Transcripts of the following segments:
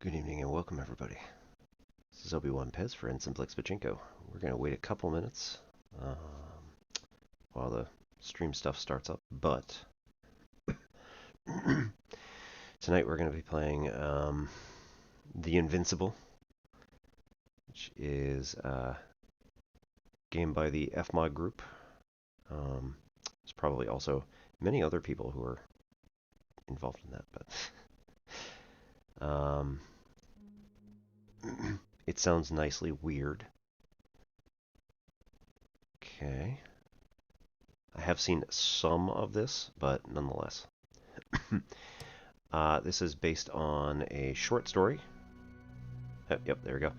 Good evening and welcome everybody. This is Obi-Wan Pez for Invincible. We're going to wait a couple minutes while the stream stuff starts up, but tonight we're going to be playing The Invincible, which is a game by the FMod group. There's probably also many other people who are involved in that, but it sounds nicely weird. Okay. I have seen some of this, but nonetheless. This is based on a short story. Yep, there we go.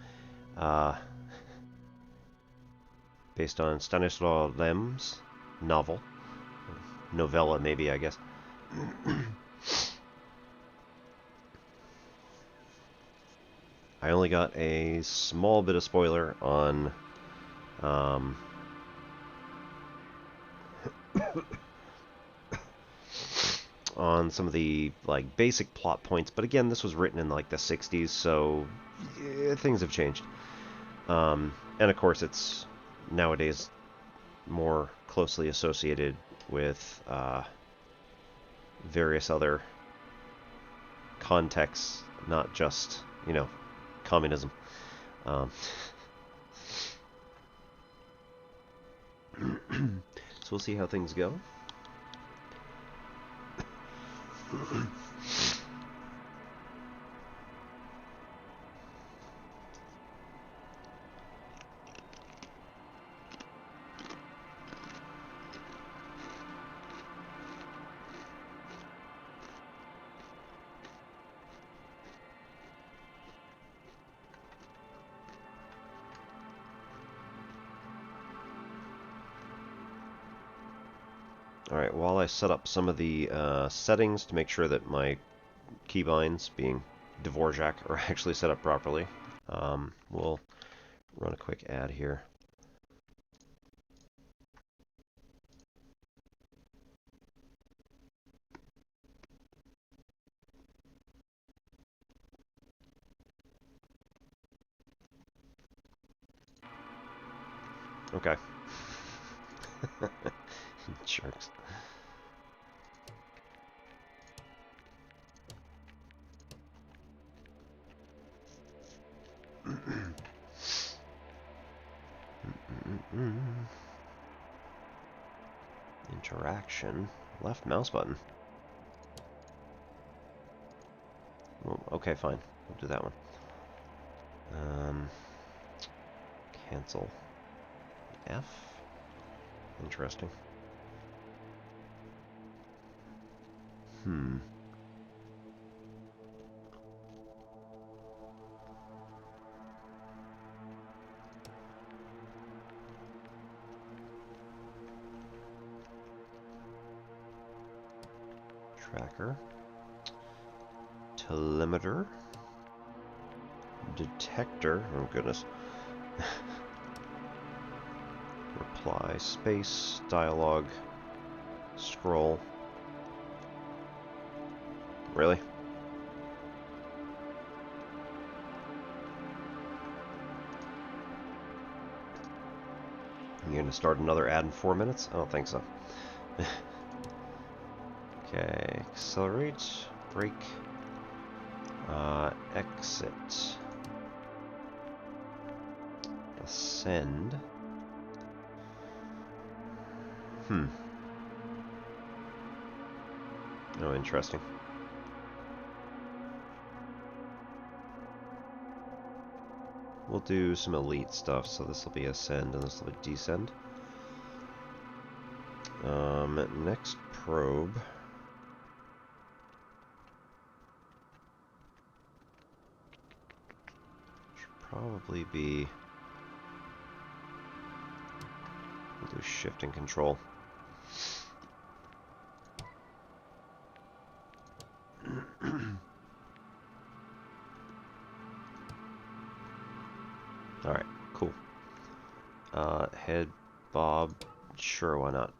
Based on Stanisław Lem's novel. Novella, maybe, I guess. I only got a small bit of spoiler on on some of the basic plot points, but again, this was written in the 60s, so things have changed. And of course, it's nowadays more closely associated with various other contexts, not just, communism. So we'll see how things go. Alright, while I set up some of the settings to make sure that my keybinds, being Dvorak, are actually set up properly, we'll run a quick ad here. Okay. Jerks. Interaction. Left mouse button. Well, okay, fine. We'll do that one. Cancel. F? Interesting. Tracker. Telemeter. Detector. Oh, goodness. Reply. Space. Dialogue. Scroll. Really? You're going to start another ad in 4 minutes? I don't think so. Okay, accelerate, brake, exit, ascend. Oh, interesting. We'll do some elite stuff, so this will be ascend and this will be descend. Next probe. Should probably be... We'll do shift and control. Alright, cool. Head bob, sure, why not?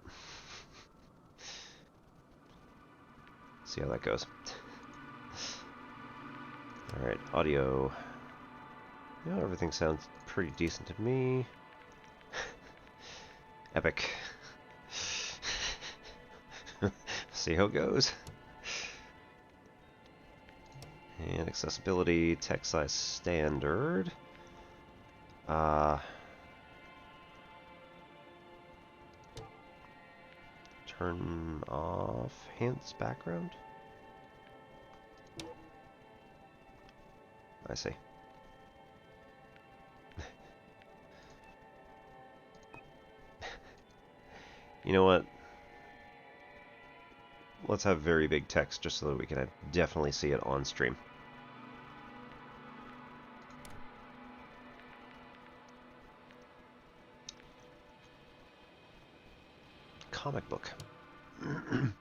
See how that goes. Alright, audio. Yeah, everything sounds pretty decent to me. Epic. See how it goes. And accessibility, text size standard. Turn off Hance background. I see. You know what? Let's have very big text just so that we can definitely see it on stream. Comic book. The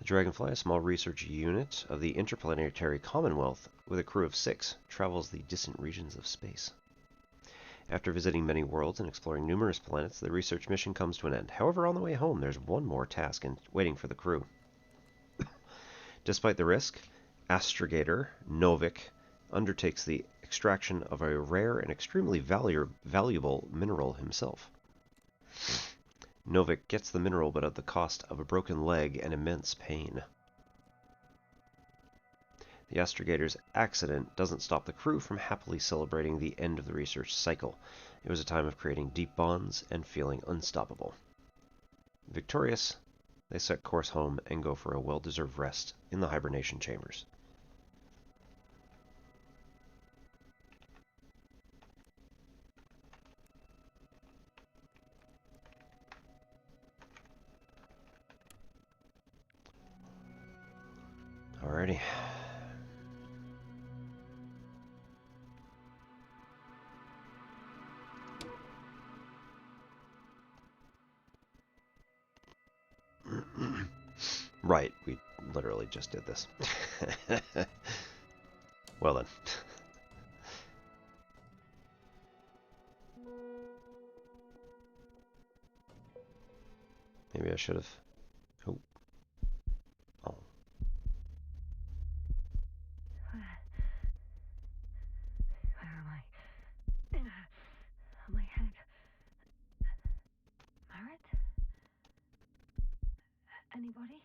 Dragonfly, a small research unit of the Interplanetary Commonwealth with a crew of 6, travels the distant regions of space. After visiting many worlds and exploring numerous planets, the research mission comes to an end. However, on the way home, there's one more task waiting for the crew. Despite the risk, astrogator Novik undertakes the extraction of a rare and extremely valuable mineral himself. Novik gets the mineral, but at the cost of a broken leg and immense pain. The astrogator's accident doesn't stop the crew from happily celebrating the end of the research cycle. It was a time of creating deep bonds and feeling unstoppable. Victorious, they set course home and go for a well-deserved rest in the hibernation chambers. Alrighty. Right, we literally just did this. Well then. Maybe I should have... Oh. Oh. Where am I? My head. Marit? Anybody?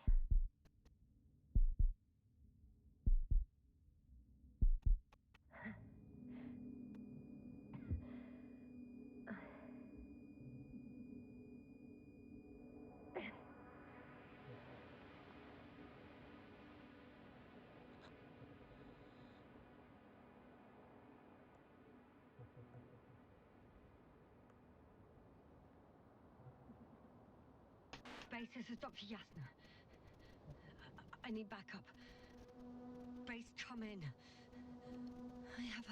Base, this is Dr. Yasna. I need backup. Base, come in. I have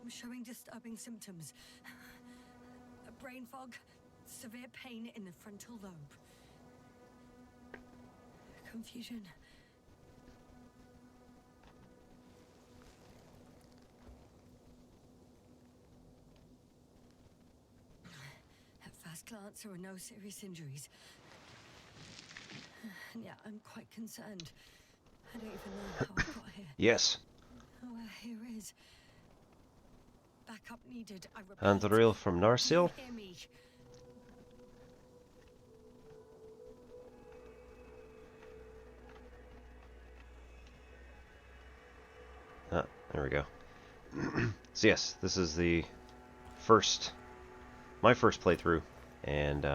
I'm showing disturbing symptoms. A brain fog, severe pain in the frontal lobe. Confusion. At first glance, there are no serious injuries. And yet, I'm quite concerned. I don't even know how I got here. Yes. How we're here is. Backup needed, I repeat. Andril from Narsil. Hear me. Ah, there we go. So yes, this is the first... my first playthrough, and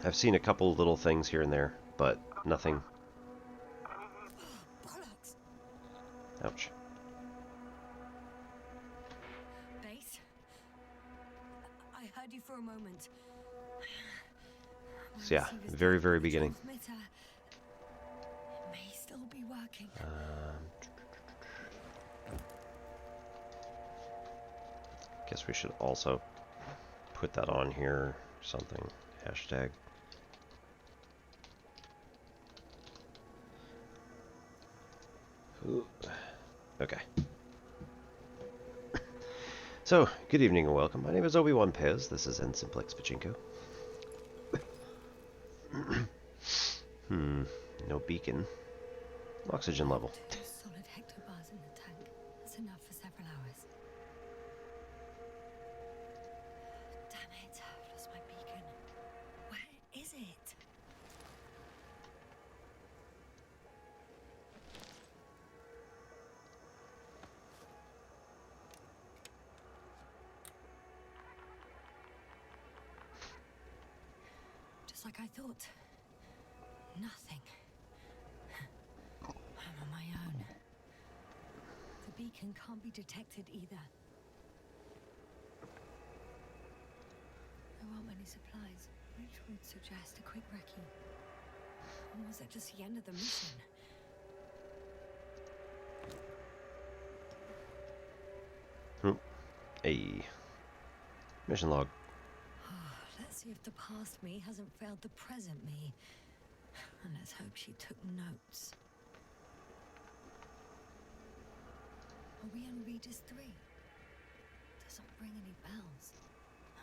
I've seen a couple little things here and there, but nothing. Bollocks. Ouch. Base? I heard you for a moment. So yeah, very, very beginning. Transmitter. It may still be working. Guess we should also put that on here or something. Hashtag. Ooh. Okay. So, good evening and welcome. My name is Obi-Wan Pez. This is Invincible Pachinko. No beacon. Oxygen level. 2 solid hectobars in the tank. That's enough for several hours. Damn it, I've lost my beacon. Where is it? Just like I thought. Nothing. I'm on my own. The beacon can't be detected either. There aren't many supplies, which would suggest a quick recce. Or was that just the end of the mission? Hey. Mission log. Let's see if the past me hasn't failed the present me. And let's hope she took notes. Are we on Regis 3? Doesn't ring any bells.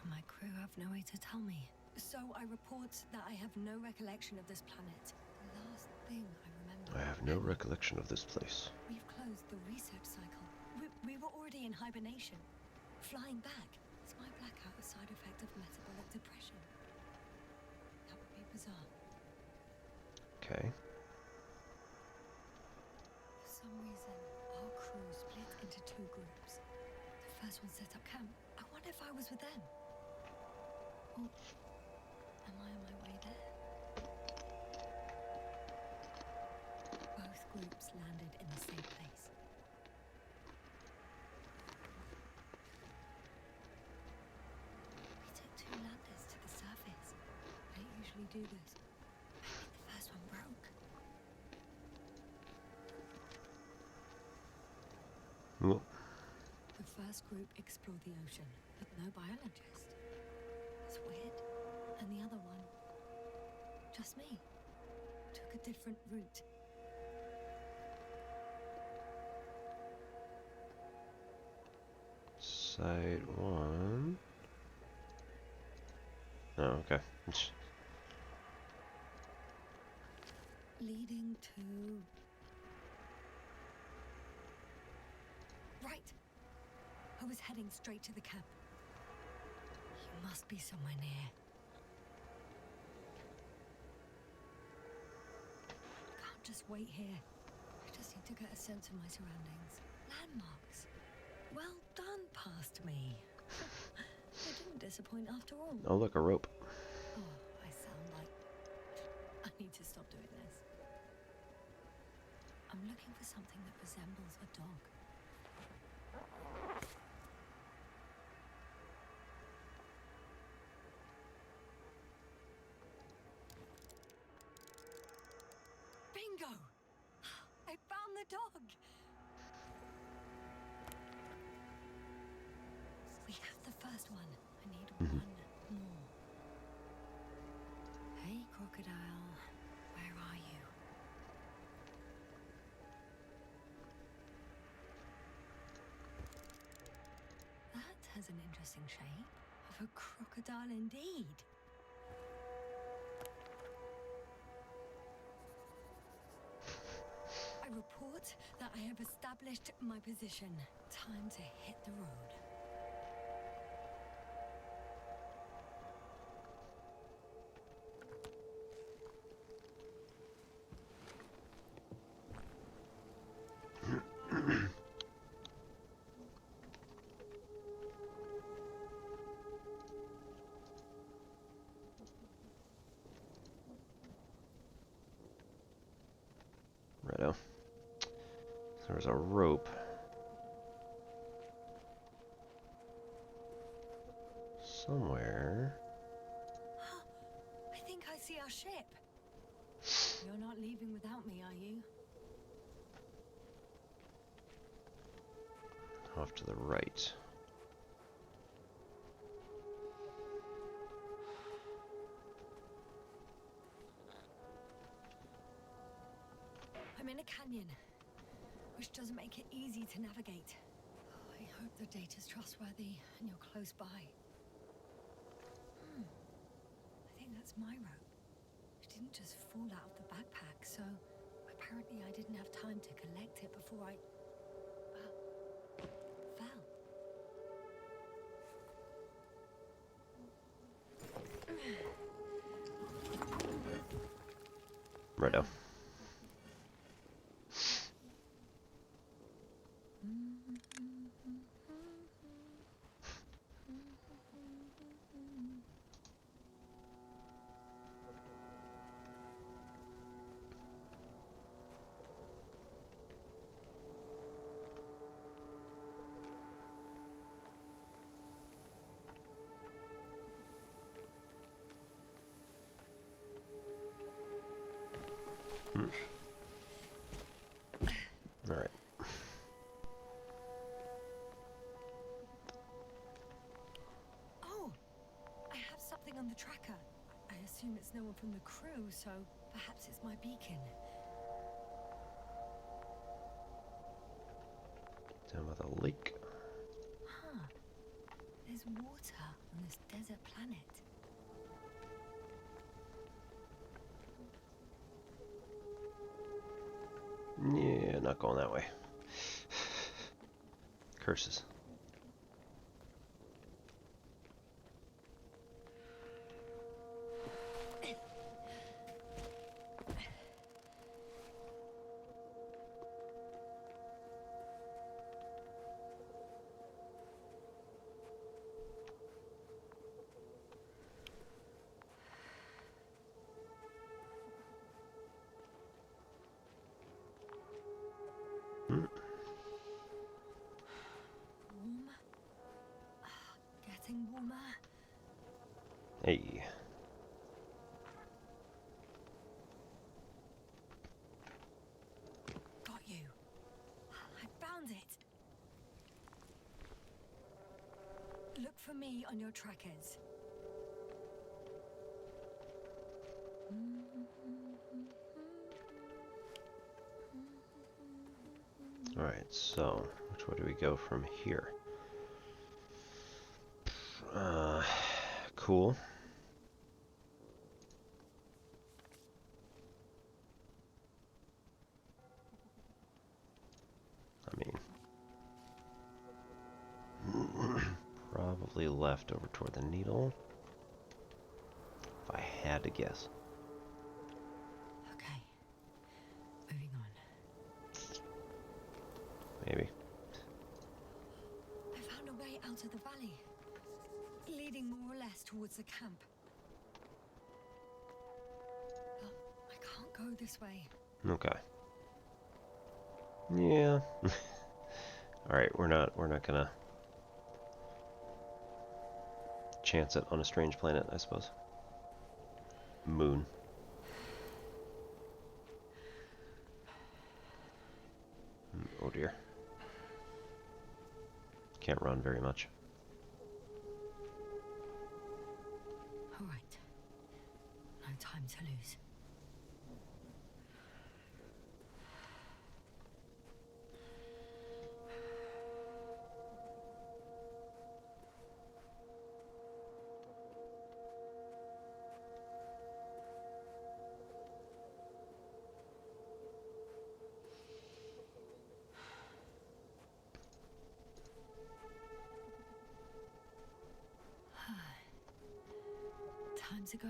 And my crew have no way to tell me. So I report that I have no recollection of this planet. The last thing I remember... I have no recollection of this place. We've closed the research cycle. We were already in hibernation. Flying back. Is my blackout a side effect of metabolic depression? That would be bizarre. Okay. For some reason, our crew split into 2 groups. The first one set up camp. I wonder if I was with them. Or am I on my way there? Both groups landed in the same place. We took 2 landers to the surface. I don't usually do this. Maybe the first one broke. Well, The first group explored the ocean, but no biologist. It's weird. And the other one, just me, took a different route. side 1. Oh, okay. Leading to... Right! I was heading straight to the camp. You must be somewhere near. Can't just wait here. I just need to get a sense of my surroundings. Landmarks. Well done, past me. You didn't disappoint after all. Oh, look, a rope. Oh, I sound like... I need to stop doing this. I'm looking for something that resembles a dog. Bingo! I found the dog! We have the first one. I need one more. Hey, crocodile. Where are you? That has an interesting shape. Of a crocodile indeed. I report that I have established my position. Time to hit the road. Righto. There's a rope. Somewhere. I think I see our ship. You're not leaving without me, are you? Off to the right. I'm in a canyon, which doesn't make it easy to navigate. I hope the data's trustworthy and you're close by. I think that's my rope. It didn't just fall out of the backpack, so apparently I didn't have time to collect it before I fell. Righto. All right. Oh, I have something on the tracker. I assume it's no one from the crew, so perhaps it's my beacon. Down by the lake. Huh. There's water on this desert planet. Yeah, not going that way. Curses. Warm. Getting warmer. Hey. Got you. I found it. Look for me on your trackers. All right. So, which way do we go from here? Cool. I mean, probably left over toward the needle. If I had to guess. Okay. Moving on. Maybe. I found a way out of the valley, leading more or less towards the camp. Oh, I can't go this way. Okay. Yeah. All right, we're not gonna chance it on a strange planet, I suppose. Moon. Oh dear. Can't run very much. All right. No time to lose. Time to go.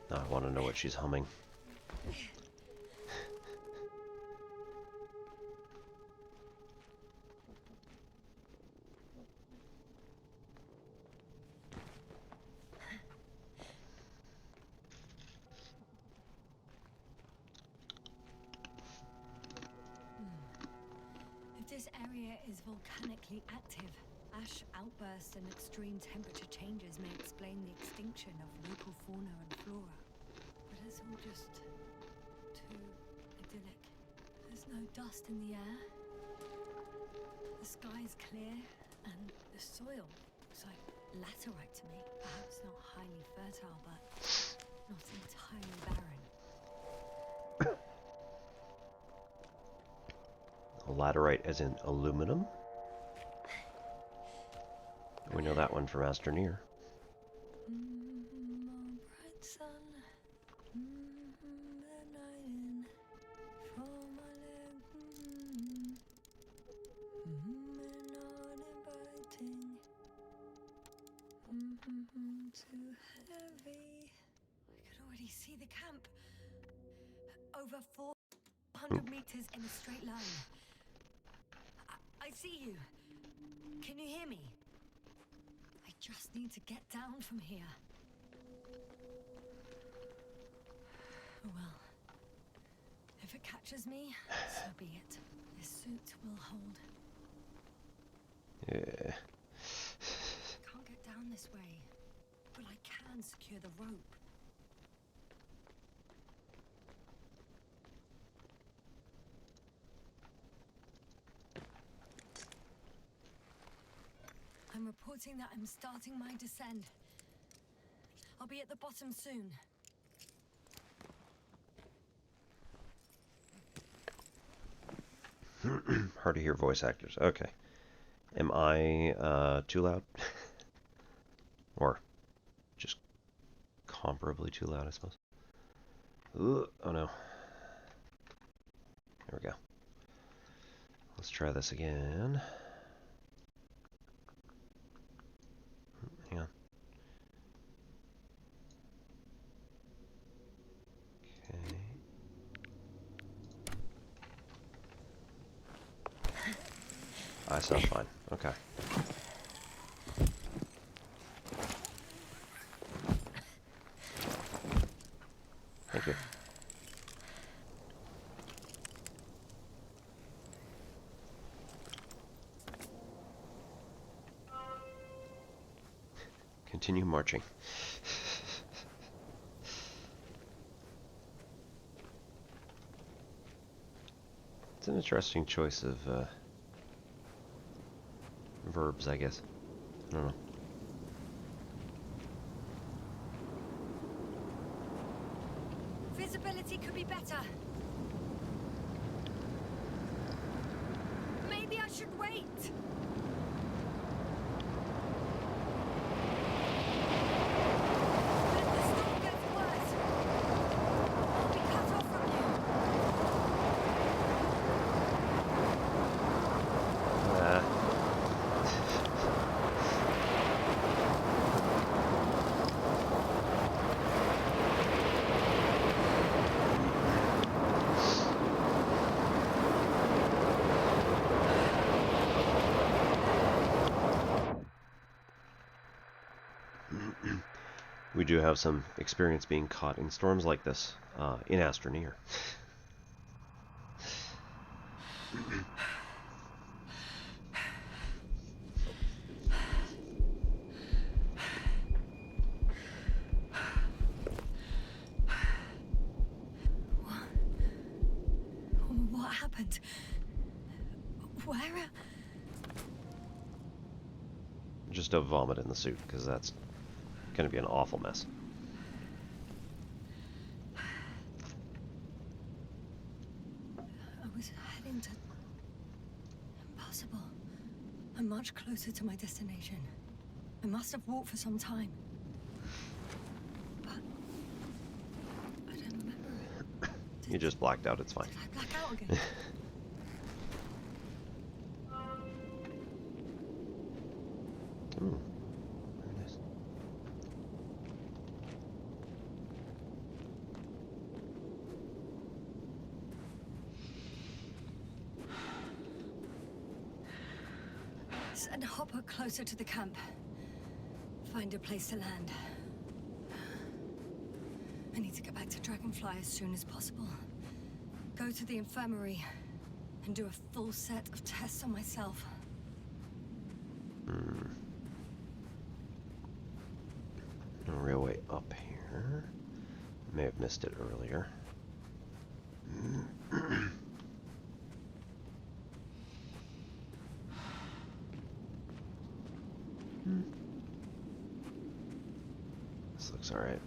Now I want to know what she's humming. If this area is volcanically active, Ash outbursts and extreme temperature changes may explain the extinction of local fauna and flora. But it's all just too idyllic. There's no dust in the air. The sky's clear, and the soil looks like laterite to me. Perhaps not highly fertile, but not entirely barren. Laterite as in aluminum? We know that one from Astroneer. Bright sun, the night in, for my leg, not inviting, too heavy. I could already see the camp. Over 400 meters in a straight line. I see you. Can you hear me? I just need to get down from here. Oh well. If it catches me, so be it. This suit will hold. Yeah. Can't get down this way, but I can secure the rope. I'm reporting that I'm starting my descent. I'll be at the bottom soon. Hard to hear voice actors. Okay. Am I too loud? Or just comparably too loud, I suppose. Ooh, oh no. There we go. Let's try this again. Hang on. Okay. I sound fine. Okay. Thank you. Continue marching. It's an interesting choice of verbs, I guess. I don't know. Visibility could be better. Maybe I should wait. If the storm gets worse, I'll be cut off from you. We do have some experience being caught in storms like this in Astroneer. What happened? Where? Just don't vomit in the suit, because that's going to be an awful mess. I was heading to... Impossible. I'm much closer to my destination. I must have walked for some time. But... I don't remember. You just blacked out, it's fine. Did I black out again? Ooh, very nice. Send Hopper closer to the camp. Find a place to land. I need to get back to Dragonfly as soon as possible. Go to the infirmary and do a full set of tests on myself. No railway up here. May have missed it earlier. This looks alright.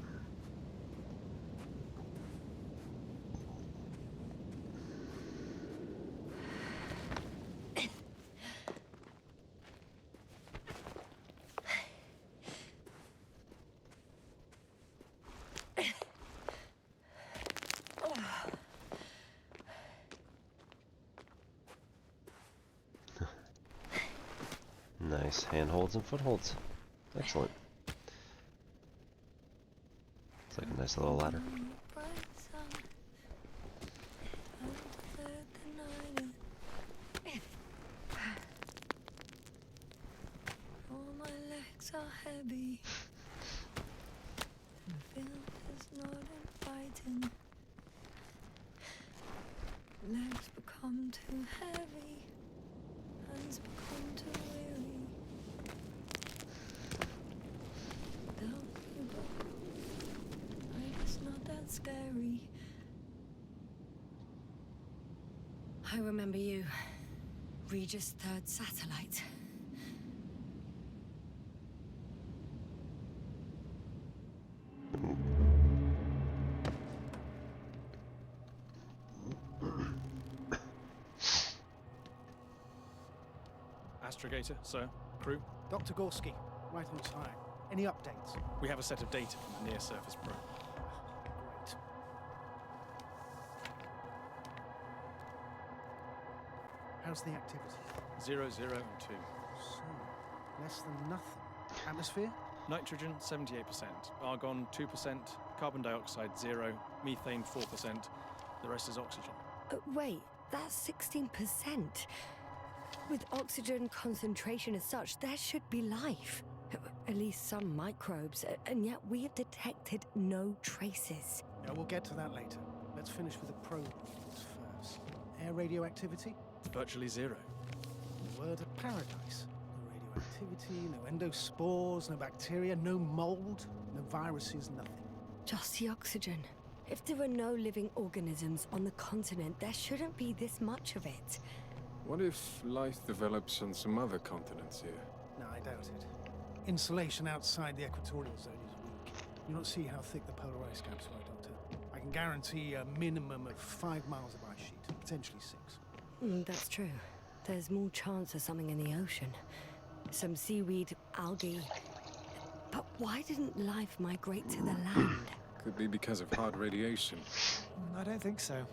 Nice handholds and footholds. Excellent. It's like a nice little ladder. All my legs are heavy. The field is not inviting. Legs become too heavy. Hands become too weary. Don't give up. Life's not that scary. I remember you. Regis' third satellite. Astrogator, sir. Crew. Dr. Gorski, right on time. Any updates? We have a set of data from the near-surface probe. Great. How's the activity? 0, 0, and 2. So, less than nothing. Atmosphere? Nitrogen, 78%. Argon, 2%. Carbon dioxide, 0. Methane, 4%. The rest is oxygen. Wait, that's 16%. With oxygen concentration as such, there should be life. At least some microbes, and yet we have detected no traces. Yeah, we'll get to that later. Let's finish with the probe readings first. Air radioactivity? Virtually 0. Word of paradise. No radioactivity, no endospores, no bacteria, no mold, no viruses, nothing. Just the oxygen. If there are no living organisms on the continent, there shouldn't be this much of it. What if life develops on some other continents here? No, I doubt it. Insulation outside the equatorial zone is weak. You don't see how thick the polar ice caps are, Doctor. I can guarantee a minimum of 5 miles of ice sheet, potentially 6. That's true. There's more chance of something in the ocean. Some seaweed, algae. But why didn't life migrate to the land? Could be because of hard radiation. I don't think so.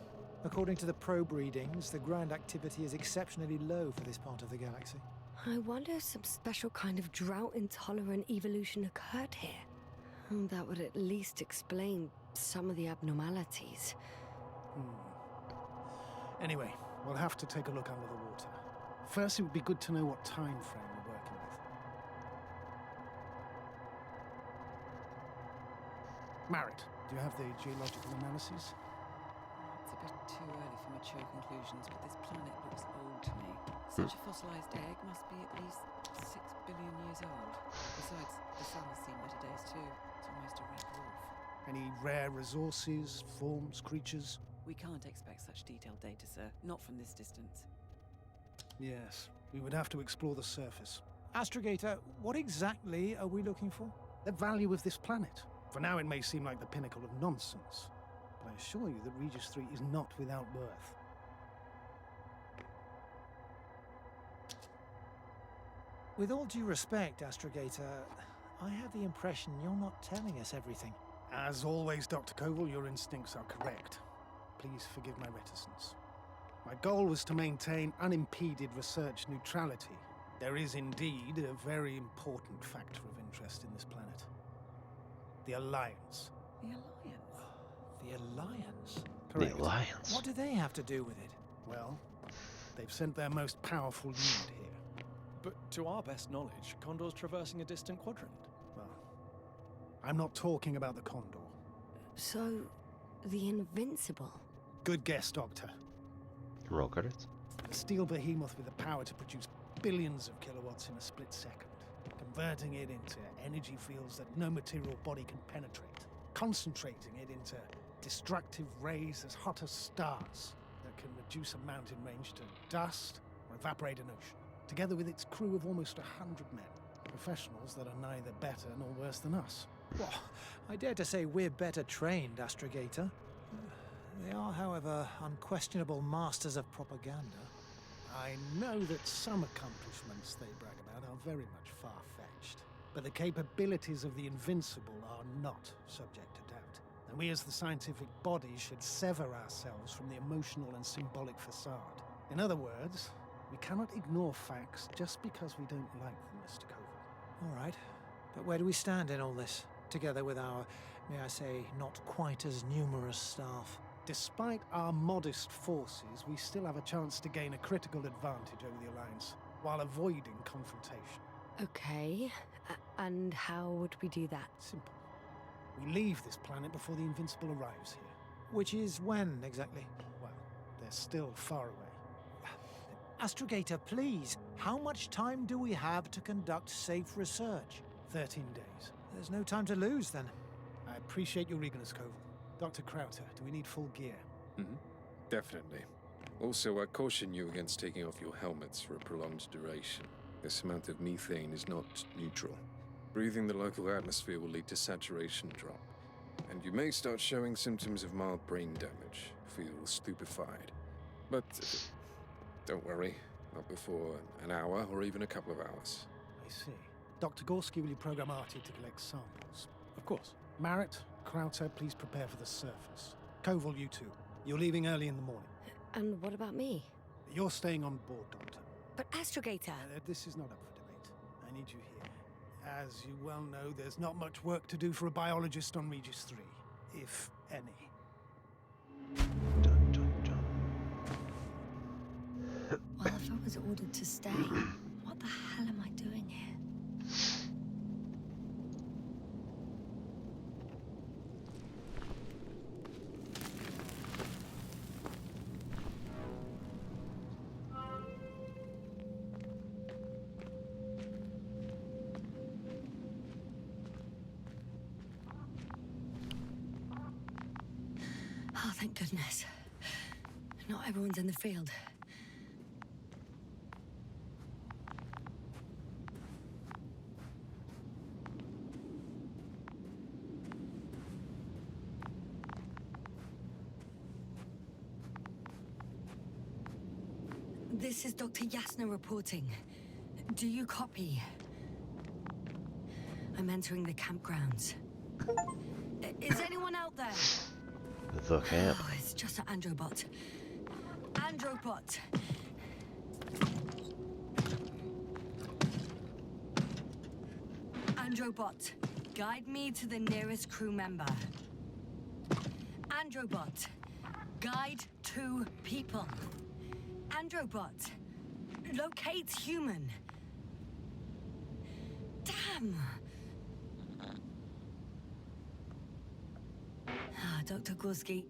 According to the probe readings, the ground activity is exceptionally low for this part of the galaxy. I wonder if some special kind of drought-intolerant evolution occurred here. That would at least explain some of the abnormalities. Anyway, we'll have to take a look under the water. First, it would be good to know what time frame we're working with. Marit, do you have the geological analyses? It's a bit too early for mature conclusions, but this planet looks old to me. Such a fossilized egg must be at least 6 billion years old. Besides, the sun has seen better days too. It's almost a red dwarf. Any rare resources, forms, creatures? We can't expect such detailed data, sir. Not from this distance. Yes, we would have to explore the surface. Astrogator, what exactly are we looking for? The value of this planet. For now, it may seem like the pinnacle of nonsense, but I assure you that Regis 3 is not without worth. With all due respect, Astrogator, I have the impression you're not telling us everything. As always, Dr. Koval, your instincts are correct. Please forgive my reticence. My goal was to maintain unimpeded research neutrality. There is indeed a very important factor of interest in this planet. The Alliance. The Alliance? The Alliance? Correct. The Alliance. What do they have to do with it? Well, they've sent their most powerful unit here. But to our best knowledge, Condor's traversing a distant quadrant. Well, I'm not talking about the Condor. So, the Invincible. Good guess, Doctor. Roll credits. A steel behemoth with the power to produce billions of kilowatts in a split second, converting it into energy fields that no material body can penetrate, concentrating it into destructive rays as hot as stars that can reduce a mountain range to dust or evaporate an ocean, together with its crew of almost 100 men, professionals that are neither better nor worse than us. Well, I dare to say we're better trained, Astrogator. They are, however, unquestionable masters of propaganda. I know that some accomplishments they brag about are very much far-fetched, but the capabilities of the Invincible are not subject to doubt. And we as the scientific body should sever ourselves from the emotional and symbolic facade. In other words, we cannot ignore facts just because we don't like them, Mr. Koval. All right, but where do we stand in all this, together with our, may I say, not quite as numerous staff? Despite our modest forces, we still have a chance to gain a critical advantage over the Alliance, while avoiding confrontation. Okay, and how would we do that? Simple. We leave this planet before the Invincible arrives here. Which is when, exactly? Well, they're still far away. Astrogator, please, how much time do we have to conduct safe research? 13 days. There's no time to lose, then. I appreciate your eagerness, Koval. Dr. Krauter, do we need full gear? Definitely. Also, I caution you against taking off your helmets for a prolonged duration. This amount of methane is not neutral. Breathing the local atmosphere will lead to saturation drop, and you may start showing symptoms of mild brain damage, feel stupefied. But don't worry, not before an hour or even a couple of hours. I see. Dr. Gorski, will you program Artie to collect samples? Of course. Marrett, Krauter, please prepare for the surface. Koval, you two. You're leaving early in the morning. And what about me? You're staying on board, Doctor. But Astrogator... This is not up for debate. I need you here. As you well know, there's not much work to do for a biologist on Regis 3, if any. Dun, dun, dun. Well, if I was ordered to stay, what the hell am I doing here? Oh, thank goodness. Not everyone's in the field. This is Dr. Yasna reporting. Do you copy? I'm entering the campgrounds. Is anyone out there? The camp. Oh, it's just an Androbot. Androbot! Androbot, guide me to the nearest crew member. Androbot, guide 2 people. Androbot, locate human. Damn! Dr. Gorski,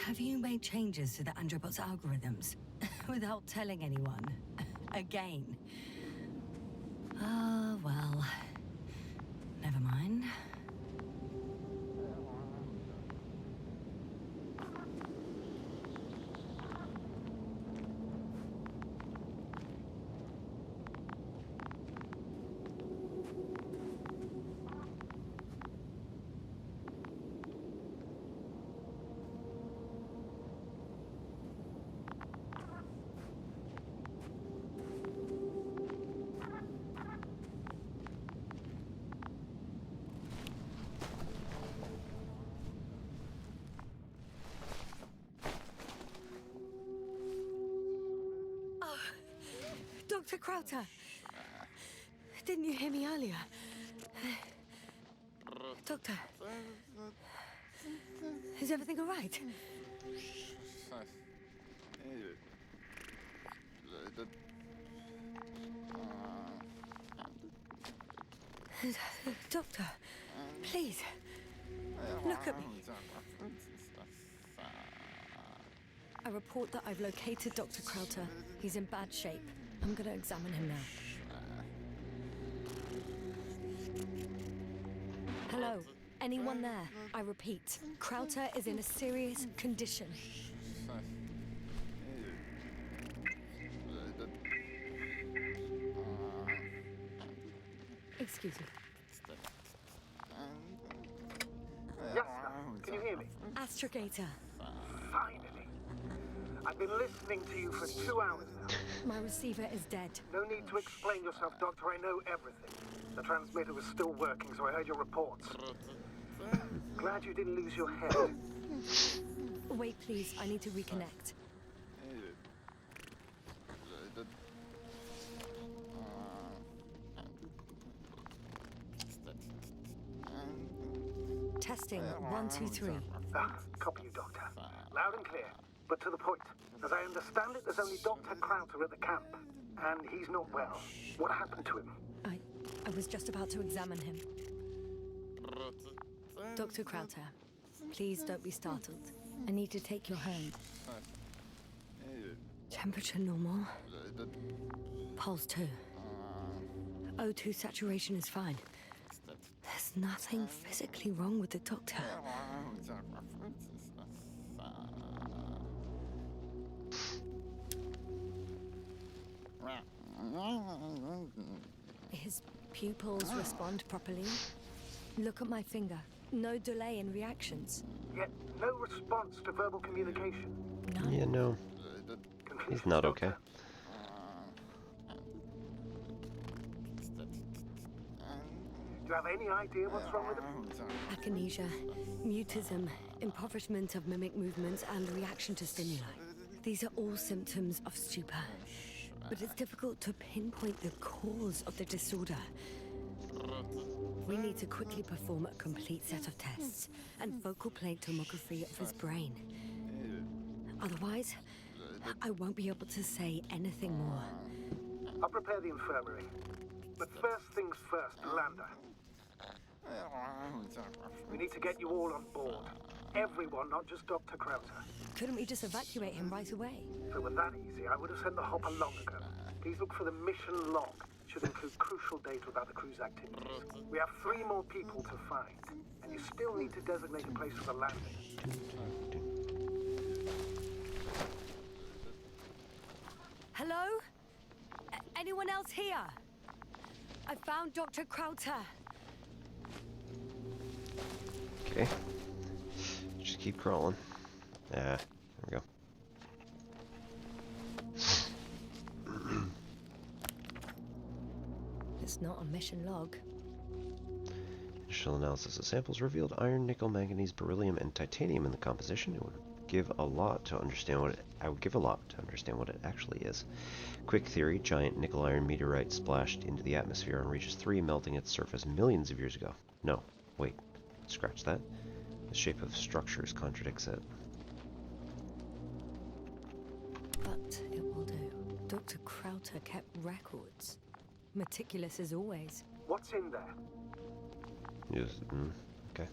have you made changes to the Androbot's algorithms without telling anyone? Again? Ah, well, never mind. Dr. Krauter, didn't you hear me earlier? Doctor, is everything all right? Doctor, please, look at me. I report that I've located Dr. Krauter. He's in bad shape. I'm gonna examine him now. Hello? Anyone there? I repeat, Krauter is in a serious condition. Excuse me. Yes, can you hear me? Astrogator. Finally. I've been listening to you for 2 hours now. My receiver is dead. No need to explain yourself, Doctor. I know everything. The transmitter was still working, so I heard your reports. Glad you didn't lose your head. Wait, please. I need to reconnect. Testing 1, 2, 3. Copy you, Doctor. Loud and clear, but to the point. As I understand it, there's only Dr. Krauter at the camp, and he's not well. What happened to him? I was just about to examine him. Dr. Krauter, please don't be startled. I need to take your hand. Temperature normal. Pulse 2. O2 saturation is fine. There's nothing physically wrong with the doctor. His pupils respond properly. Look at my finger. No delay in reactions. Yet no response to verbal communication. None. Yeah, no. He's not okay. Do you have any idea what's wrong with him? Akinesia, mutism, impoverishment of mimic movements, and reaction to stimuli. These are all symptoms of stupor. But it's difficult to pinpoint the cause of the disorder. We need to quickly perform a complete set of tests and focal plane tomography of his brain. Otherwise, I won't be able to say anything more. I'll prepare the infirmary. But first things first, Lander. We need to get you all on board. Everyone, not just Dr. Krauter. Couldn't we just evacuate him right away? If it were that easy, I would have sent the hopper long ago. Please look for the mission log. It should include crucial data about the crew's activities. We have 3 more people to find, and you still need to designate a place for the landing. Hello? Anyone else here? I found Dr. Krauter. Okay. Just keep crawling. There we go. It's not a mission log. Initial analysis of samples revealed iron, nickel, manganese, beryllium, and titanium in the composition. It would give a lot to understand what it. I would give a lot to understand what it actually is. Quick theory: giant nickel-iron meteorite splashed into the atmosphere on Regis 3, melting its surface millions of years ago. No, wait, scratch that. The shape of structures contradicts it. But it will do. Dr. Krauter kept records. Meticulous as always. What's in there? Yes, okay.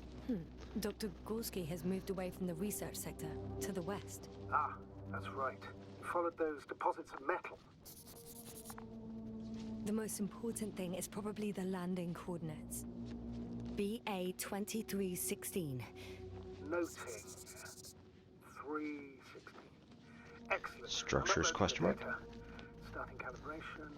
Dr. Gorski has moved away from the research sector to the west. Ah, that's right. You followed those deposits of metal. The most important thing is probably the landing coordinates. BA 2316. Noting. 316. Excellent. Structures, question mark? Data. Starting calibration.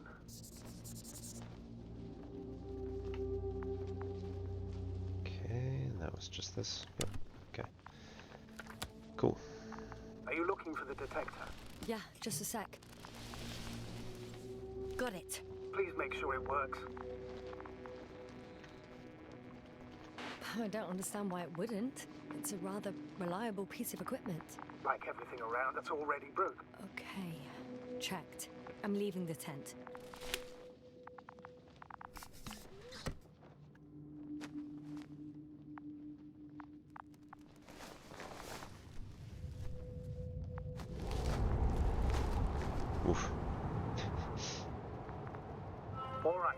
Okay, that was just this. Yep. Okay. Cool. Are you looking for the detector? Yeah, just a sec. Got it. Please make sure it works. I don't understand why it wouldn't. It's a rather reliable piece of equipment. Like everything around that's already broke. Okay, checked. I'm leaving the tent. Oof. All right,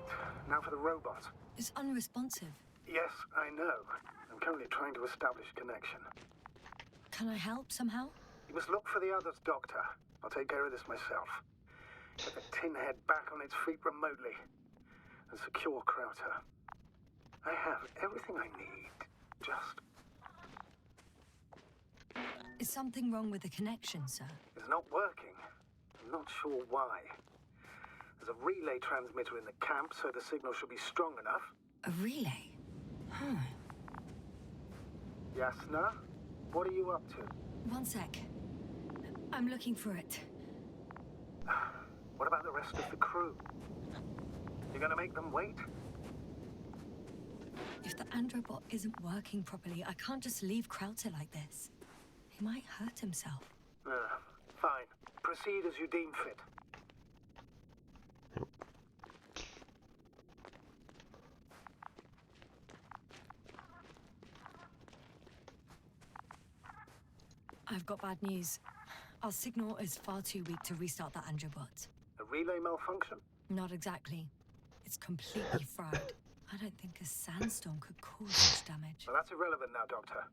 now for the robot. It's unresponsive. Yes, I know. I'm currently trying to establish a connection. Can I help somehow? You must look for the others, Doctor. I'll take care of this myself. Put the tin head back on its feet remotely and secure Krauter. I have everything I need. Just... Is something wrong with the connection, sir? It's not working. I'm not sure why. There's a relay transmitter in the camp, so the signal should be strong enough. A relay? Huh. Yasna, what are you up to? One sec. I'm looking for it. What about the rest of the crew? You gonna make them wait? If the androbot isn't working properly, I can't just leave Krauter like this. He might hurt himself. Fine. Proceed as you deem fit. I've got bad news. Our signal is far too weak to restart the androbot. A relay malfunction? Not exactly. It's completely fried. I don't think a sandstorm could cause such damage. Well, that's irrelevant now, Doctor.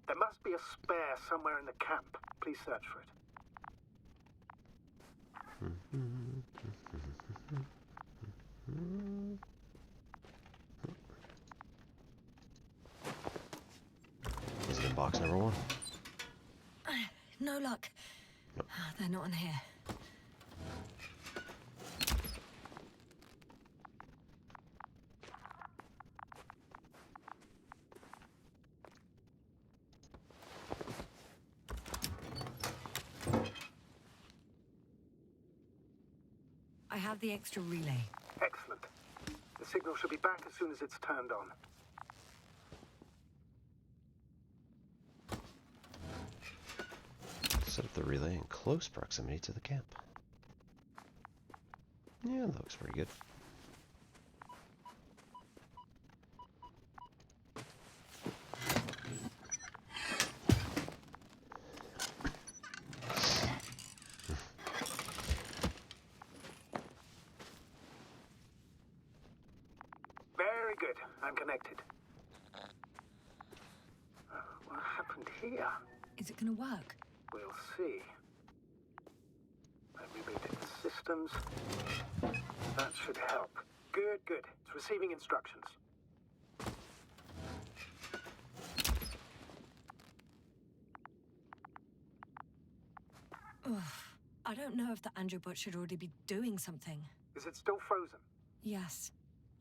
There must be a spare somewhere in the camp. Please search for it. Is it in box number 1? No luck. Nope. They're not in here. I have the extra relay. Excellent. The signal should be back as soon as it's turned on. Set up the relay in close proximity to the camp. Yeah, that looks pretty good. Very good. I'm connected. What happened here? Is it gonna work? We'll see. I rebooted the systems. That should help. Good, good. It's receiving instructions. Ugh. I don't know if the androbot should already be doing something. Is it still frozen? Yes,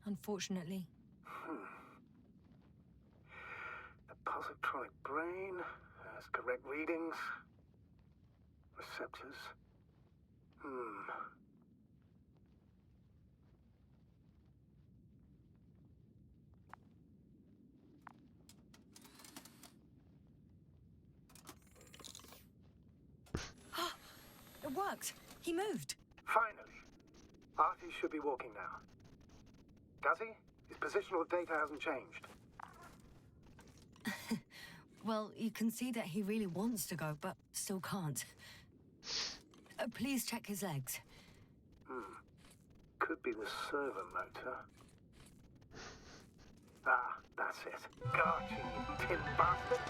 unfortunately. The positronic brain has correct readings. Receptors. It worked. He moved. Finally. Artie should be walking now. Does he? His positional data hasn't changed. Well, you can see that he really wants to go, but still can't. Please check his legs. Could be the servo motor. Ah, that's it. Gotcha, you tin bastard.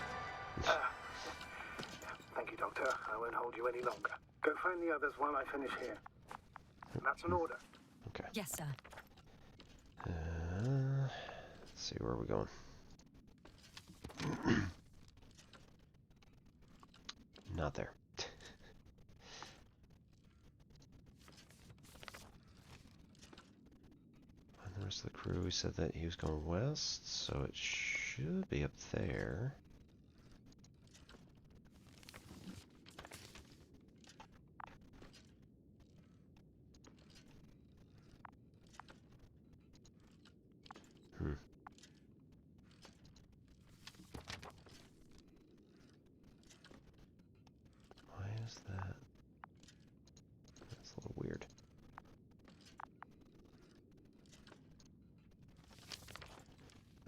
Thank you, Doctor. I won't hold you any longer. Go find the others while I finish here. That's an order. Okay. Yes, sir. Let's see, where are we going? Not there. And the rest of the crew, we said that he was going west, so it should be up there. Why is that? That's a little weird.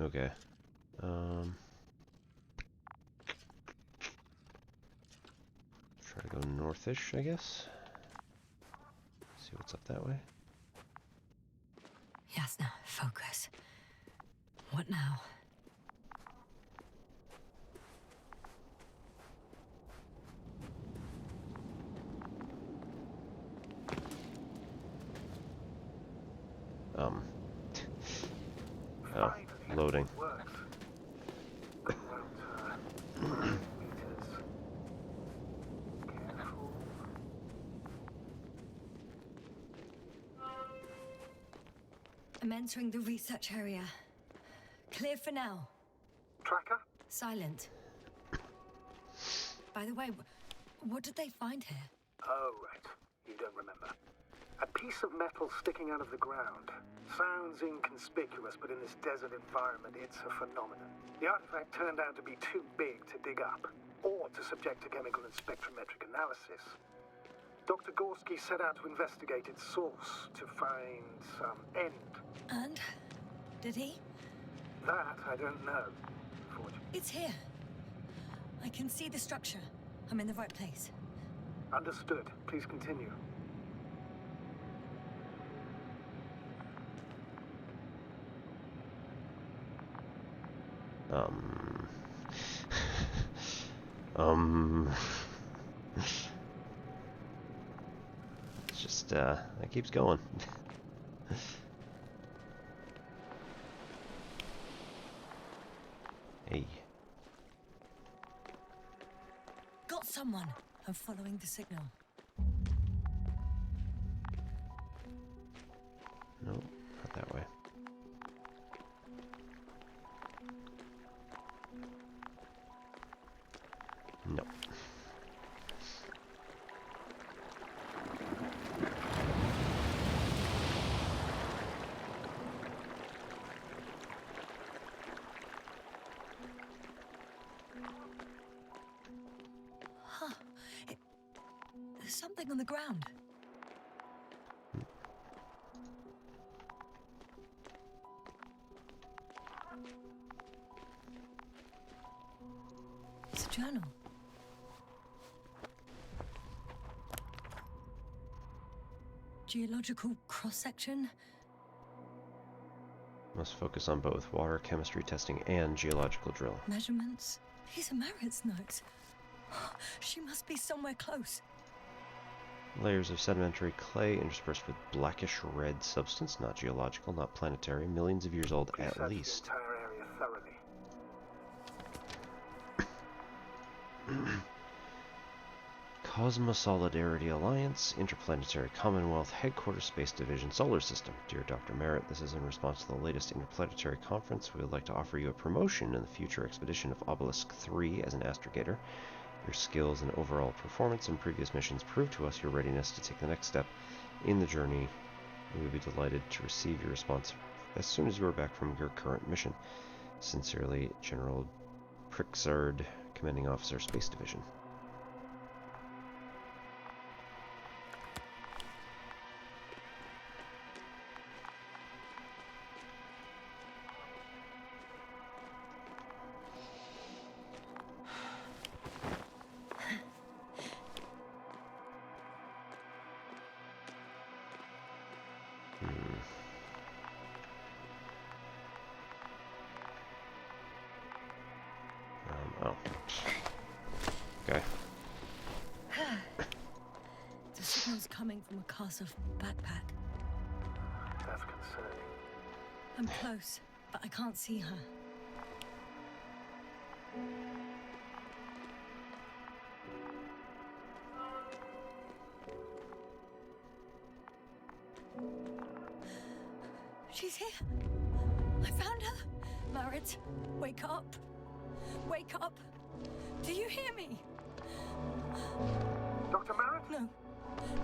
Okay. Try to go northish, I guess. See what's up that way. Yes, now, focus. What now? I'm entering the research area. Clear for now. Tracker? Silent. By the way, what did they find here? Oh, right. You don't remember. A piece of metal sticking out of the ground. Sounds inconspicuous, but in this desert environment, it's a phenomenon. The artifact turned out to be too big to dig up, or to subject to chemical and spectrometric analysis. Dr. Gorski set out to investigate its source, to find some end. And? Did he? That I don't know, unfortunately. It's here. I can see the structure. I'm in the right place. Understood. Please continue. It's just, it keeps going. Hey. Got someone. I'm following the signal. No, not that way. No. Huh. There's something on the ground. It's a journal. Geological cross-section. Must focus on both water chemistry testing and geological drilling. Measurements. These are Marit's notes. She must be somewhere close. Layers of sedimentary clay interspersed with blackish red substance, not geological, not planetary, millions of years old at Research least. the entire area thoroughly. Cosmosolidarity Alliance, Interplanetary Commonwealth, Headquarters Space Division, Solar System. Dear Dr. Merritt, this is in response to the latest interplanetary conference. We would like to offer you a promotion in the future expedition of Obelisk 3 as an astrogator. Your skills and overall performance in previous missions prove to us your readiness to take the next step in the journey. We would be delighted to receive your response as soon as you are back from your current mission. Sincerely, General Prixard, Commanding Officer, Space Division. Oh. Okay. The signal's coming from a cast of backpack. That's concerning. I'm close, but I can't see her. She's here. I found her. Marit, wake up. Wake up. Do you hear me? Dr. Merritt? No.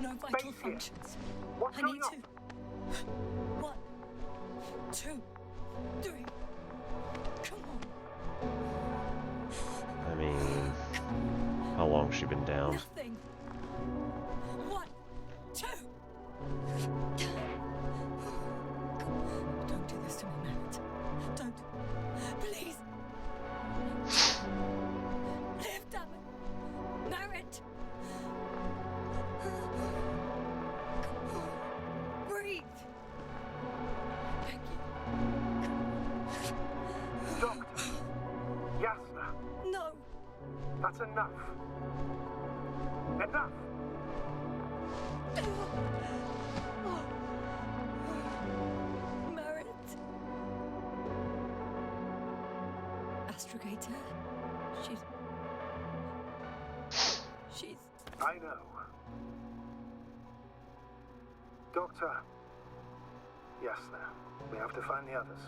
No vital Base here. functions. What's I going need on? to. 1, 2, 3. Come on. I mean, how long's she been down? Nothing. 1, 2. Don't do this to me, Marit. Don't. Please. Live, damn it. Marit. Breathe. Thank you. Doctor! Yasna! No. That's enough. Enough! Marit. Astrogator. She's. I know. Doctor, Yes, sir. We have to find the others.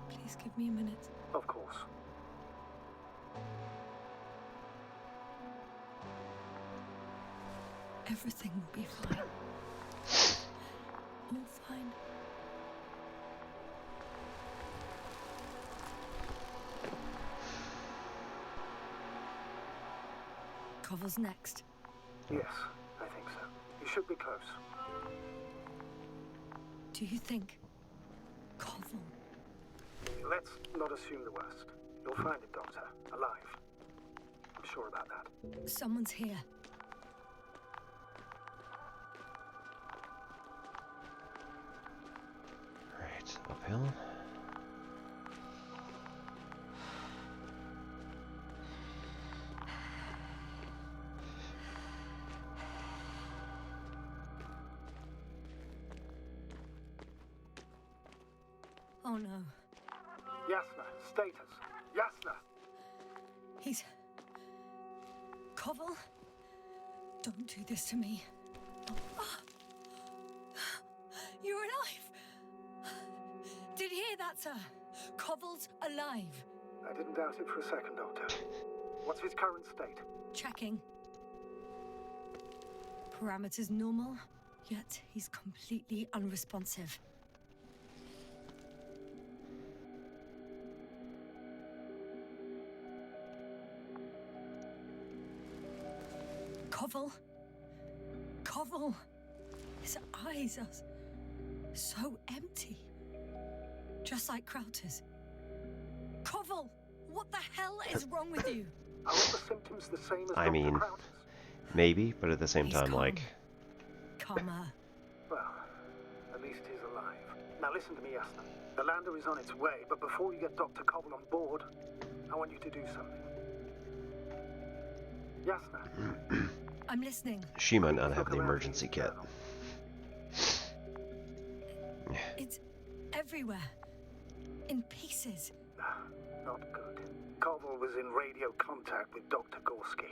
Please give me a minute. Of course. Everything will be fine. All fine. Koval's next. Yes, I think so. You should be close. Do you think Koval? Let's not assume the worst. You'll find him, Doctor. Alive. I'm sure about that. Someone's here. Right, uphill. Oh no. Yasna, status. Yasna! He's... Koval? Don't do this to me. Ah! You're alive! Did you hear that, sir? Koval's alive. I didn't doubt it for a second, Doctor. What's his current state? Checking. Parameters normal, yet he's completely unresponsive. Koval? Koval? His eyes are so empty. Just like Krauter's. Koval! What the hell is wrong with you? Are all the symptoms the same as I Dr. mean, Krauter's? maybe, but at the same He's time, calm. like, Calmer. Well, at least he's alive. Now listen to me, Yasna. The lander is on its way, but before you get Dr. Koval on board, I want you to do something. Yasna. I'm listening. she might not Please have look the around emergency for your kit. journal. It's everywhere. In pieces. Not good. Koval was in radio contact with Dr. Gorski.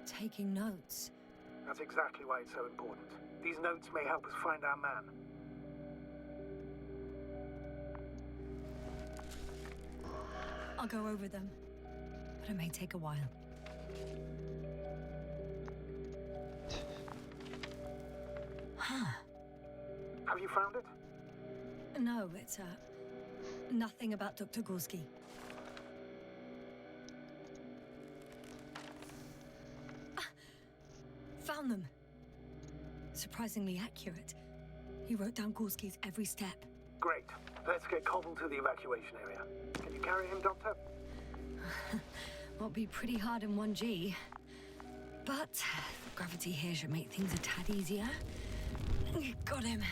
Taking notes. That's exactly why it's so important. These notes may help us find our man. I'll go over them. But it may take a while. Huh. Have you found it? No, it's nothing about Dr. Gorski. Ah, found them. Surprisingly accurate. He wrote down Gorski's every step. Great. Let's get Koval to the evacuation area. Can you carry him, Doctor? Won't be pretty hard in 1G. But the gravity here should make things a tad easier. Got him.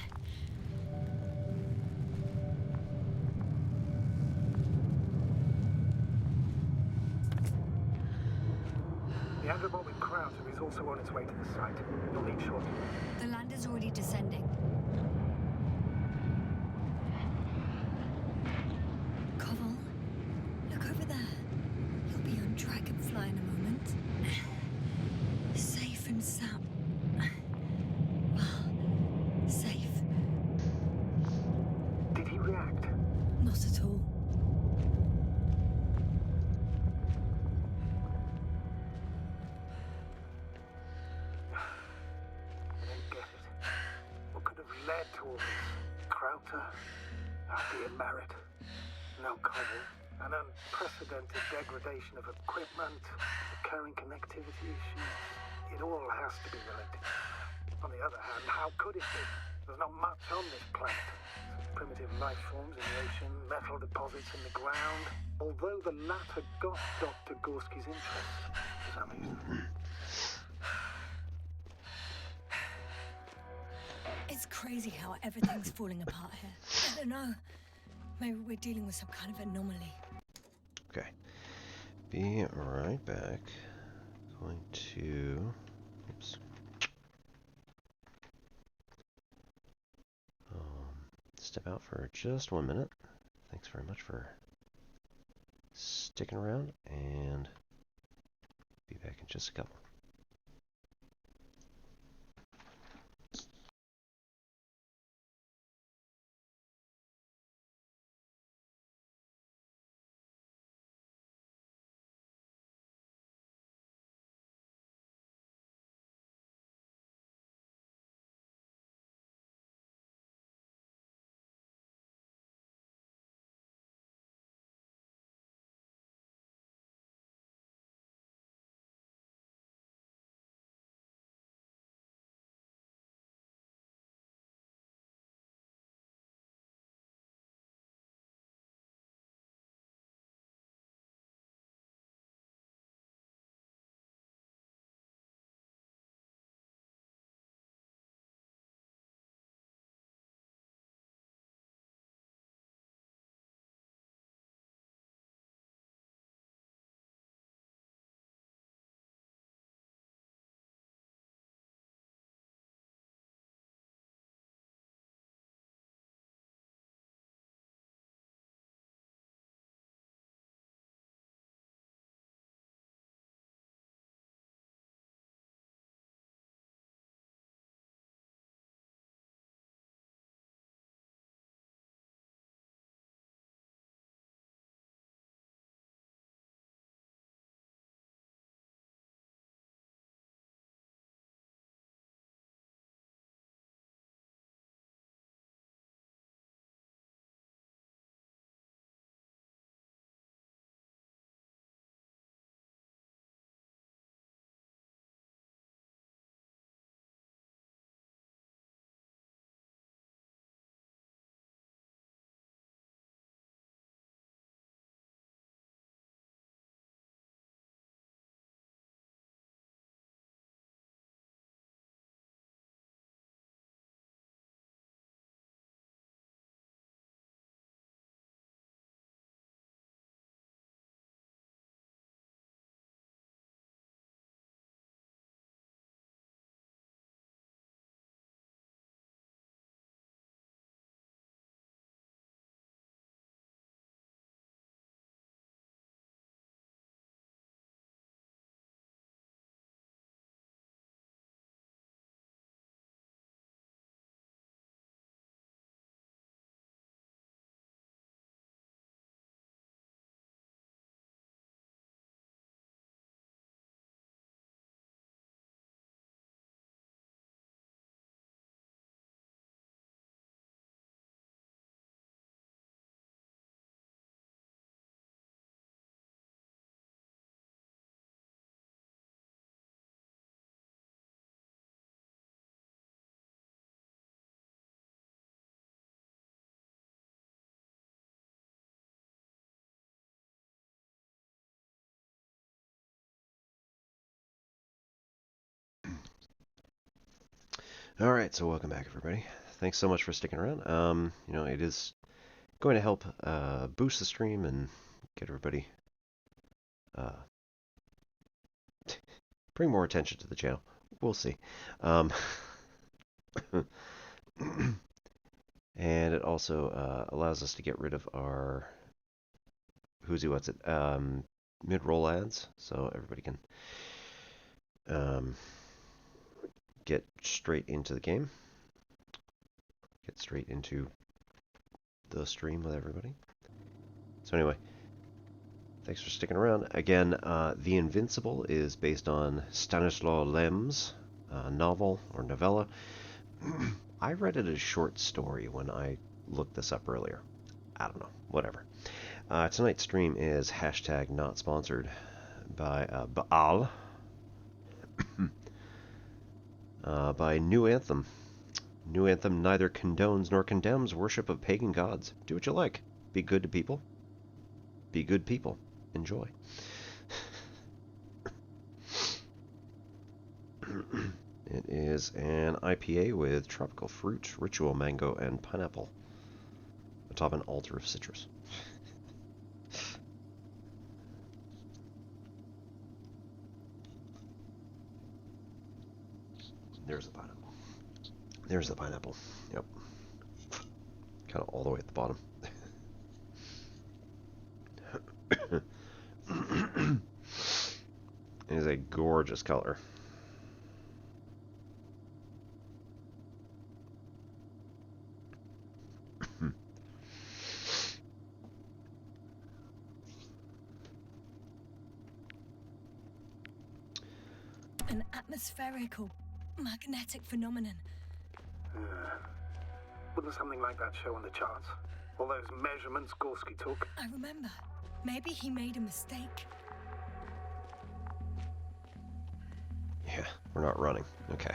The andromorphic Krauter is also on its way to the site. You'll need shortly. The lander's already descending. Koval, look over there. You'll be on Dragonfly in a moment. Safe and sound. Well, safe. Did he react? Not at all. I don't get it. What could have led to all this? Krauter? Happy in merit. No Koval. An unprecedented degradation of equipment, recurring connectivity issues. It all has to be related. On the other hand, how could it be? There's not much on this planet. Some primitive life forms in the ocean, metal deposits in the ground. Although the latter got Dr. Gorski's interest for some reason. It's crazy how everything's falling apart here. I don't know. Maybe we're dealing with some kind of anomaly. Okay. Be right back. Going to... Oops. Step out for just 1 minute. Thanks very much for sticking around, and be back in just a couple. All right, so welcome back, everybody. Thanks so much for sticking around. You know, it is going to help boost the stream and get everybody bring more attention to the channel. We'll see. And it also allows us to get rid of our who's who what's it mid-roll ads, so everybody can get straight into the game, get straight into the stream with everybody. So anyway, thanks for sticking around. Again, The Invincible is based on Stanisław Lem's novel or novella. I read it as a short story when I looked this up earlier. I don't know, whatever. Tonight's stream is hashtag not sponsored by Baal, by New Anthem. New Anthem neither condones nor condemns worship of pagan gods. Do what you like. Be good to people. Be good people. Enjoy. It is an IPA with tropical fruit, ritual mango, and pineapple atop an altar of citrus. There's the pineapple. There's the pineapple. Yep. Kind of all the way at the bottom. It is a gorgeous color. An atmospheric or magnetic phenomenon. Wouldn't something like that show on the charts? All those measurements Gorski took? I remember. Maybe he made a mistake. Yeah, we're not running. Okay.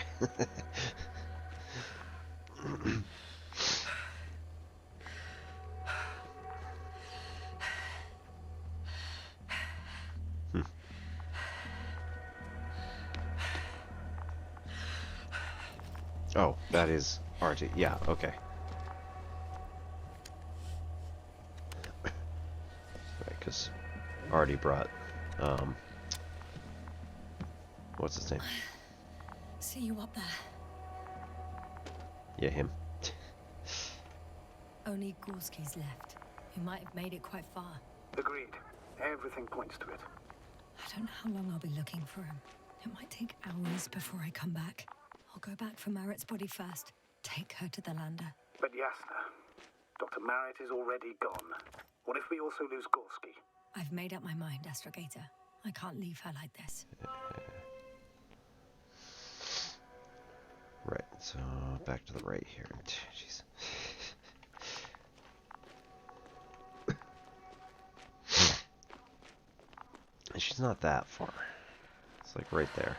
Oh, that is RT. Yeah, okay. Right, because already brought, what's his name? See you up there. Yeah, him. Only Gorski's left. He might have made it quite far. Agreed. Everything points to it. I don't know how long I'll be looking for him. It might take hours before I come back. I'll go back for Marit's body first. Take her to the lander. But Yasna, Dr. Marit is already gone. What if we also lose Gorski? I've made up my mind, Astrogator. I can't leave her like this. Right, so back to the right here. Jeez. And she's not that far. It's like right there.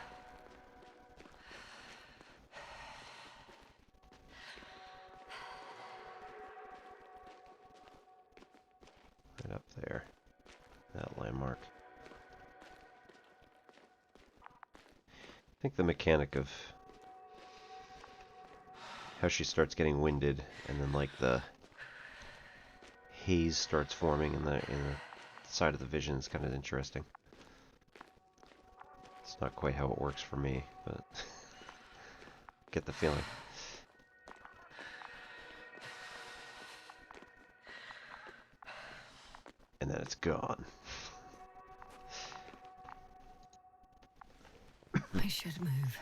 Right up there. That landmark. I think the mechanic of how she starts getting winded and then like the haze starts forming in the side of the vision is kind of interesting. It's not quite how it works for me, but get the feeling. And then it's gone. I should move.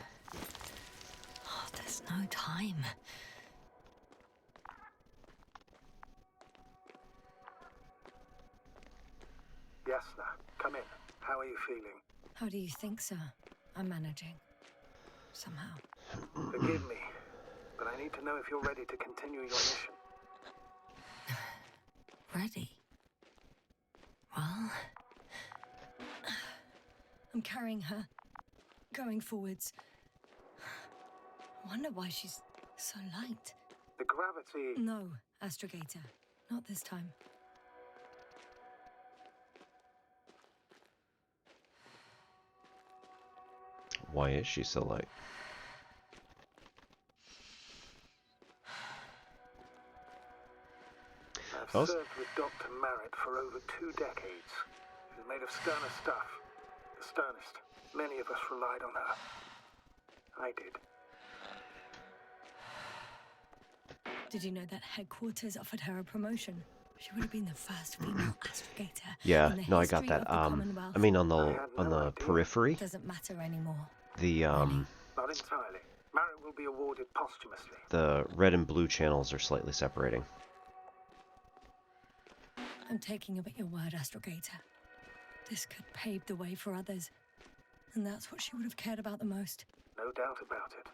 Oh, there's no time. Yasna, come in. How are you feeling? How do you think, sir? I'm managing. Somehow. Forgive me, but I need to know if you're ready to continue your mission. Ready? Well... I'm carrying her. Going forwards. I wonder why she's so light. The gravity... No, Astrogator. Not this time. Why is she so light? was- served with Dr. Merritt for over 2 decades. She was made of sterner stuff. The sternest. Many of us relied on her. I did. Did you know that headquarters offered her a promotion? She would have been the first female astrogator Yeah, in the no, I got history that. of the Commonwealth. I mean, on I had no idea. periphery, Doesn't matter anymore. the Not entirely. Merritt will be awarded posthumously. the red and blue channels are slightly separating. I'm taking you at your word, astrogator. This could pave the way for others. And that's what she would have cared about the most. No doubt about it.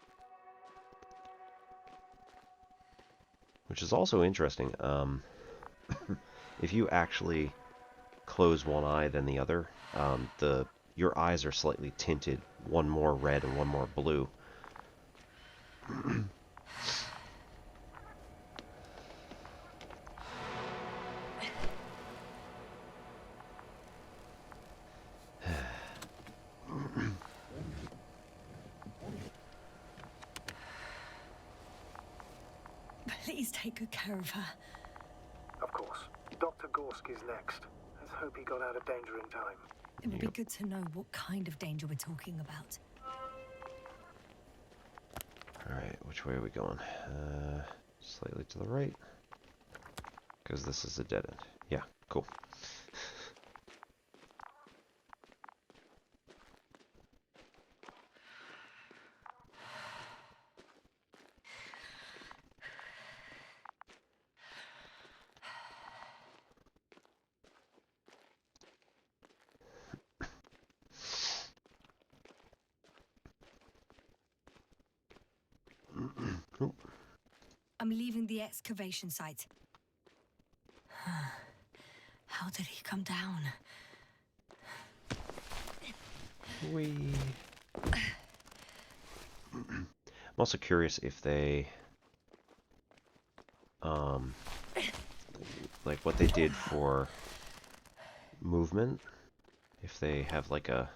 Which is also interesting. If you actually close one eye than the other, your eyes are slightly tinted, one more red and one more blue. Please take good care of her. Of course. Dr. Gorski's next. Let's hope he got out of danger in time. It would be good to know what kind of danger we're talking about. Alright, which way are we going? Slightly to the right. Because this is a dead end. Yeah, cool. I'm leaving the excavation site. How did he come down? I'm also curious if they, like what they did for movement, if they have like a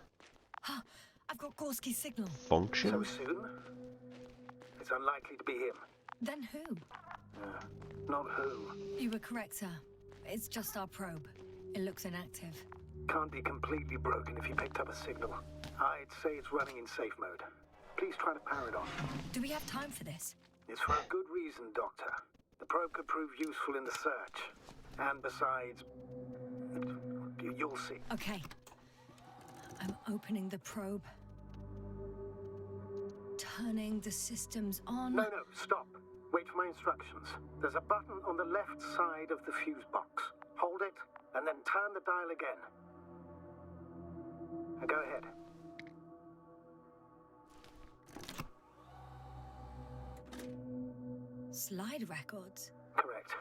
I've got Gorski's signal. function. So soon? It's unlikely to be him. Then who? Not who. You were correct, sir. It's just our probe. It looks inactive. Can't be completely broken if you picked up a signal. I'd say it's running in safe mode. Please try to power it on. Do we have time for this? It's for a good reason, Doctor. The probe could prove useful in the search. And besides, you'll see. Okay. I'm opening the probe. Turning the systems on. No, stop. Wait for my instructions. There's a button on the left side of the fuse box. Hold it, and then turn the dial again. Now go ahead. Slide records. Correct.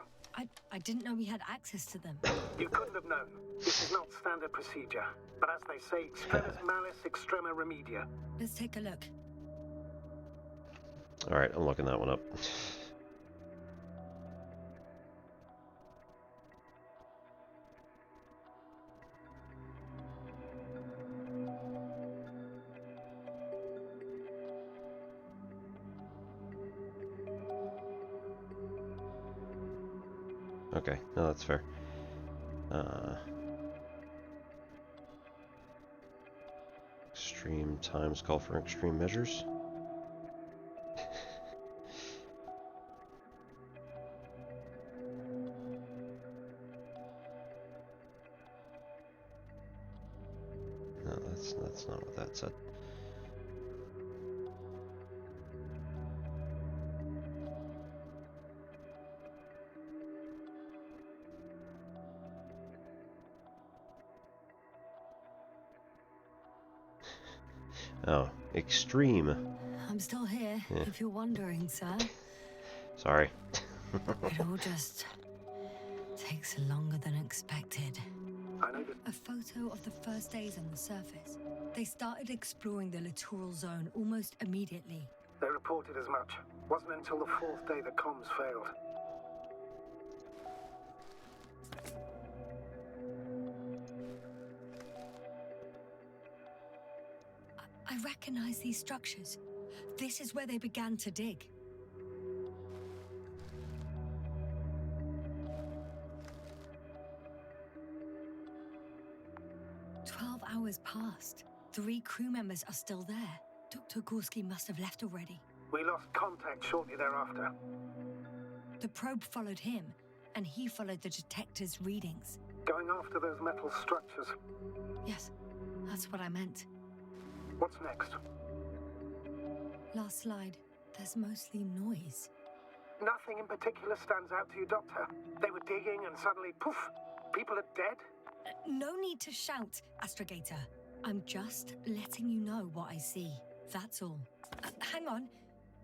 I didn't know we had access to them. You couldn't have known. This is not standard procedure. But as they say, extremis malis extrema remedia. Let's take a look. Alright, I'm looking that one up. Okay, no, that's fair. Extreme times call for extreme measures. No, that's not what that said. Oh, extreme. I'm still here, Yeah. if you're wondering, sir. Sorry. It all just takes longer than expected. I know that A photo of the first days on the surface. They started exploring the littoral zone almost immediately. they reported as much. Wasn't until the 4th day the comms failed. I recognize these structures. This is where they began to dig. hours passed. 3 crew members are still there. Dr. Gorski must have left already. We lost contact shortly thereafter. The probe followed him, and he followed the detector's readings. Going after those metal structures. Yes, that's what I meant. What's next? Last slide. There's mostly noise. Nothing in particular stands out to you, Doctor. They were digging and suddenly, poof, people are dead? No need to shout, Astrogator. I'm just letting you know what I see. That's all. Hang on.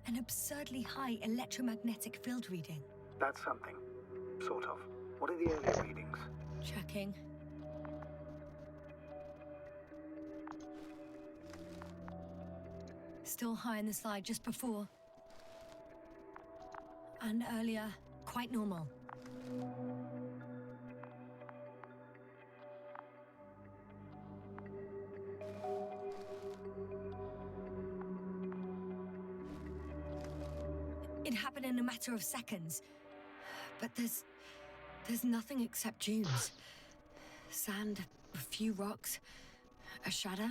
An absurdly high electromagnetic field reading. That's something. Sort of. What are the earlier readings? Checking. Still high in the slide just before. And earlier, quite normal. It happened in a matter of seconds. But there's nothing except dunes. Sand, a few rocks, a shadow.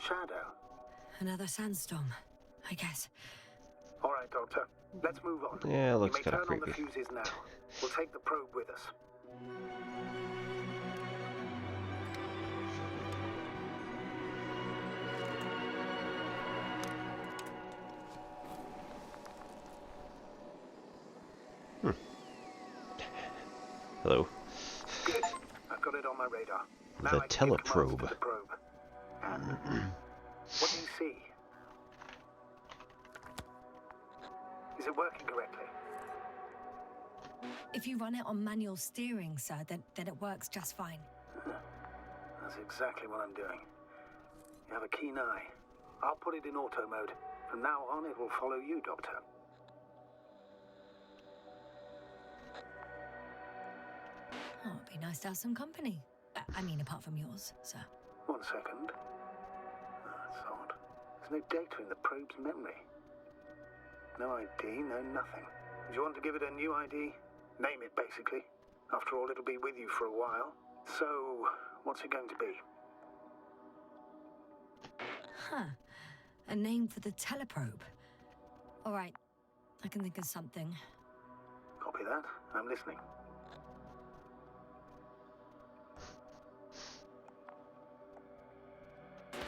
Shadow? Another sandstorm, I guess. All right, Doctor. Let's move on. Yeah, it looks you may kind of turn on the creepy. fuses now. We'll take the probe with us. Hello. Good. I've got it on my radar. Now The I can give commands teleprobe. to the probe. What do you see? Is it working correctly? If you run it on manual steering, sir, then it works just fine. That's exactly what I'm doing. You have a keen eye. I'll put it in auto mode. From now on, it will follow you, Doctor. Oh, it'd be nice to have some company. I mean, apart from yours, sir. 1 second. That's odd. There's no data in the probe's memory. No ID, no nothing. Do you want to give it a new ID? Name it, basically. After all, it'll be with you for a while. So, what's it going to be? Huh. A name for the teleprobe. All right. I can think of something. Copy that. I'm listening.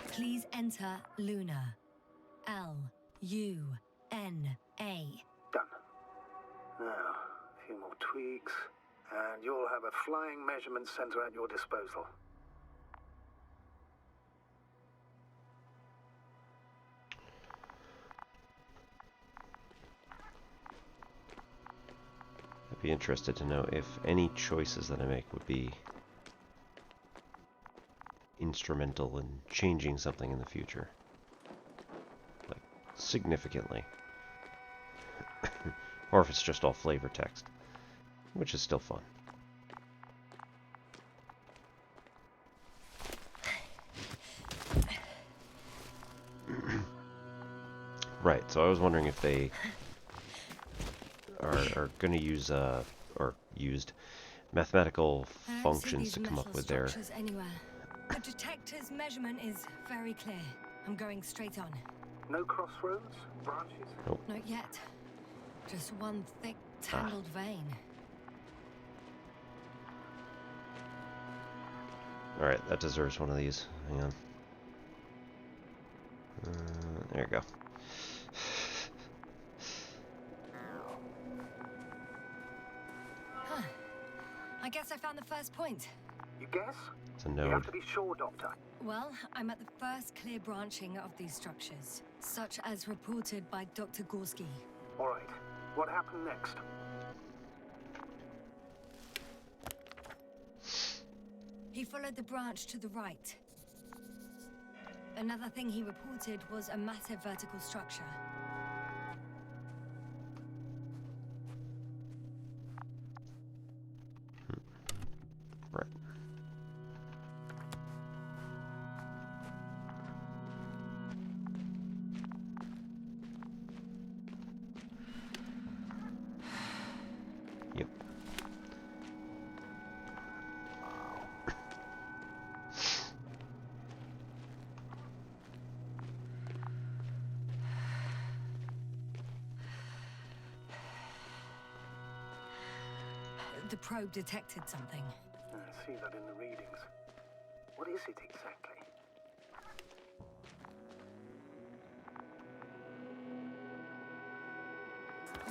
Please enter Luna. L-U-N-A. Done. Now, a few more tweaks, and you'll have a flying measurement center at your disposal. I'd be interested to know if any choices that I make would be instrumental in changing something in the future. Like, significantly. Or if it's just all flavor text, which is still fun. Right, so I was wondering if they are going to use, or used, mathematical I don't see functions these to come up metal with their... structures anywhere. The detector's measurement is very clear. I'm going straight on. No crossroads? Branches? Not yet. Just one thick, tangled vein. Alright, that deserves one of these. Hang on. There you go. Huh. I guess I found the first point. You guess? It's a You node. have to be sure, Doctor. Well, I'm at the first clear branching of these structures, such as reported by Dr. Gorski. All right. What happened next? He followed the branch to the right. Another thing he reported was a massive vertical structure. Right. Yep. the probe detected something. I see that in the readings. What is it exactly?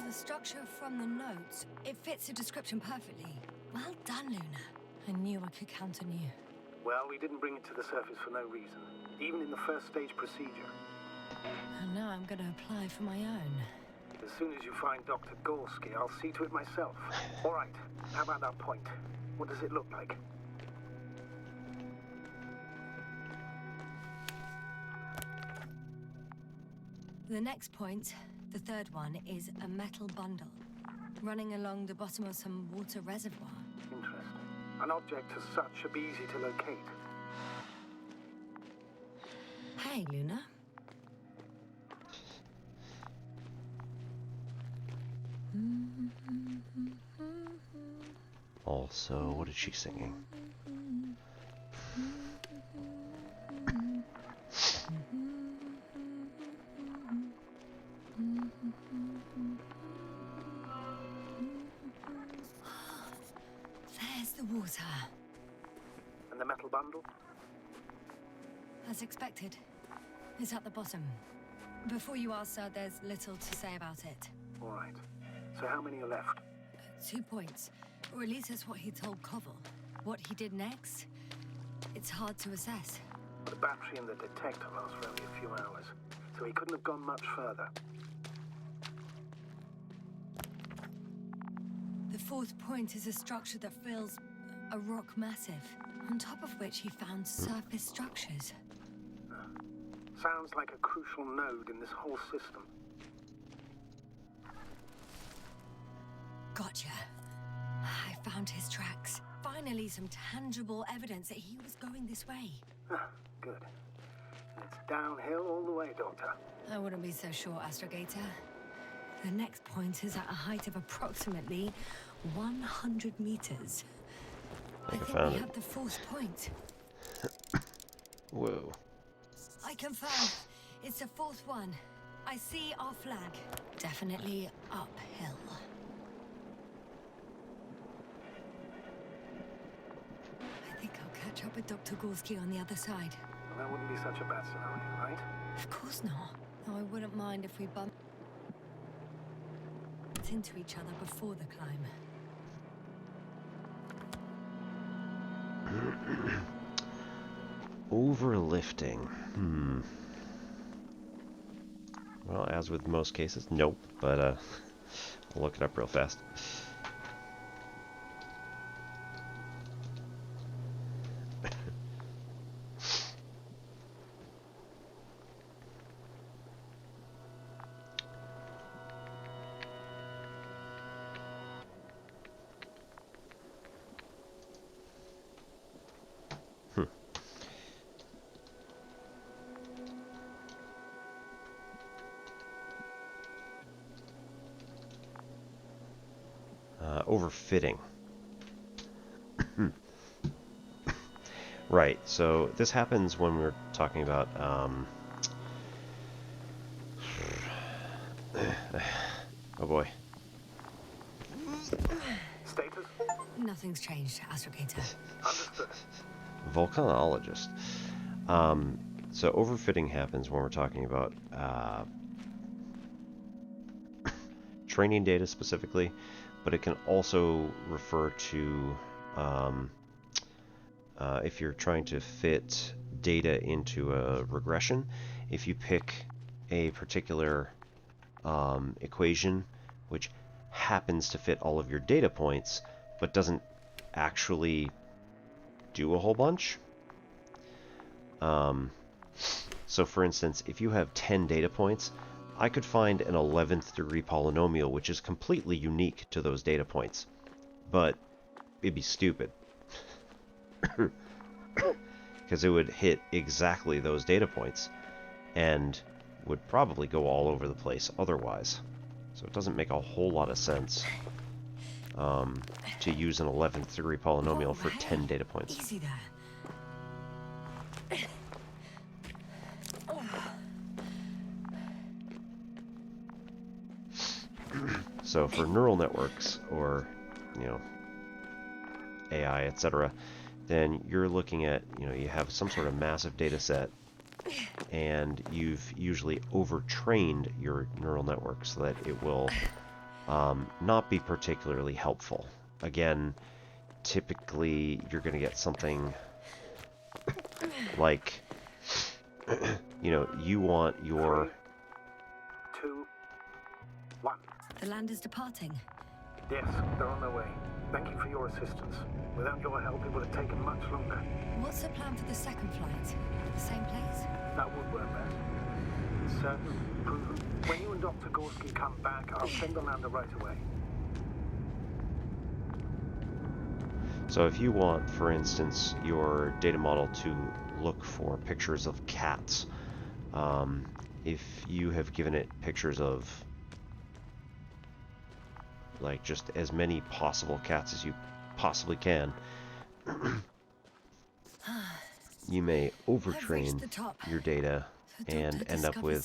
The structure from the notes, it fits the description perfectly. Well done, Luna. I knew I could count on you. Well, we didn't bring it to the surface for no reason, even in the first stage procedure. And now I'm going to apply for my own. As soon as you find Dr. Gorski, I'll see to it myself. All right, how about that point? What does it look like? The next point, the third one, is a metal bundle running along the bottom of some water reservoir. Interesting. An object as such should be easy to locate. Hey, Luna. Also, what is she singing? There's the water. And the metal bundle? As expected. It's at the bottom. Before you ask, sir, there's little to say about it. All right. So how many are left? 2 points. Or at least that's what he told Koval. What he did next, it's hard to assess. The battery and the detector last for only a few hours, so he couldn't have gone much further. The fourth point is a structure that fills a rock massive, on top of which he found surface structures. Sounds like a crucial node in this whole system. Gotcha. I found his tracks. Finally, some tangible evidence that he was going this way. Good. It's downhill all the way, Doctor. I wouldn't be so sure, Astrogator. The next point is at a height of approximately 100 meters. I think we have the fourth point. Whoa. I confirm. It's the fourth one. I see our flag. Definitely uphill. I think I'll catch up with Dr. Gorski on the other side. Well, that wouldn't be such a bad scenario, right? Of course not. Though I wouldn't mind if we bumped into each other before the climb. Overlifting. Well, as with most cases, nope. But I'll look it up real fast. Overfitting. Right, so this happens when we're talking about oh boy. Status? Nothing's changed, Astrogator. Understood. Volcanologist. So overfitting happens when we're talking about training data specifically, but it can also refer to if you're trying to fit data into a regression. If you pick a particular equation which happens to fit all of your data points, but doesn't actually do a whole bunch. So for instance, if you have 10 data points, I could find an 11th degree polynomial which is completely unique to those data points, but it'd be stupid because it would hit exactly those data points and would probably go all over the place otherwise. So it doesn't make a whole lot of sense to use an 11th degree polynomial for 10 data points. Easy there. So for neural networks, or AI, etc., then you're looking at, you have some sort of massive data set, and you've usually overtrained your neural network so that it will not be particularly helpful. Again, typically you're going to get something like, you want your... 3, 2, 1. The land is departing. Yes, they're on their way. Thank you for your assistance. Without your help, it would have taken much longer. What's the plan for the second flight? The same place? That would work best. It's certain, proven. When you and Dr. Gorski come back, I'll send the lander right away. So if you want, for instance, your data model to look for pictures of cats, if you have given it pictures of like just as many possible cats as you possibly can, you may overtrain your data and end up with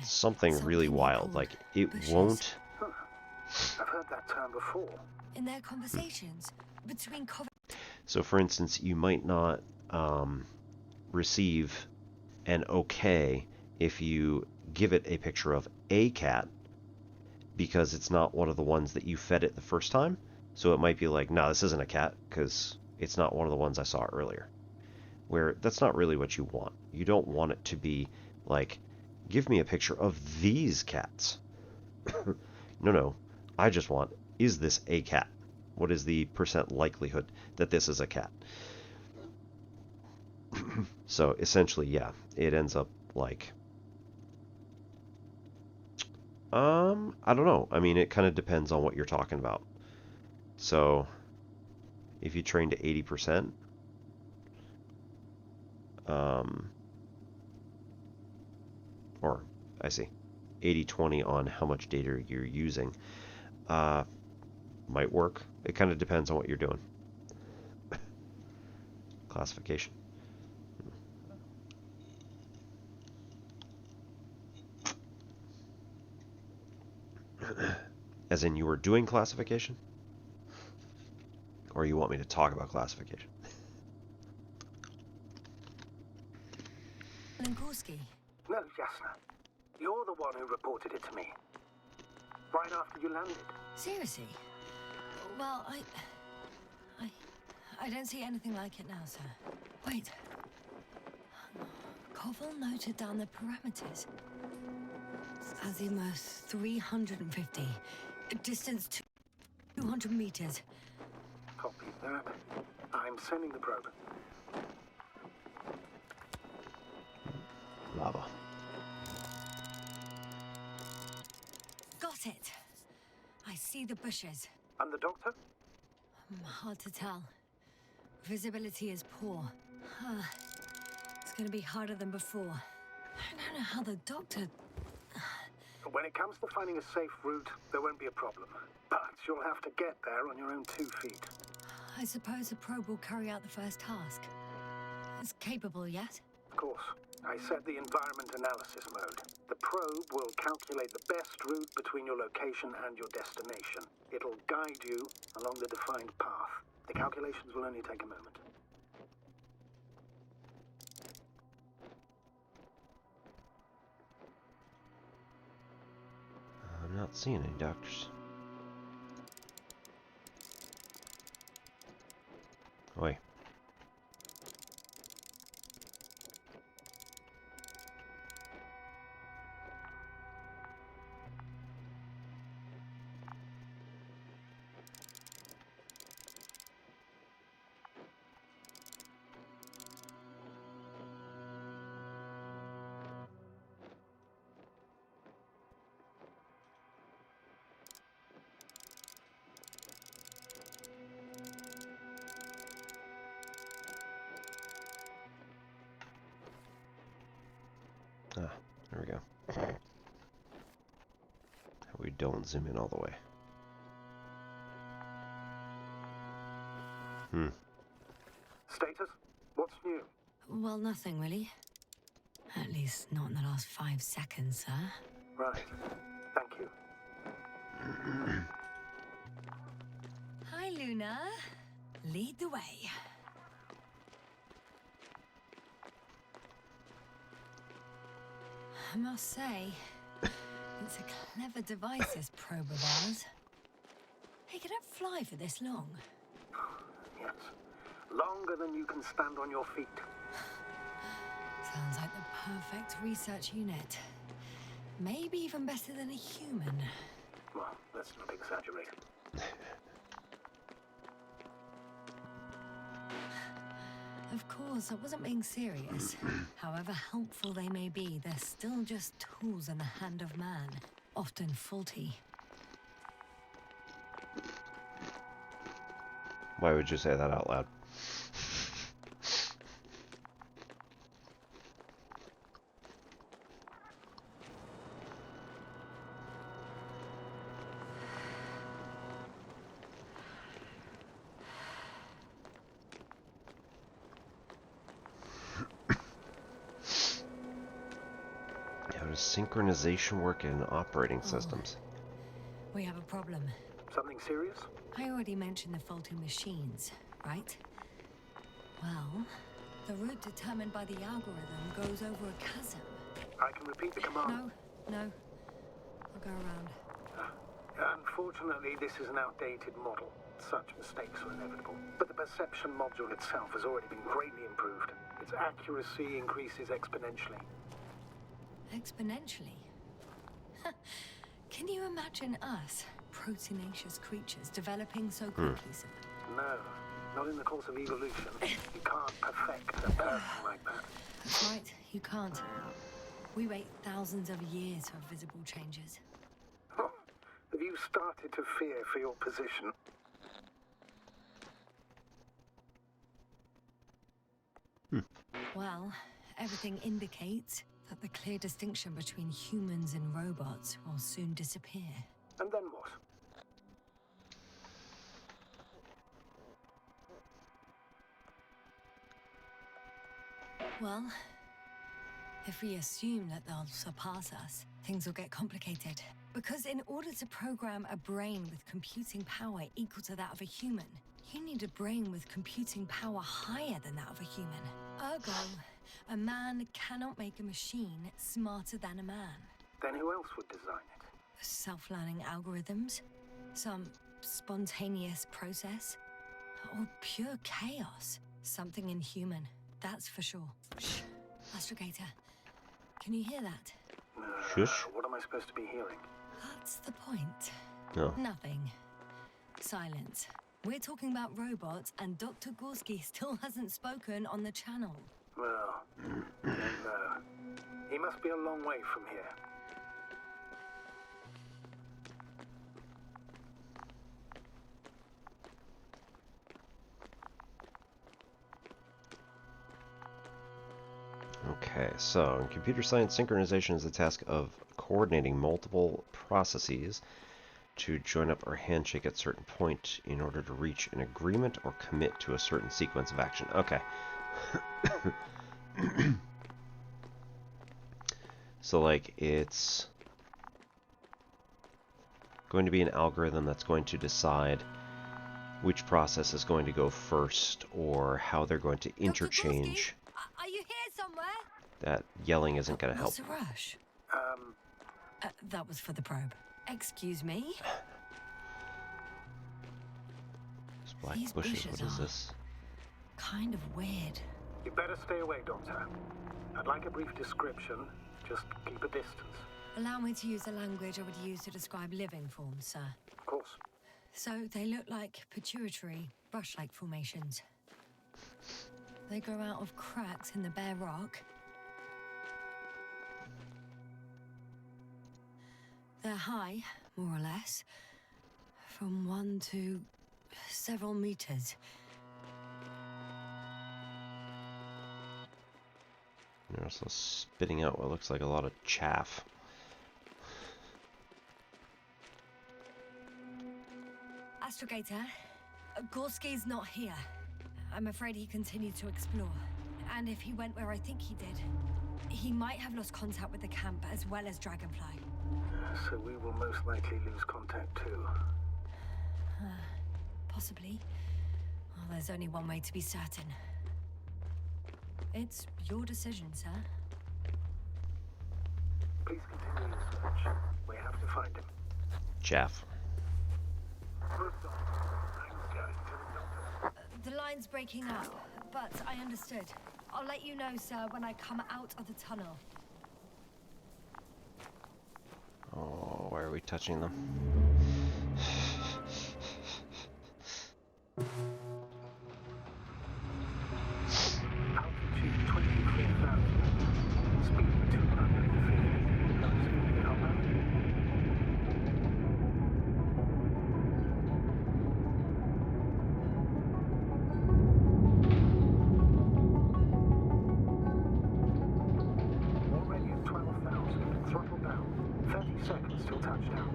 something really wild. Like, it won't... I've heard that term before. In their conversations between So, for instance, you might not receive an okay if you give it a picture of a cat, because it's not one of the ones that you fed it the first time. So it might be like, no, this isn't a cat because it's not one of the ones I saw earlier. Where that's not really what you want. You don't want it to be like, give me a picture of these cats. No. I just want, is this a cat? What is the % likelihood that this is a cat? So essentially, yeah, it ends up like... I don't know. I mean, it kind of depends on what you're talking about. So, if you train to 80%, or, I see, 80-20 on how much data you're using, might work. It kind of depends on what you're doing. Classification. As in, you were doing classification? Or you want me to talk about classification? Gorski. No, Jasna. You're the one who reported it to me. Right after you landed. Seriously? Well, I don't see anything like it now, sir. Wait. Koval noted down the parameters. Azimuth 350. Distance 200 meters. Copy that. I'm sending the probe. Lava. Got it. I see the bushes. And the doctor? Hard to tell. Visibility is poor. It's gonna be harder than before. I don't know how the doctor... When it comes to finding a safe route, there won't be a problem. But you'll have to get there on your own 2 feet. I suppose the probe will carry out the first task. It's capable yet? Of course. I set the environment analysis mode. The probe will calculate the best route between your location and your destination. It'll guide you along the defined path. The calculations will only take a moment. I'm not seeing any doctors. Oi. Ah, there we go. We don't zoom in all the way. Status? What's new? Well, nothing really. At least not in the last 5 seconds, sir. Right. Thank you. Hi, Luna. Lead the way. I must say, it's a clever device, this probe of ours. Hey, can it fly for this long? Yes. Longer than you can stand on your feet. Sounds like the perfect research unit. Maybe even better than a human. Well, let's not exaggerate. Of course, I wasn't being serious. However helpful they may be, they're still just tools in the hand of man, often faulty. Why would you say that out loud? How does synchronization work in operating systems? We have a problem. Something serious? I already mentioned the faulty machines, right? Well, the route determined by the algorithm goes over a chasm. I can repeat the command. No. I'll go around. Unfortunately, this is an outdated model. Such mistakes are inevitable. But the perception module itself has already been greatly improved. Its accuracy increases exponentially. Exponentially? Can you imagine us, proteinaceous creatures, developing so quickly, sir? No, not in the course of evolution. You can't perfect a person like that. That's right, you can't. We wait thousands of years for visible changes. Have you started to fear for your position? Well, everything indicates that the clear distinction between humans and robots will soon disappear. And then what? Well, if we assume that they'll surpass us, things will get complicated. Because in order to program a brain with computing power equal to that of a human, you need a brain with computing power higher than that of a human. Ergo, a man cannot make a machine smarter than a man. Then who else would design it? Self-learning algorithms? Some spontaneous process? Or pure chaos? Something inhuman, that's for sure. Shh. Astrogator, can you hear that? Shush. What am I supposed to be hearing? That's the point. No. Nothing. Silence. We're talking about robots, and Dr. Gorski still hasn't spoken on the channel. Well, no. He must be a long way from here. Okay, so in computer science, synchronization is the task of coordinating multiple processes to join up or handshake at a certain point in order to reach an agreement or commit to a certain sequence of action. Okay. So, like, it's going to be an algorithm that's going to decide which process is going to go first or how they're going to interchange. Are you here somewhere? That yelling isn't going to help. What's the rush? That was for the probe. Excuse me? These black These bushes, what bushes is are- this? Kind of weird. You better stay away, Doctor. I'd like a brief description. Just keep a distance. Allow me to use the language I would use to describe living forms, sir. Of course. So they look like pituitary, brush-like formations. They grow out of cracks in the bare rock. They're high, more or less, from 1 to several meters. They're also spitting out what looks like a lot of chaff. Astrogator, Gorski's not here. I'm afraid he continued to explore. And if he went where I think he did, he might have lost contact with the camp as well as Dragonfly. So we will most likely lose contact too. Possibly. Well, Well, there's only one way to be certain. It's your decision, sir. Please continue your search. We have to find him. Chaff. First off, I'm going to the doctor. The line's breaking up, but I understood. I'll let you know, sir, when I come out of the tunnel. Oh, why are we touching them? Altitude 23,000. Speed 250. Nice moving, Hopper. Already at 12,000. Throttle down. 30 seconds till touchdown.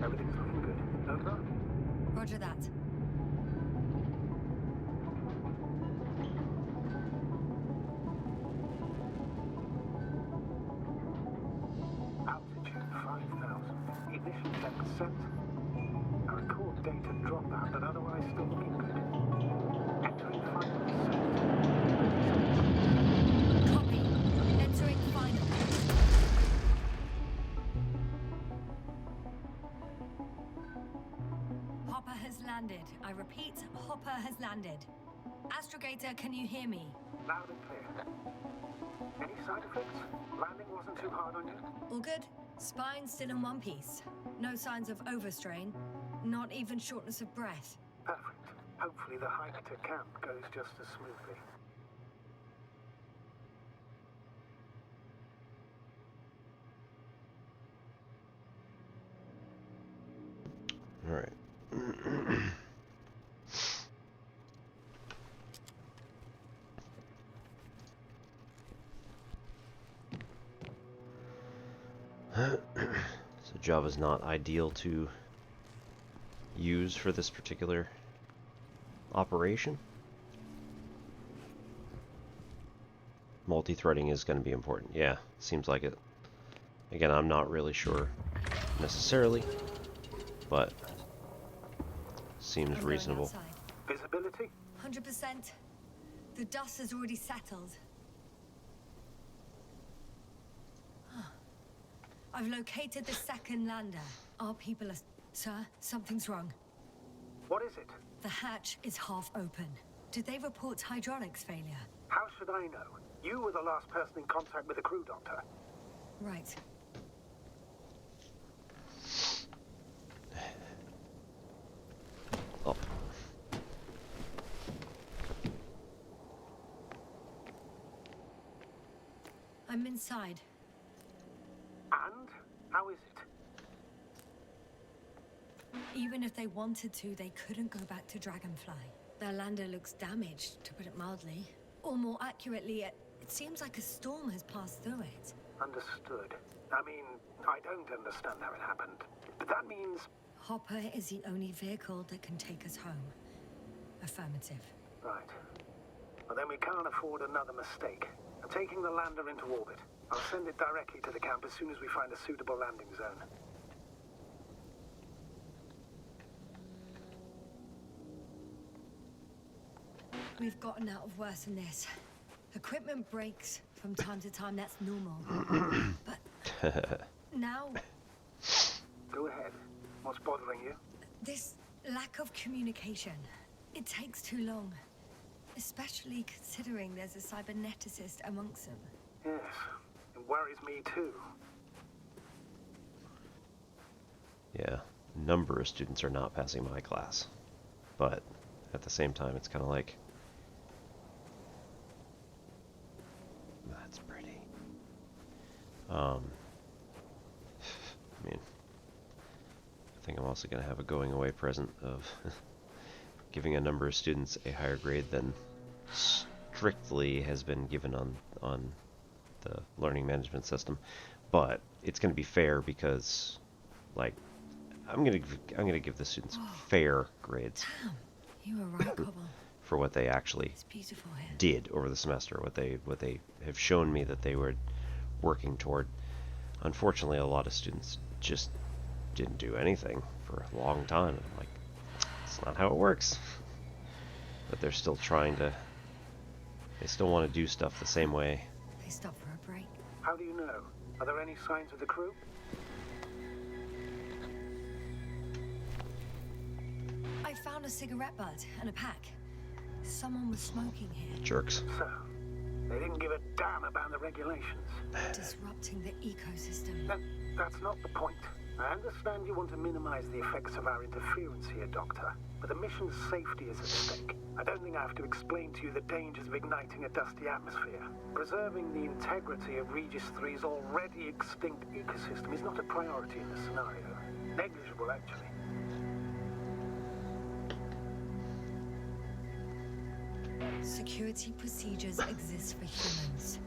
Everything's looking good. Over? Roger that. Altitude 5,000. Ignition 10%. Our record data dropout, but otherwise still looking good. Entering final descent. Copy. Entering final. Hopper has landed. I repeat, Hopper has landed. Astrogator, can you hear me? Loud and clear. Any side effects? Landing wasn't too hard on you? All good. Spine still in one piece. No signs of overstrain. Not even shortness of breath. Perfect. Hopefully the hike to camp goes just as smoothly. All right. So Java's not ideal to use for this particular operation. Multi-threading is going to be important. Yeah, seems like it. Again, I'm not really sure necessarily, but seems I'm going reasonable. outside. Visibility? 100%. The dust has already settled. I've located the second lander. Our people are... Sir, something's wrong. What is it? The hatch is half open. Did they report hydraulics failure? How should I know? You were the last person in contact with the crew doctor. Right. Up. I'm inside. And? How is it? Even if they wanted to, they couldn't go back to Dragonfly. Their lander looks damaged, to put it mildly. Or more accurately, it seems like a storm has passed through it. Understood. I mean, I don't understand how it happened. But that means... Hopper is the only vehicle that can take us home. Affirmative. Right. Well, then we can't afford another mistake. I'm taking the lander into orbit. I'll send it directly to the camp as soon as we find a suitable landing zone. We've gotten out of worse than this. Equipment breaks from time to time, that's normal. But now, Go ahead. What's bothering you? this lack of communication, it takes too long. Especially considering there's a cyberneticist amongst them. Yes, it worries me too. Yeah, a number of students are not passing my class. But at the same time, it's kind of like... That's pretty. I mean, I think I'm also going to have a going away present of giving a number of students a higher grade than strictly has been given on the learning management system. But it's going to be fair because, like, I'm gonna give the students fair grades Damn, you were right, Cobble. for what they actually It's beautiful here. did over the semester, what they have shown me that they were working toward. Unfortunately, a lot of students just didn't do anything for a long time. I'm like, it's not how it works. but they're still trying to. They still want to do stuff the same way. They stopped for a break. How do you know? Are there any signs of the crew? I found a cigarette butt and a pack. Someone was smoking here, Jerks. So, they didn't give a damn about the regulations. disrupting the ecosystem. That's not the point. I understand you want to minimize the effects of our interference here, Doctor, but the mission's safety is at stake. I don't think I have to explain to you the dangers of igniting a dusty atmosphere. Preserving the integrity of Regis 3's already extinct ecosystem is not a priority in this scenario. Negligible, actually. Security procedures exist for humans.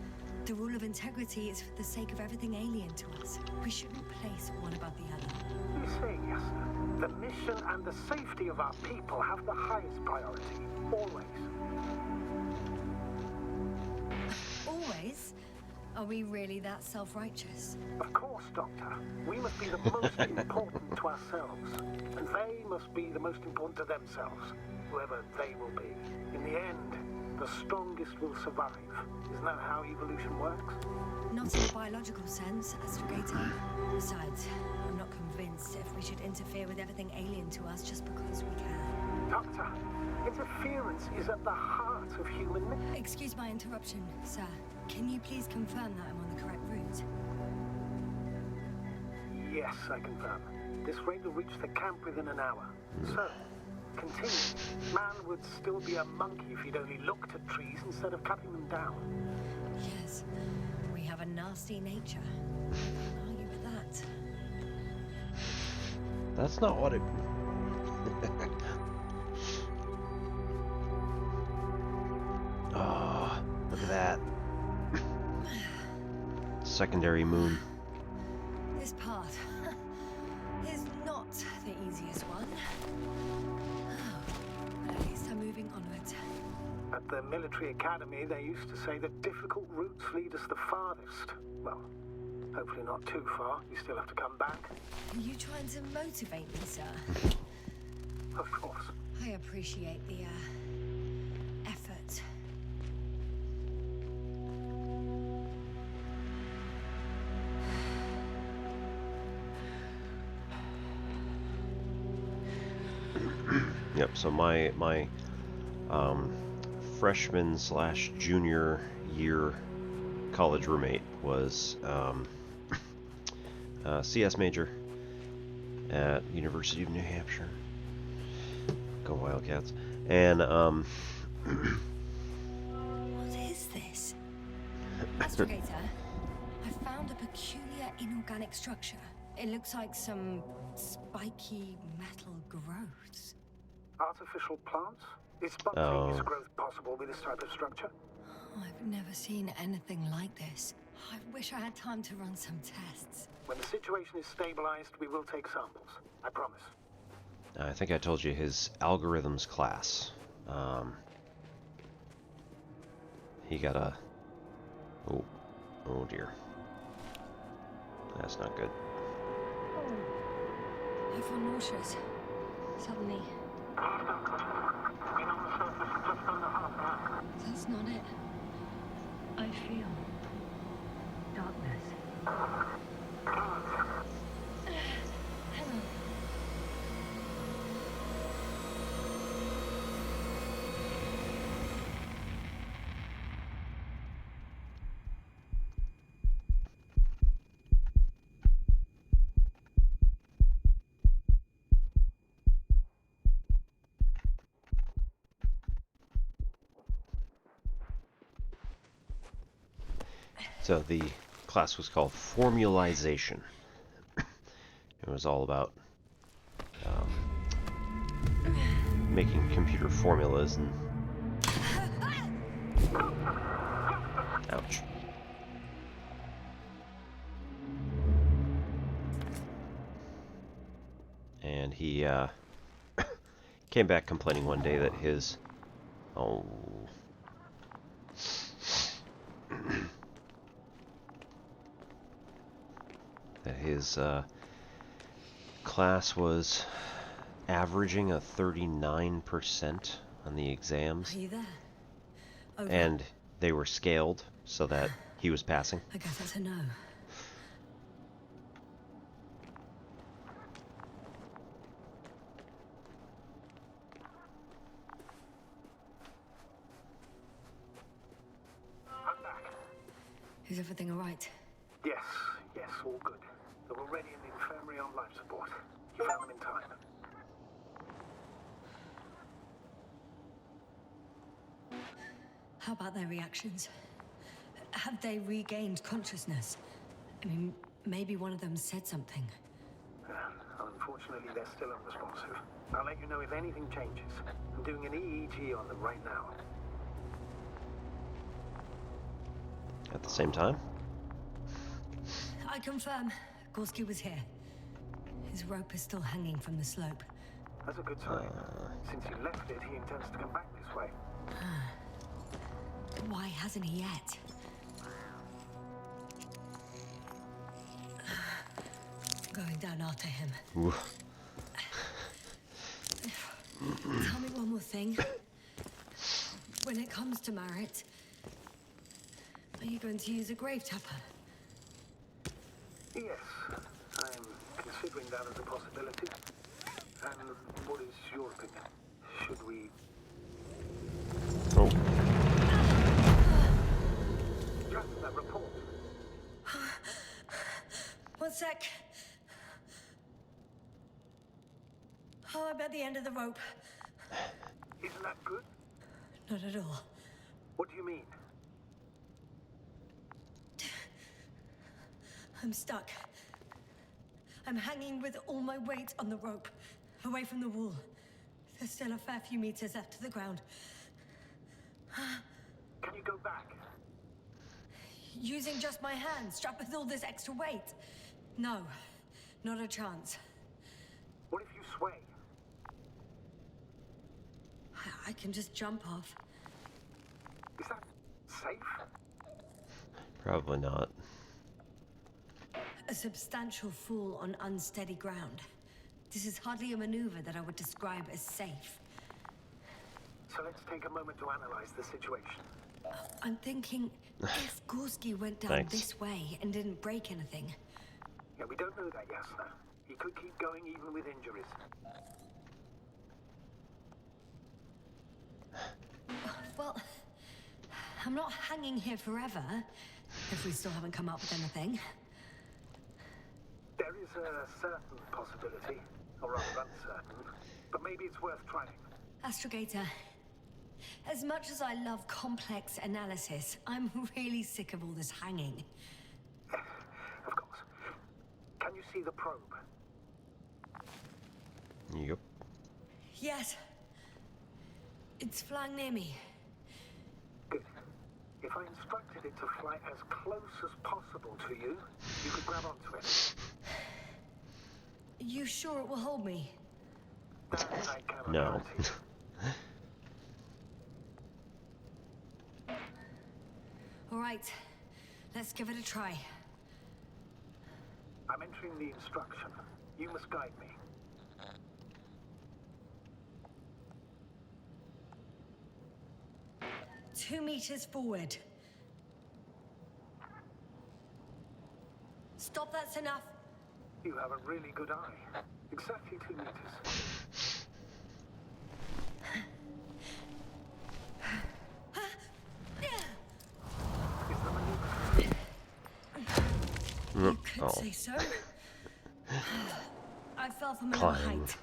The rule of integrity is for the sake of everything alien to us. We shouldn't place one above the other. You say, yes, sir. The mission and the safety of our people have the highest priority. Always. Always? Are we really that self-righteous? Of course, Doctor. We must be the most important to ourselves. And they must be the most important to themselves. Whoever they will be. In the end, the strongest will survive. Isn't that how evolution works? Not in a biological sense, Astrogator. Besides, I'm not convinced if we should interfere with everything alien to us just because we can. Doctor, interference is at the heart of human nature. Excuse my interruption, sir. Can you please confirm that I'm on the correct route? Yes, I confirm. This rate will reach the camp within an hour. So, continue. Man would still be a monkey if he'd only looked at trees instead of cutting them down. Yes. We have a nasty nature. I can't argue with that. That's not what it. Oh, look at that. Secondary moon. This path is not the easiest one. But at least I'm moving onwards. At the military academy, they used to say that difficult routes lead us the farthest. Well, hopefully not too far. You still have to come back. Are you trying to motivate me, sir? Of course. I appreciate the, effort. Yep. So my freshman slash junior year college roommate was a CS major at University of New Hampshire. Go Wildcats! And What is this? Astrogator, I found a peculiar inorganic structure. It looks like some spiky metal growths. Artificial plants? Is spontaneous growth possible with this type of structure? Oh, I've never seen anything like this. I wish I had time to run some tests. When the situation is stabilized, we will take samples. I promise. I think I told you his algorithms class. He got a. Oh dear. That's not good. I feel nauseous. Suddenly. That's not it. I feel darkness. Hang on. So the class was called Formalization. It was all about making computer formulas and... Ouch. And he came back complaining one day that his... that his class was averaging a 39% on the exams, Are you there? Over. and they were scaled so that he was passing. I guess that's a no. I'm back. Is everything all right? Yes, all good. They're already in the infirmary on life support. You found them in time. How about their reactions? Have they regained consciousness? I mean, maybe one of them said something. Unfortunately, they're still unresponsive. I'll let you know if anything changes. I'm doing an EEG on them right now. At the same time? I confirm, Gorski was here. His rope is still hanging from the slope. That's a good sign. Since he left it, he intends to come back this way. Why hasn't he yet? Going down after him. Ooh. Tell me one more thing. When it comes to Marit, are you going to use a grave tapper? Yes, I'm considering that as a possibility. And what is your opinion? Should we... Oh. Just that report. One sec. Oh, I'm at the end of the rope. Isn't that good? Not at all. What do you mean? I'm stuck. I'm hanging with all my weight on the rope, away from the wall. There's still a fair few meters left to the ground. Can you go back? Using just my hands, strapped with all this extra weight? No, not a chance. What if you sway? I can just jump off. Is that safe? Probably not. A substantial fall on unsteady ground. This is hardly a maneuver that I would describe as safe. So let's take a moment to analyze the situation. I'm thinking, if Gorski went down Thanks. this way and didn't break anything, Yeah, we don't know that, Yasna. He could keep going even with injuries. well, I'm not hanging here forever, if we still haven't come up with anything. There is a certain possibility, or rather uncertain, but maybe it's worth trying. Astrogator, as much as I love complex analysis, I'm really sick of all this hanging. Of course. Can you see the probe? Yep. Yes. It's flying near me. Good. If I instructed it to fly as close as possible to you, you could grab onto it. You sure it will hold me? That I cannot No. guarantee. All right, let's give it a try. I'm entering the instruction. You must guide me. Two meters forward. Stop, that's enough. You have a really good eye. Exactly 2 meters. Is the maneuver? You could Oh. say so. I fell from a low Climb. height.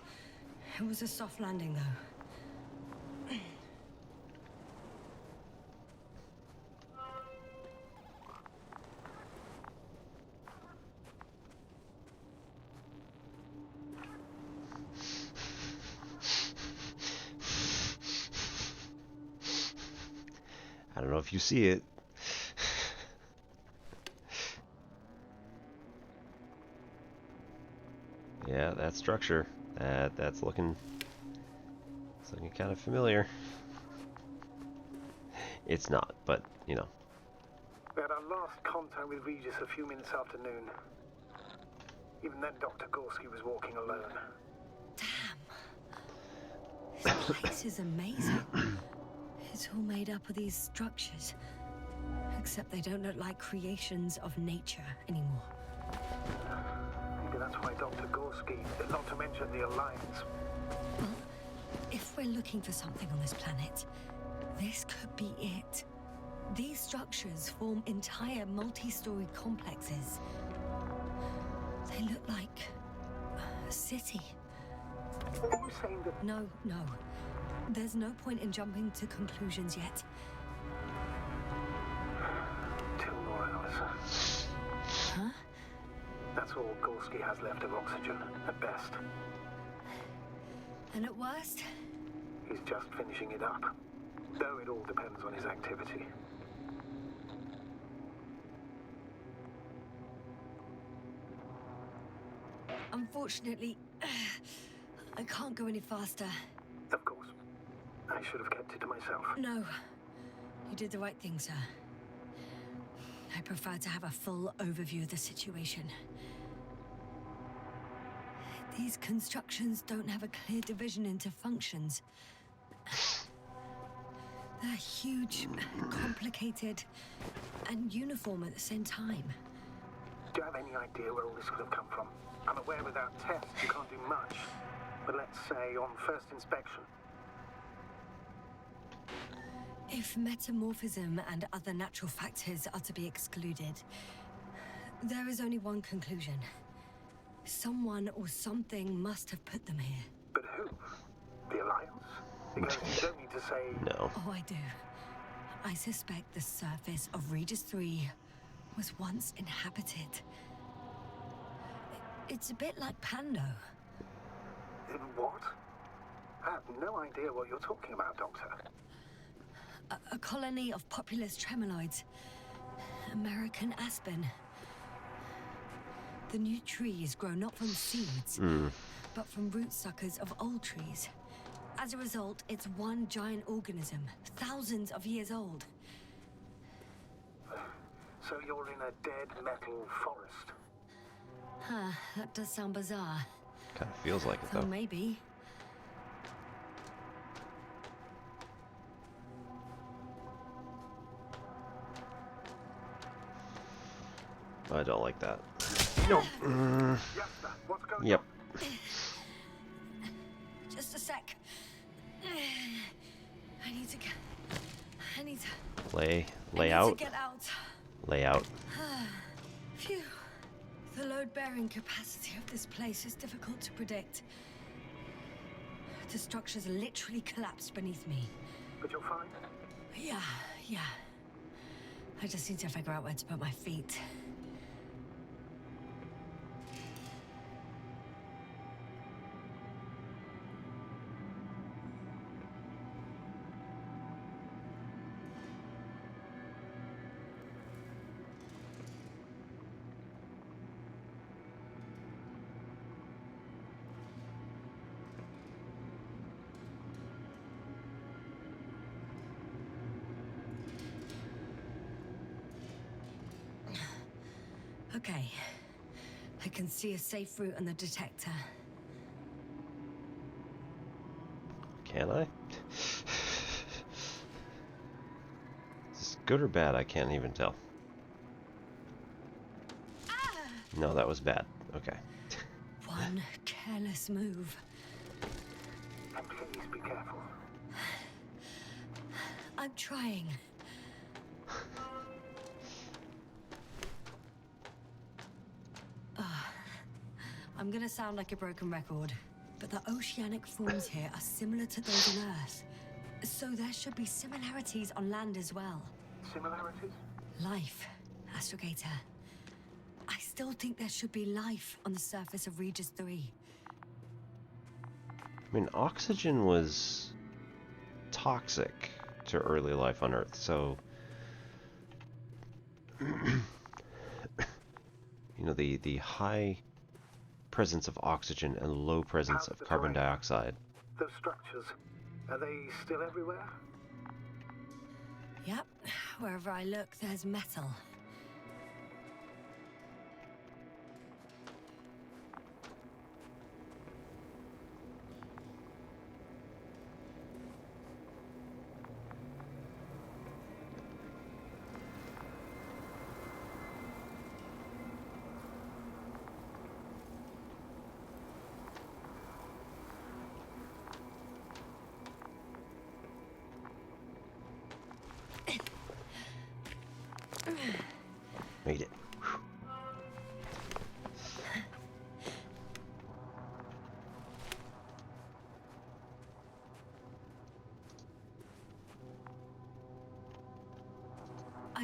It was a soft landing, though. I don't know if you see it. Yeah, that structure. That's looking. It's looking kind of familiar. It's not, but you know. We had our last contact with Regis a few minutes after noon. Even then, Dr. Gorski was walking alone. Damn. This place is amazing. It's all made up of these structures. Except they don't look like creations of nature anymore. Maybe that's why Dr. Gorski, not to mention the Alliance. Well, if we're looking for something on this planet, this could be it. These structures form entire multi-story complexes. They look like a city. Are you saying that... No. There's no point in jumping to conclusions yet. 2 more hours. Huh? That's all Gorski has left of oxygen, at best. And at worst? He's just finishing it up. Though it all depends on his activity. Unfortunately, I can't go any faster. Of course. I should have kept it to myself. No. You did the right thing, sir. I prefer to have a full overview of the situation. These constructions don't have a clear division into functions. They're huge, complicated, and uniform at the same time. Do you have any idea where all this could have come from? I'm aware without tests you can't do much. But let's say on first inspection. If metamorphism and other natural factors are to be excluded, there is only one conclusion. Someone or something must have put them here. But who? The Alliance? Because you don't need to say... No. Oh, I do. I suspect the surface of Regis 3 was once inhabited. It's a bit like Pando. What? I have no idea what you're talking about, Doctor. A colony of populous tremoloids. American aspen. The new trees grow not from seeds, but from root suckers of old trees. As a result, it's one giant organism, thousands of years old. So you're in a dead metal forest? Huh, that does sound bizarre. Kind of feels like it, So though. maybe. I don't like that. Yes, sir. What's going Yep. on? Just a sec. I need to Lay I need out. to get out. Lay out. Phew. The load-bearing capacity of this place is difficult to predict. The structures literally collapsed beneath me. But you're fine? Yeah. I just need to figure out where to put my feet. Okay. I can see a safe route on the detector. Can I? Is this good or bad? I can't even tell. No, that was bad. Okay. One careless move. And please be careful. I'm trying. I'm gonna sound like a broken record, but the oceanic forms here are similar to those on Earth. So there should be similarities on land as well. Similarities? Life, Astrogator. I still think there should be life on the surface of Regis 3. I mean, oxygen was toxic to early life on Earth, so you know, the high presence of oxygen and low presence of carbon dioxide. Those structures, are they still everywhere? Yep, wherever I look, there's metal.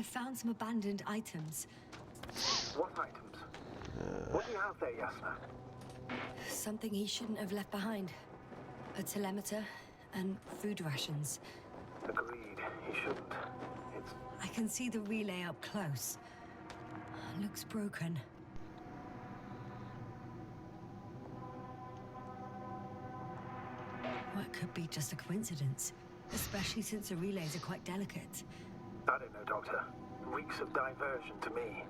I found some abandoned items. What items? What do you have there, Yasna? Something he shouldn't have left behind. A telemeter and food rations. Agreed, he shouldn't. It's... I can see the relay up close. Looks broken. Well, it could be just a coincidence, especially since the relays are quite delicate. I don't know, Doctor. Reeks of diversion to me.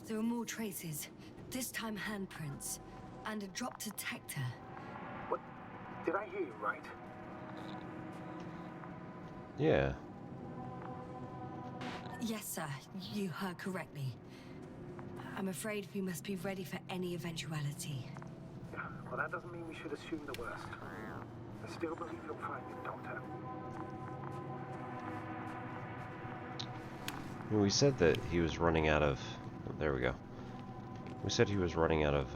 There are more traces, this time handprints, and a drop detector. What? Did I hear you right? Yeah. Yes, sir, you heard correctly. I'm afraid we must be ready for any eventuality. Yeah, well, that doesn't mean we should assume the worst. I still believe you'll find it, Doctor. We said that he was running out of... There we go. We said he was running out of,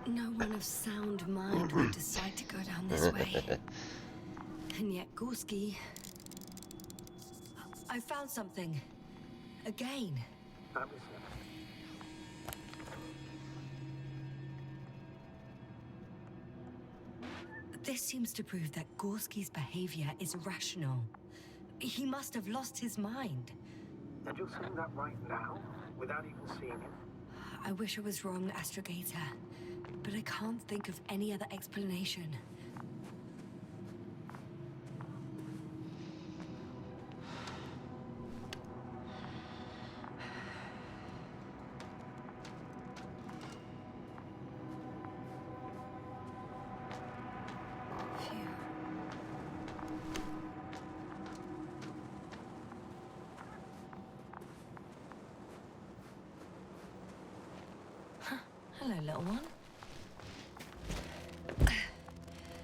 No one of sound mind would decide to go down this way. And yet Gorski... I found something. Again. I'm listening. This seems to prove that Gorski's behavior is rational. He must have lost his mind. And you're saying that right now, without even seeing him? I wish I was wrong, Astrogator, but I can't think of any other explanation. Phew. Hello, little one.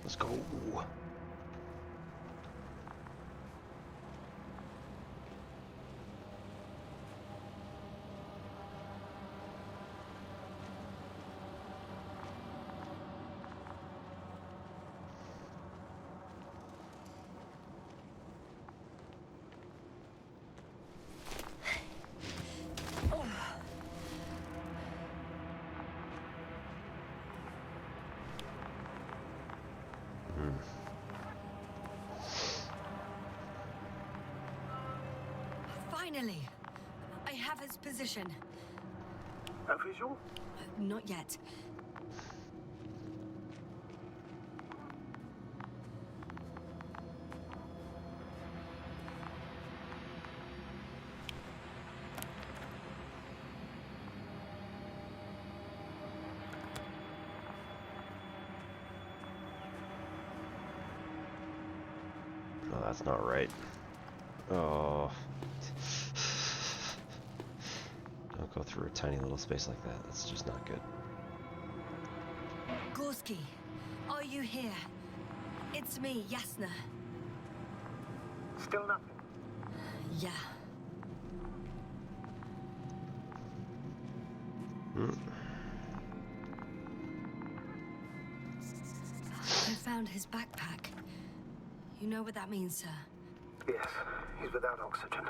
let's go. Finally! I have his position. A visual? Not yet. Oh, that's not right. Oh. Don't go through a tiny little space like that. That's just not good. Gorski, are you here? It's me, Yasna. Still nothing. Yeah. I found his backpack. You know what that means, sir? Yes, he's without oxygen.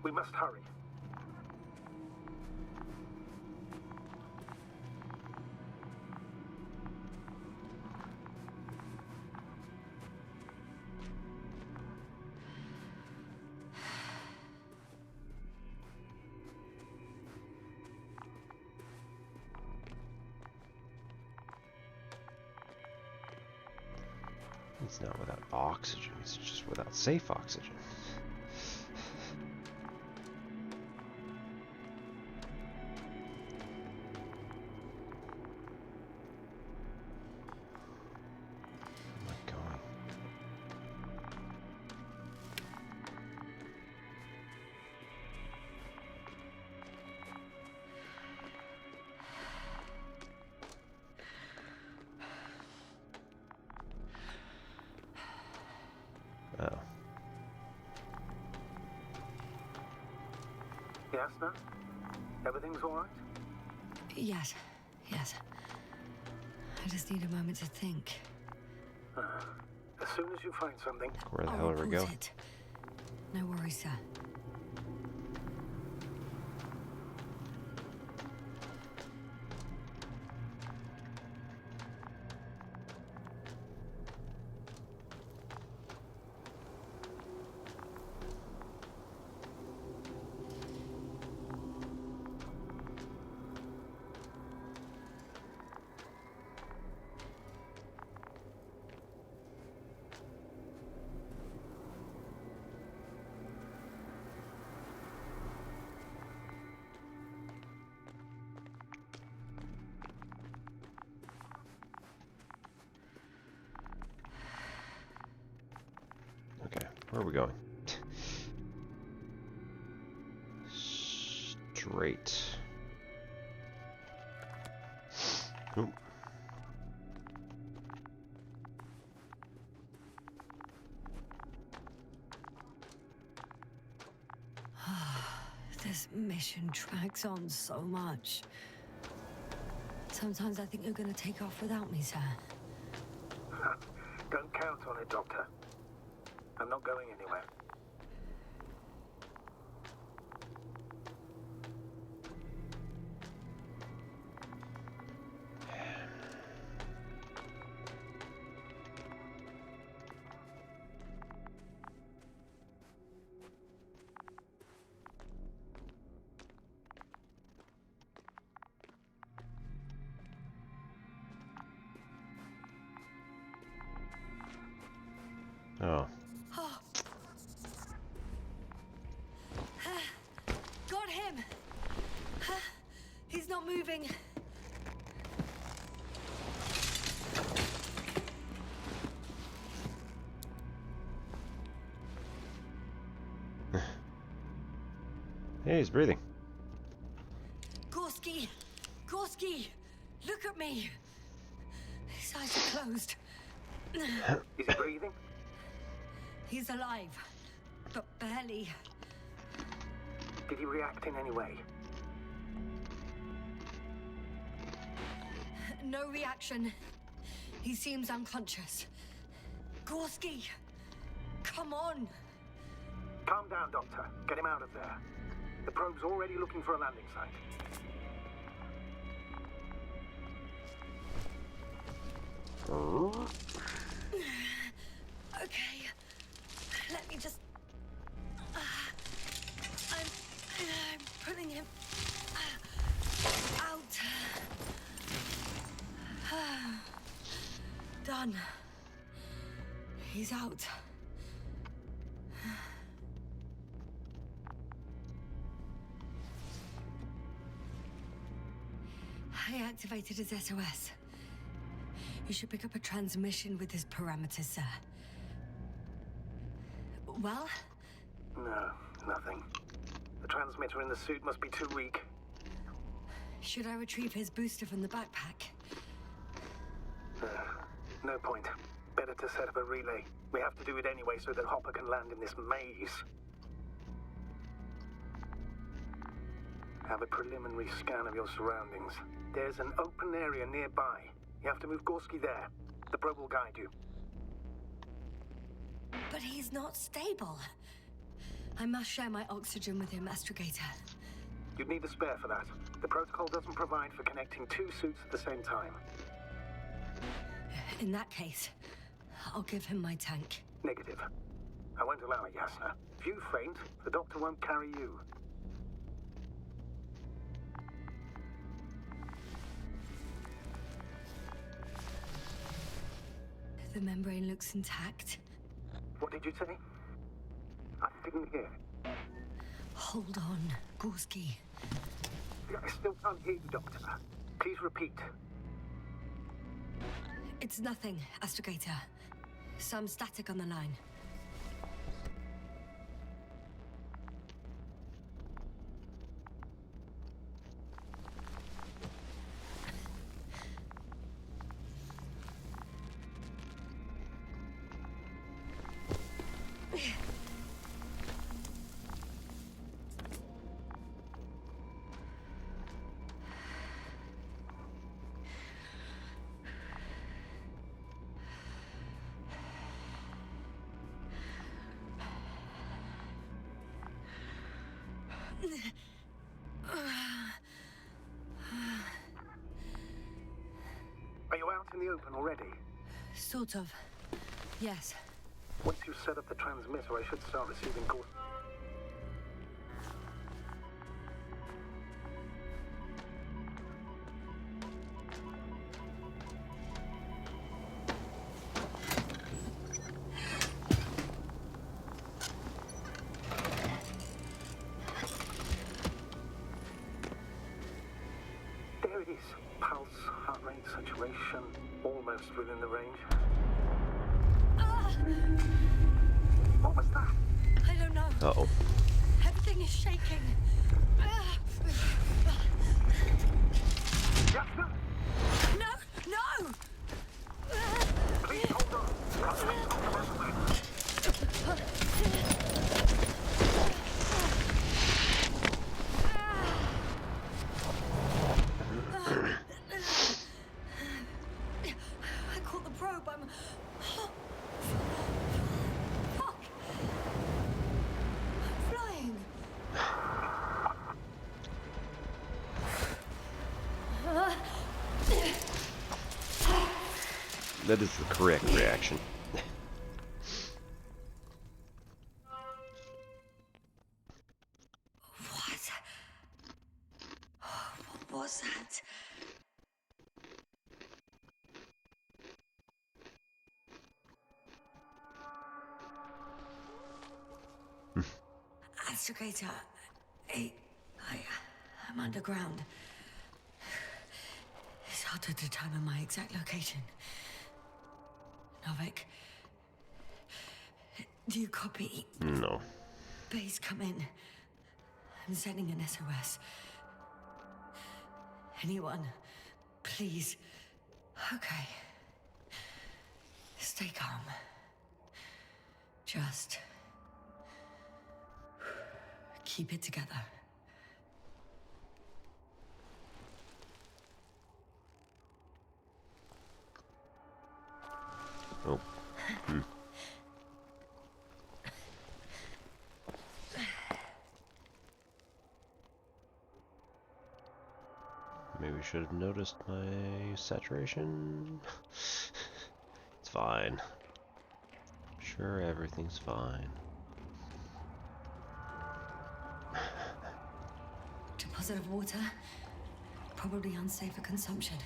We must hurry. It's not without oxygen, it's just without safe oxygen. Where am I going? Jasna? Everything's all right? Yes, yes. I just need a moment to think. As soon as you find something, Where the I'll hell do we go? report it. No worries, sir. Okay, where are we going? Straight. Oop. This mission drags on so much. Sometimes I think you're gonna take off without me, sir. don't count on it, Doctor. I'm not going anywhere. Oh. Oh. Got him! He's not moving. Hey, he's breathing. Gorski! Gorski! Look at me! His eyes are closed. Is he breathing? He's alive, but barely. Did he react in any way? No reaction. He seems unconscious. Gorski! Come on! Calm down, Doctor. Get him out of there. The probe's already looking for a landing site. Okay. Let me just... I'm pulling him out. Done. He's out. I activated his SOS. You should pick up a transmission with his parameters, sir. Well? No, nothing. The transmitter in the suit must be too weak. Should I retrieve his booster from the backpack? No point. Better to set up a relay. We have to do it anyway so that Hopper can land in this maze. Have a preliminary scan of your surroundings. There's an open area nearby. You have to move Gorski there. The probe will guide you. But he's not stable. I must share my oxygen with him, Astrogator. You'd need a spare for that. The protocol doesn't provide for connecting two suits at the same time. In that case, I'll give him my tank. Negative. I won't allow it, Jasna. If you faint, the doctor won't carry you. The membrane looks intact. What did you say? I didn't hear. Hold on, Gorski. I still can't hear you, Doctor. Please repeat. It's nothing, Astrogator. Some static on the line. Are you out in the open already? Sort of. Yes. Once you set up the transmitter, I should start receiving calls. There it is. Pulse, heart rate, saturation, almost within the range. What was that? I don't know. Uh-oh. Everything is shaking. Jasna, No! No! please hold on. I caught the probe. I'm... Fuck! I'm flying. That is the correct reaction. What was that? Astrogator, I'm underground. It's hard to determine my exact location. Novik, do you copy? No. Base, come in. I'm sending an SOS. Anyone, please. Okay. Stay calm. Just keep it together. Oh. Maybe we should have noticed my saturation. It's fine. Sure, everything's fine. Deposit of water. Probably unsafe for consumption.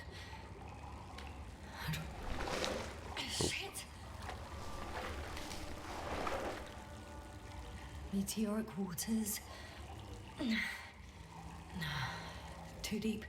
Shit! Meteoric waters. No. Too deep.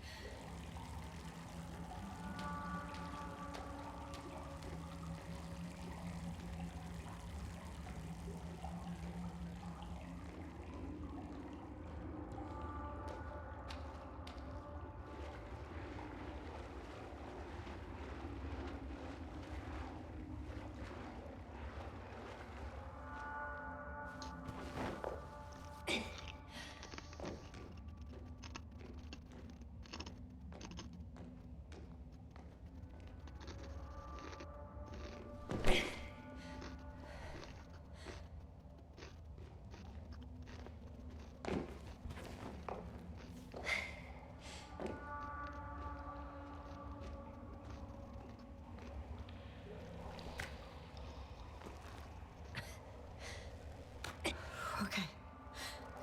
Okay.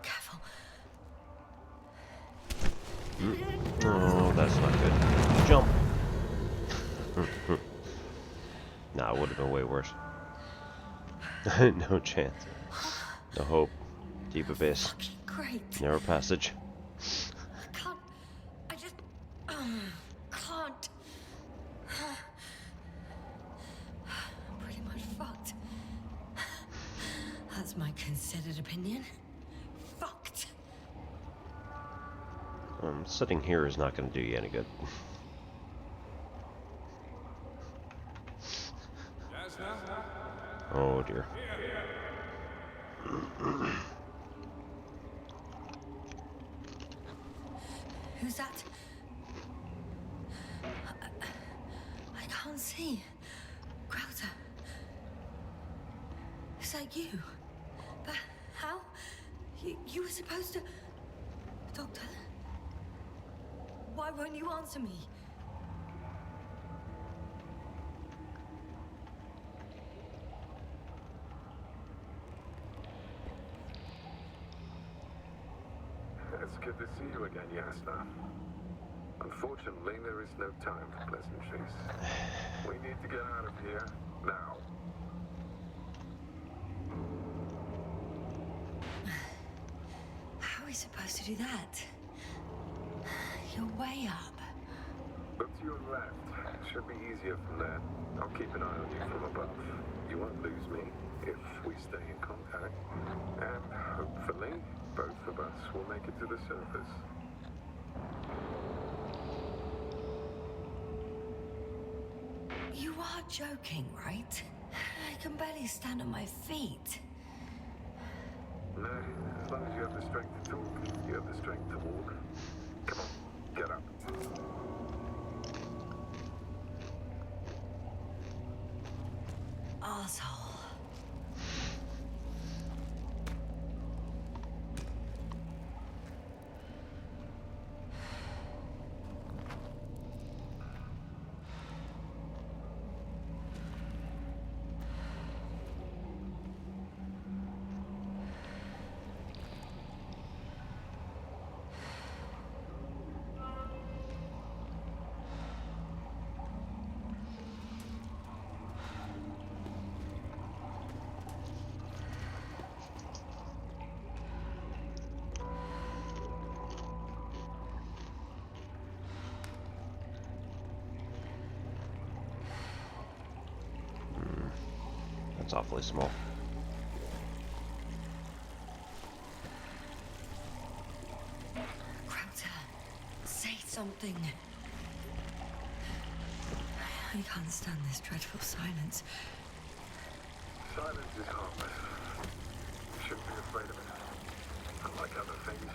Careful. Oh, that's not good. Jump! Nah, it would have been way worse. No chance. No hope. Deep abyss. Fucking great. Narrow passage. I can't. I just can't. I'm pretty much fucked. That's my considered opinion. Fucked. Sitting here is not going to do you any good. Oh dear. Who's that? I can't see. Crowther. Is that you? But how? You were supposed to... Doctor? Why won't you answer me? It's good to see you again, Yasna. Unfortunately, there is no time for pleasantries. We need to get out of here now. How are we supposed to do that? You're way up. Look to your left. Should be easier from there. I'll keep an eye on you from above. You won't lose me if we stay in contact. And hopefully, both of us will make it to the surface. You are joking, right? I can barely stand on my feet. No, as long as you have the strength to talk, you have the strength to walk. Come on, get up. Arsehole. That's awfully small. Crowder, say something. I can't stand this dreadful silence. Silence is harmless. You shouldn't be afraid of it. Unlike other things.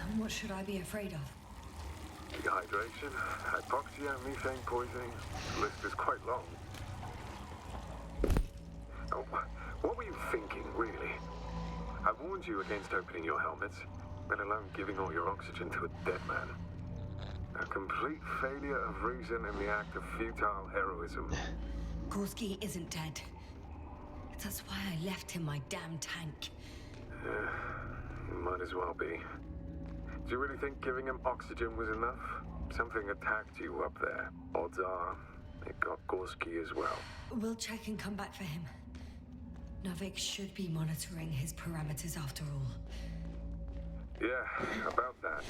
And what should I be afraid of? Dehydration, hypoxia, methane poisoning. The list is quite long. Oh, what were you thinking, really? I warned you against opening your helmets, let alone giving all your oxygen to a dead man. A complete failure of reason in the act of futile heroism. Gorski isn't dead. That's why I left him my damn tank. Might as well be. Do you really think giving him oxygen was enough? Something attacked you up there. Odds are, it got Gorski as well. We'll check and come back for him. Novik should be monitoring his parameters after all. Yeah, about that.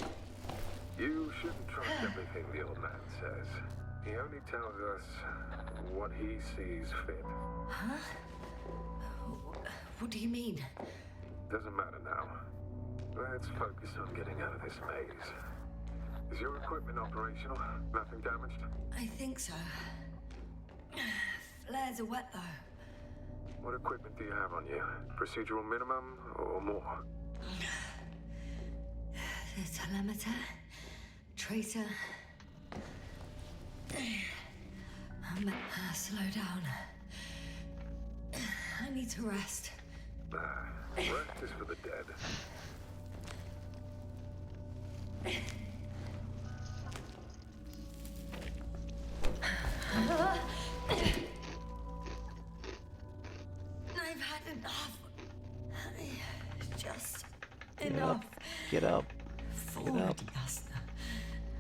You shouldn't trust everything the old man says. He only tells us what he sees fit. Huh? What do you mean? Doesn't matter now. Let's focus on getting out of this maze. Is your equipment operational? Nothing damaged? I think so. Flares are wet, though. What equipment do you have on you? Procedural minimum or more? The telemeter, tracer. Slow down. I need to rest. Rest is for the dead. I've had enough. Just enough. Get up. Forward, Yasna.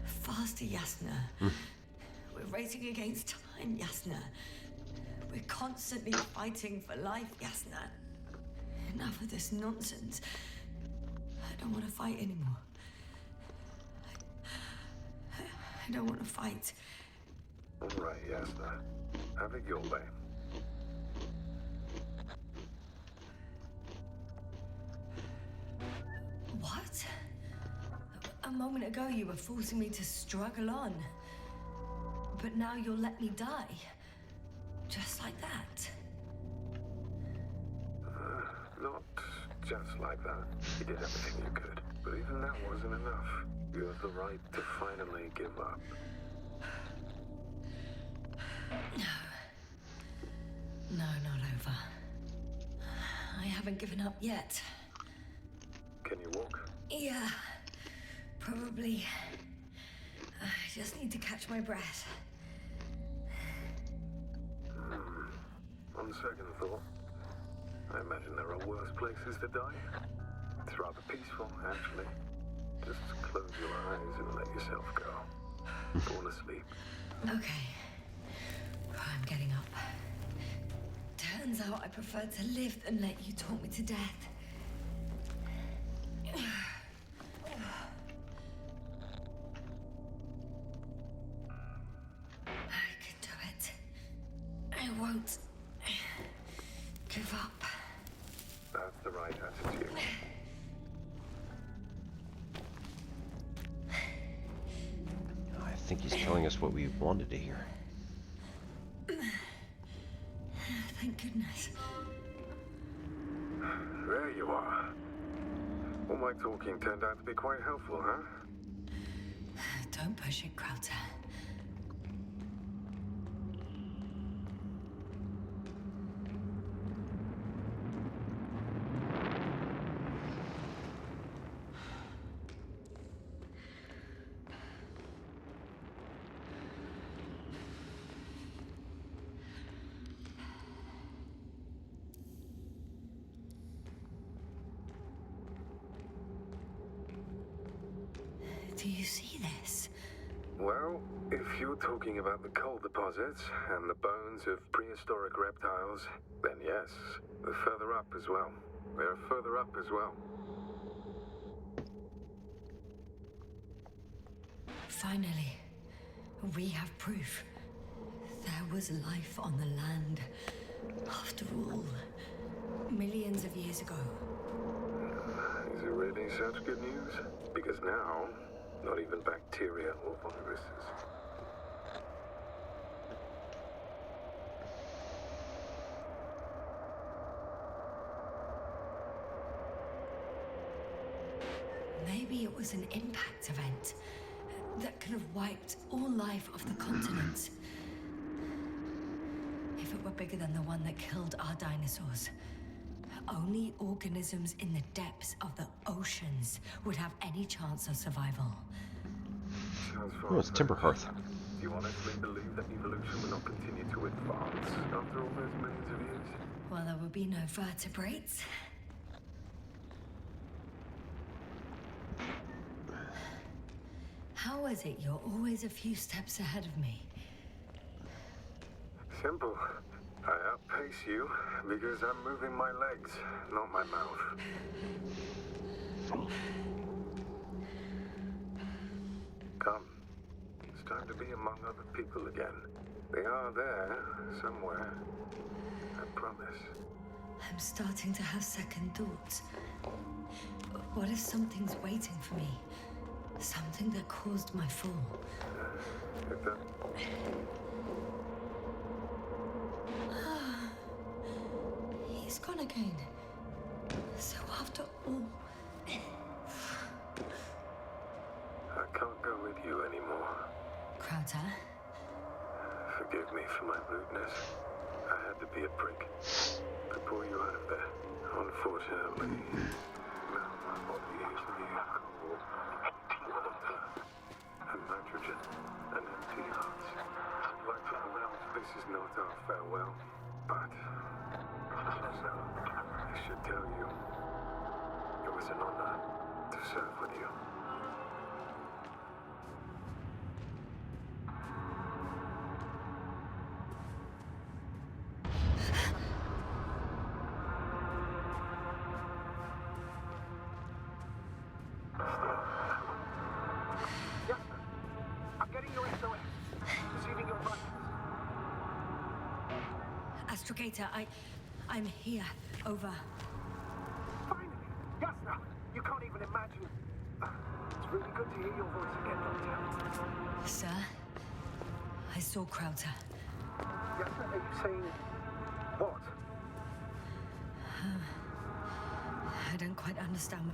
Faster, Yasna. We're racing against time, Yasna. We're constantly fighting for life, Yasna. Enough of this nonsense. I don't want to fight anymore. I don't want to fight. All right, Yasna. Have it your way. What? A moment ago you were forcing me to struggle on. But now you'll let me die. Just like that. Not just like that. You did everything you could. But even that wasn't enough. You have the right to finally give up. No, not over. I haven't given up yet. Can you to walk? Yeah, probably. I just need to catch my breath. On second thought, I imagine there are worse places to die. It's rather peaceful, actually. Just close your eyes and let yourself go. Fall asleep. Okay. I'm getting up. Turns out I prefer to live than let you talk me to death. I can do it. I won't give up. That's the right attitude. I think he's telling us what we wanted to hear. Thank goodness. There you are. All my talking turned out to be quite helpful, huh? Don't push it, Krauter. Do you see this? Well, if you're talking about the coal deposits and the bones of prehistoric reptiles, then yes, they're further up as well. They're further up as well. Finally, we have proof. There was life on the land. After all, millions of years ago. Is it really such good news? Because now, not even bacteria or viruses. Maybe it was an impact event that could have wiped all life off the continent. If it were bigger than the one that killed our dinosaurs, only organisms in the depths of the oceans would have any chance of survival. Sounds Oh, it's Timber Hearth. Do you honestly believe that evolution will not continue to advance after all those millions of years? Well, there would be no vertebrates. How is it you're always a few steps ahead of me? Simple. I outpace you because I'm moving my legs, not my mouth. Come. It's time to be among other people again. They are there, somewhere. I promise. I'm starting to have second thoughts. What if something's waiting for me? Something that caused my fall? If that... He's gone again. So after all... I can't go with you anymore. Krauter? Forgive me for my rudeness. I had to be a prick. To pull you out of there. Unfortunately, now my body is near coal, water, and nitrogen, and empty hearts. I'd like to announce this is not our farewell, but also, I should tell you, it was an honor to serve with you. I'm getting your SOS. Receiving your vitals. Astrogator, I'm here. Over. Finally! Yasna! You can't even imagine. It's really good to hear your voice again, Doctor. Sir? I saw Krauter. Yasna, are you saying... what? I don't quite understand.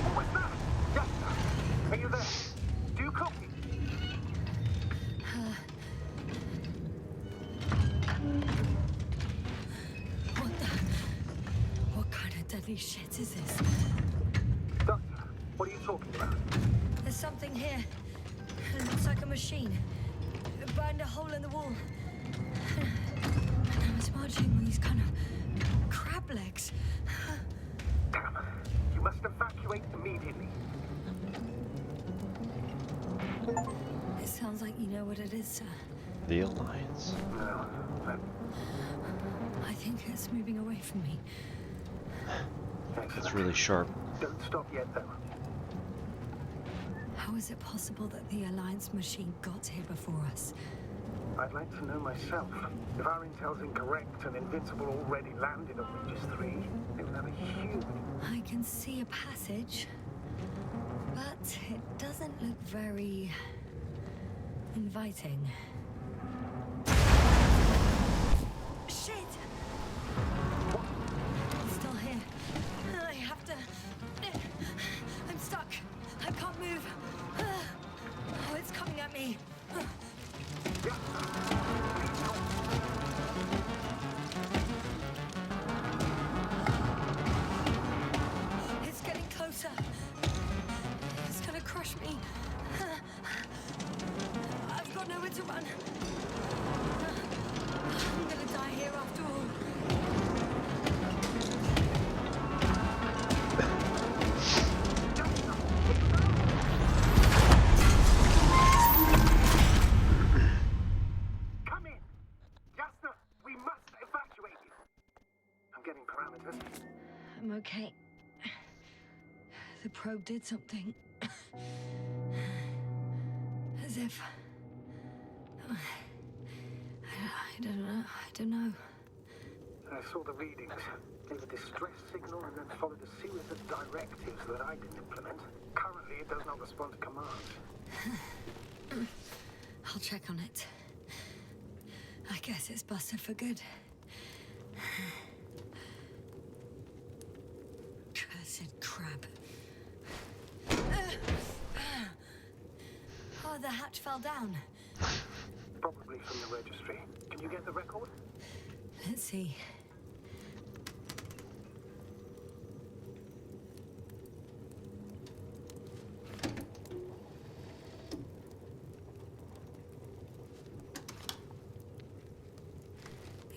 What was that? Yasna! Are you there? Do you copy? What kind of deadly shit is this? talking about? There's something here. It looks like a machine. It burned a hole in the wall. And it's marching with these kind of crab legs. Damn. You must evacuate immediately. It sounds like you know what it is, sir. The Alliance. No, but I think it's moving away from me. It's really sharp. don't stop yet, though. How is it possible that the Alliance machine got here before us? I'd like to know myself. If our intel's incorrect and Invincible already landed on Regis 3, it would have a huge... I can see a passage, but it doesn't look very inviting. Shit! It's still here. I have to... I'm stuck. I can't move. Oh, it's coming at me. It's getting closer. It's gonna crush me. I've got nowhere to run. I'm gonna die here after all. Come in! Jasper, we must evacuate you. I'm getting parameters. I'm okay. The probe did something. As if... I don't know. I saw the readings, gave a distress signal, and then followed a series of directives that I didn't implement. Currently, it does not respond to commands. I'll check on it. I guess it's busted for good. Cursed crab. Oh, the hatch fell down. Probably from the registry. Can you get the record? Let's see.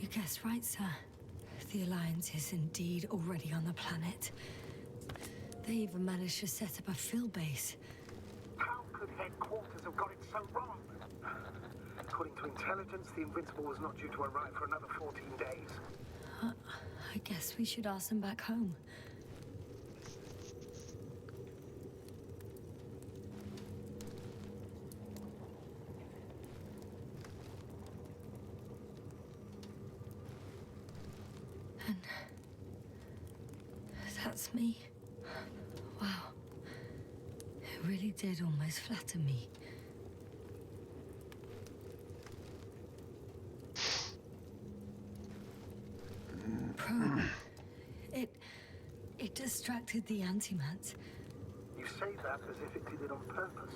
You guessed right, sir. The Alliance is indeed already on the planet. They even managed to set up a field base. How could headquarters have got it so wrong? According to intelligence, the Invincible was not due to arrive for another 14 days. I guess we should ask them back home. And that's me. Wow. It really did almost flatter me. Probe. It distracted the antimat. You say that as if it did it on purpose.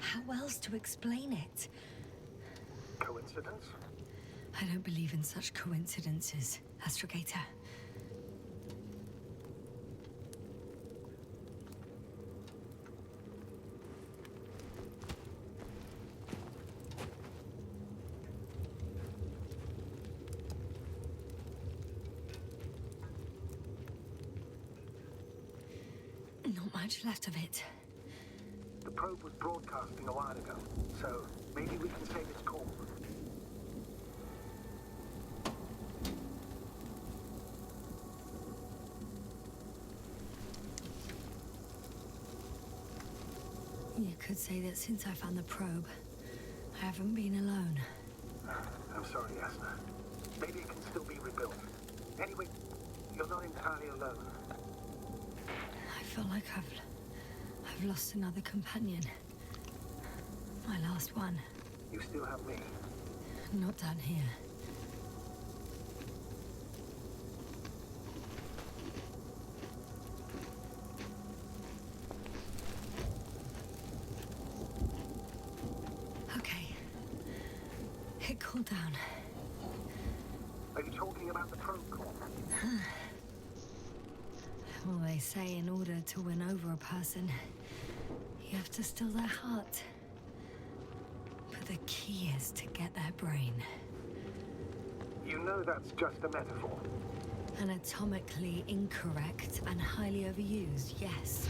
How else to explain it? Coincidence? I don't believe in such coincidences, Astrogator. Not much left of it. The probe was broadcasting a while ago, so maybe we can save its call. You could say that since I found the probe, I haven't been alone. I'm sorry, Yasna. Maybe it can still be rebuilt. Anyway, you're not entirely alone. I feel like I've lost another companion. My last one. You still have me. Not down here. Okay. It cooled down. Are you talking about the probe core? Well, they say in order to win over a person, you have to steal their heart. But the key is to get their brain. You know that's just a metaphor. Anatomically incorrect and highly overused, yes.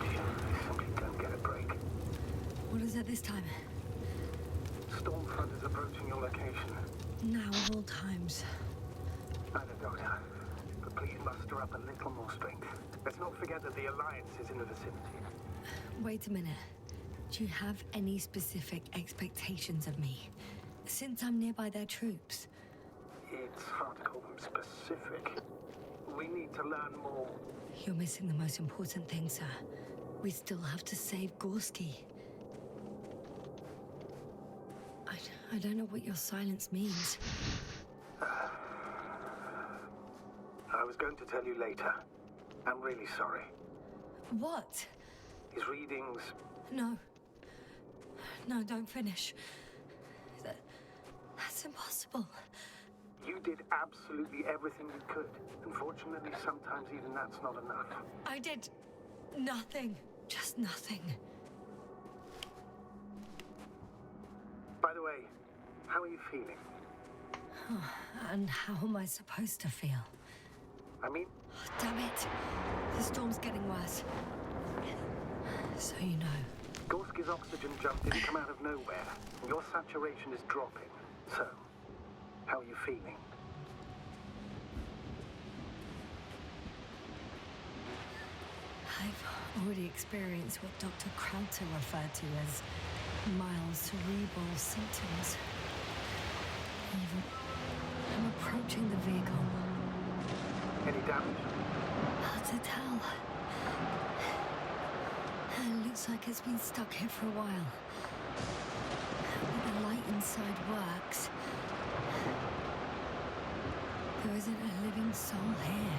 You simply don't get a break. What is it this time? Stormfront is approaching your location. Now of all times. I know, Doctor. But please muster up a little more strength. Let's not forget that the Alliance is in the vicinity. Wait a minute. Do you have any specific expectations of me? Since I'm nearby their troops. It's hard to call them specific. We need to learn more. You're missing the most important thing, sir. We still have to save Gorski. I don't know what your silence means. I was going to tell you later. I'm really sorry. What? His readings... No. No, don't finish. That's impossible. You did absolutely everything you could. Unfortunately, sometimes even that's not enough. I did nothing. Just nothing. By the way, how are you feeling? And how am I supposed to feel? I mean, Damn it. The storm's getting worse. So you know. Gorski's oxygen jump didn't come out of nowhere. Your saturation is dropping. So, how are you feeling? I've already experienced what Dr. Krauter referred to as mild cerebral symptoms. I'm approaching the vehicle. Any damage? Hard to tell. It looks like it's been stuck here for a while. But the light inside works. There isn't a living soul here.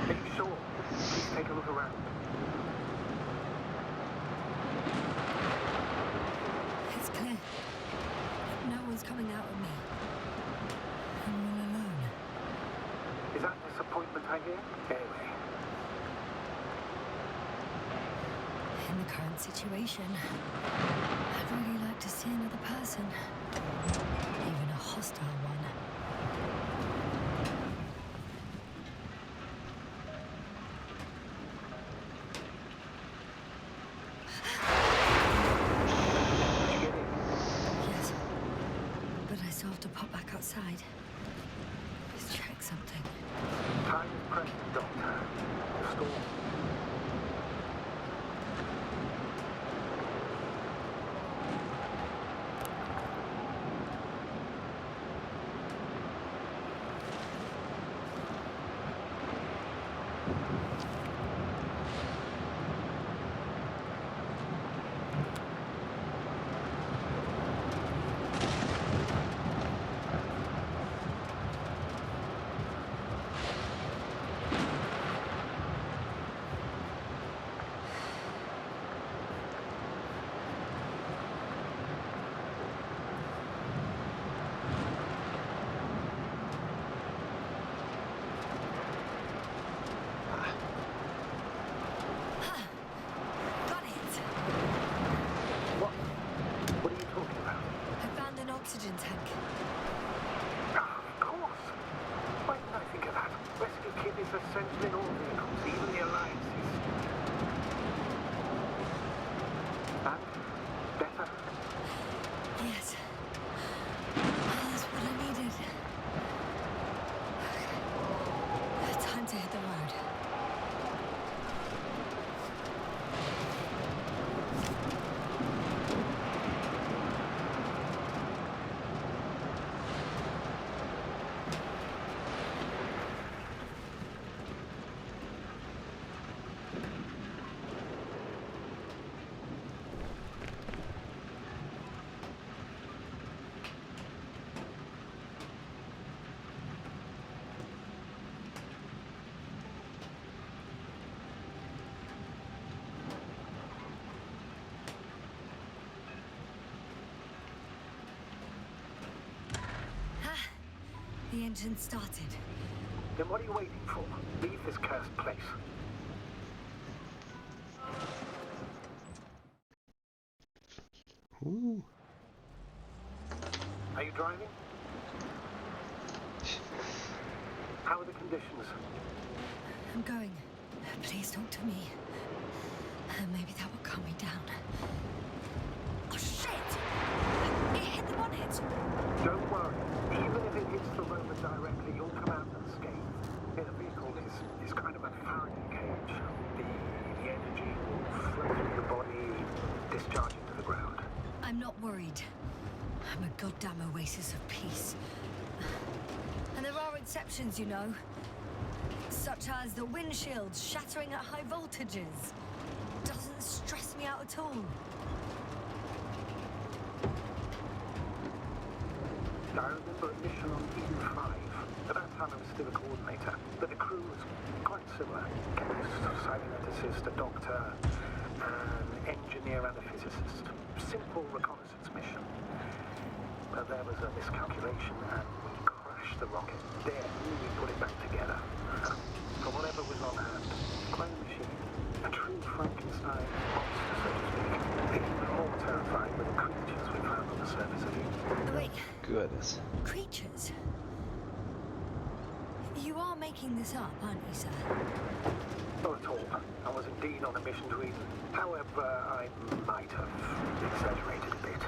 Are you sure? Please take a look around. It's clear. No one's coming out of me. I'm all alone. Is that disappointment I hear? Anyway, In the current situation, I'd really like to see another person. Even a hostile one. Yes, but I still have to pop back outside. Let's check something. time is pressing, Doctor. The storm. Got it! What are you talking about? I found an oxygen tank. Ah, of course. Why didn't I think of that? Rescue kit is essential in all vehicles, even the Alliances. And? Better? Yes. That's what I needed. Time to hit the road. The engine started. Then what are you waiting for? Leave this cursed place. Ooh. Are you driving? How are the conditions? I'm going. Please talk to me. Maybe that will calm me down. Oh, shit! It hit the bonnet! Don't worry. Even if it hits the rover directly, you'll come out unscathed. The vehicle is kind of a Faraday cage. The energy will flow through the body, discharge into the ground. I'm not worried. I'm a goddamn oasis of peace. And there are exceptions, you know. Such as the windshield shattering at high voltages. Doesn't stress me out at all. I remember a mission on Eden 5. At that time I was still a coordinator, but the crew was quite similar. Chemist, cyberneticist, a doctor, an engineer and a physicist. Simple reconnaissance mission. But there was a miscalculation and we crashed the rocket. Then we put it back together. From whatever was on hand. Clone machine. A true Frankenstein monster, so to speak. Even more terrifying were the creatures we found on the surface of it. Wait, Goodness. creatures? You are making this up, aren't you, sir? Not at all. I was indeed on a mission to Eden. However, I might have exaggerated a bit.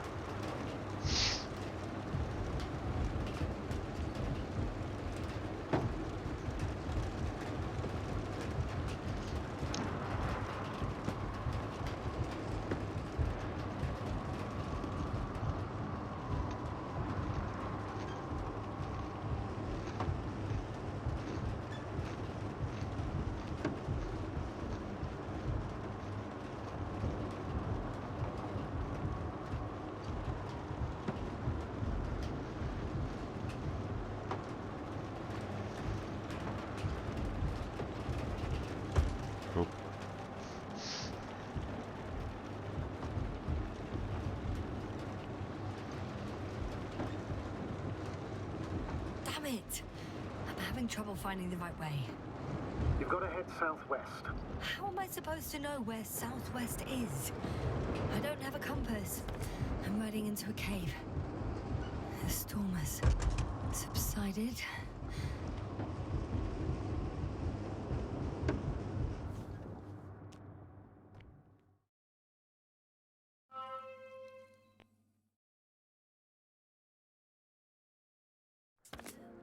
Damn it! I'm having trouble finding the right way. You've got to head southwest. How am I supposed to know where southwest is? I don't have a compass. I'm riding into a cave. The storm has subsided.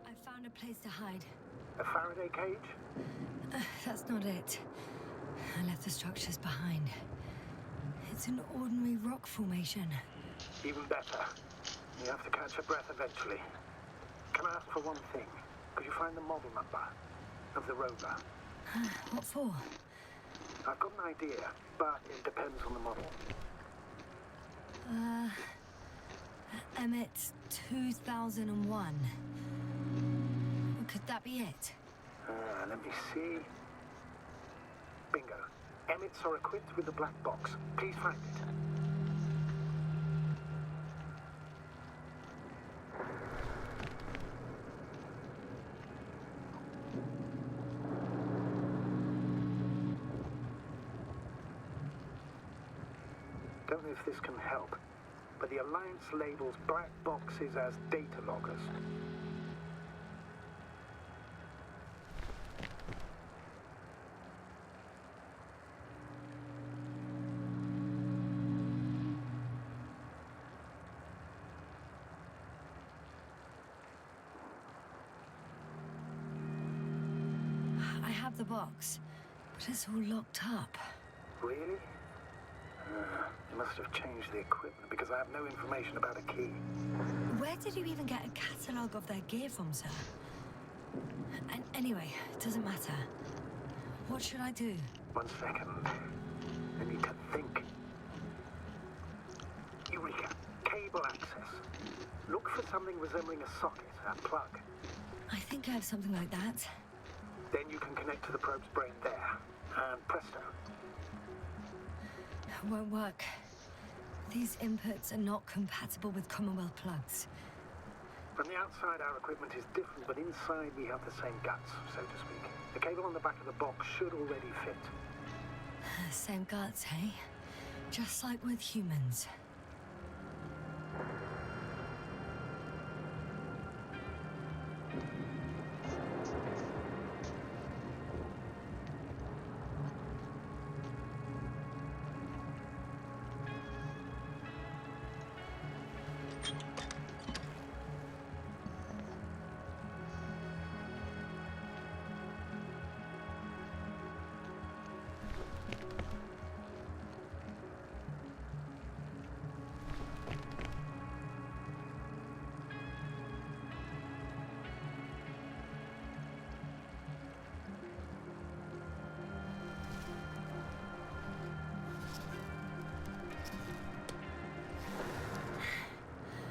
I found a place to hide. A Faraday cage? That's not it. I left the structures behind. It's an ordinary rock formation. Even better. You have to catch your breath eventually. Can I ask for one thing? Could you find the model number of the rover? What for? I've got an idea, but it depends on the model. Emmett 2001. Could that be it? Let me see. Bingo. Emmets are equipped with the black box. Please find it. Don't know if this can help, but the Alliance labels black boxes as data loggers. I have the box, but it's all locked up. Really? You must have changed the equipment because I have no information about a key. Where did you even get a catalogue of their gear from, sir? And anyway, it doesn't matter. What should I do? 1 second. I need to think. Eureka! Cable access. Look for something resembling a socket, a plug. I think I have something like that. Then you can connect to the probe's brain there. And presto. Won't work. These inputs are not compatible with Commonwealth plugs. From the outside, our equipment is different, but inside we have the same guts, so to speak. The cable on the back of the box should already fit. Same guts, hey? Just like with humans.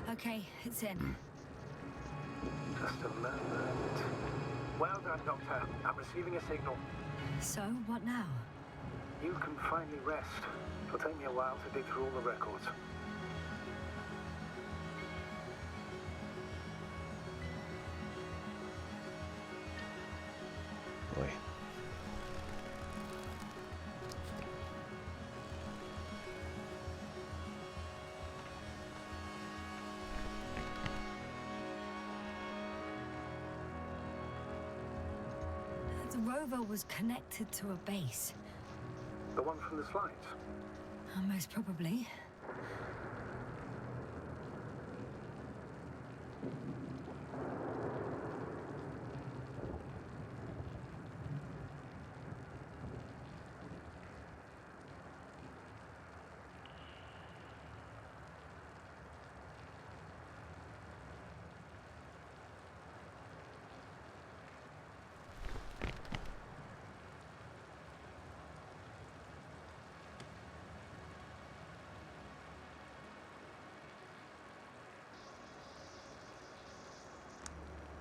Okay, it's in. Just a moment. Well done, Doctor. I'm receiving a signal. So, what now? You can finally rest. It'll take me a while to dig through all the records. Boy. The rover was connected to a base. The one from the slides? Most probably.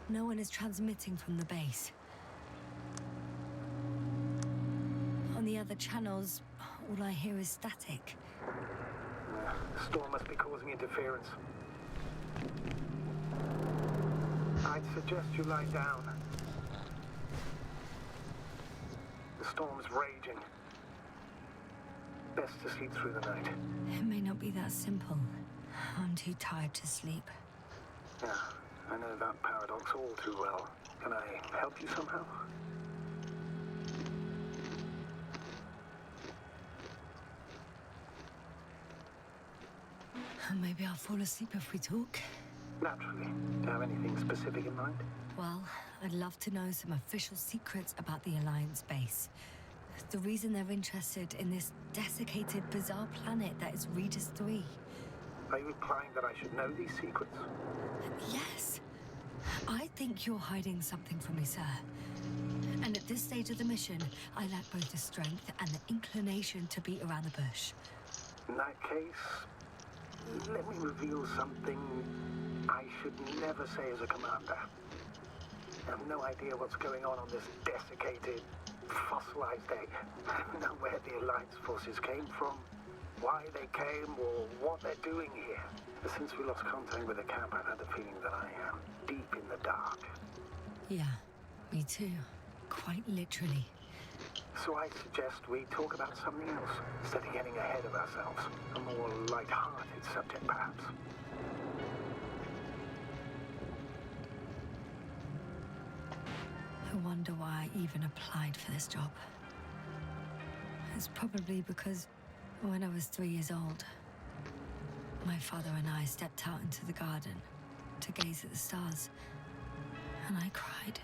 No one is transmitting from the base. On the other channels, all I hear is static. The storm must be causing interference. I'd suggest you lie down. The storm's raging. Best to sleep through the night. It may not be that simple. I'm too tired to sleep. Yeah, I know that paradox all too well. Can I help you somehow? Maybe I'll fall asleep if we talk. Naturally. Do you have anything specific in mind? Well, I'd love to know some official secrets about the Alliance base. The reason they're interested in this desiccated, bizarre planet that is Regis 3. Are you implying that I should know these secrets? Yes. I think you're hiding something from me, sir. And at this stage of the mission, I lack both the strength and the inclination to beat around the bush. In that case, let me reveal something I should never say as a commander. I have no idea what's going on this desiccated, fossilized egg. I don't know where the Alliance forces came from, why they came, or what they're doing here. Since we lost contact with the camp, I've had the feeling that I am deep in the dark. Yeah, me too. Quite literally. So I suggest we talk about something else, instead of getting ahead of ourselves. A more light-hearted subject, perhaps. I wonder why I even applied for this job. It's probably because when I was 3 years old, my father and I stepped out into the garden to gaze at the stars, and I cried.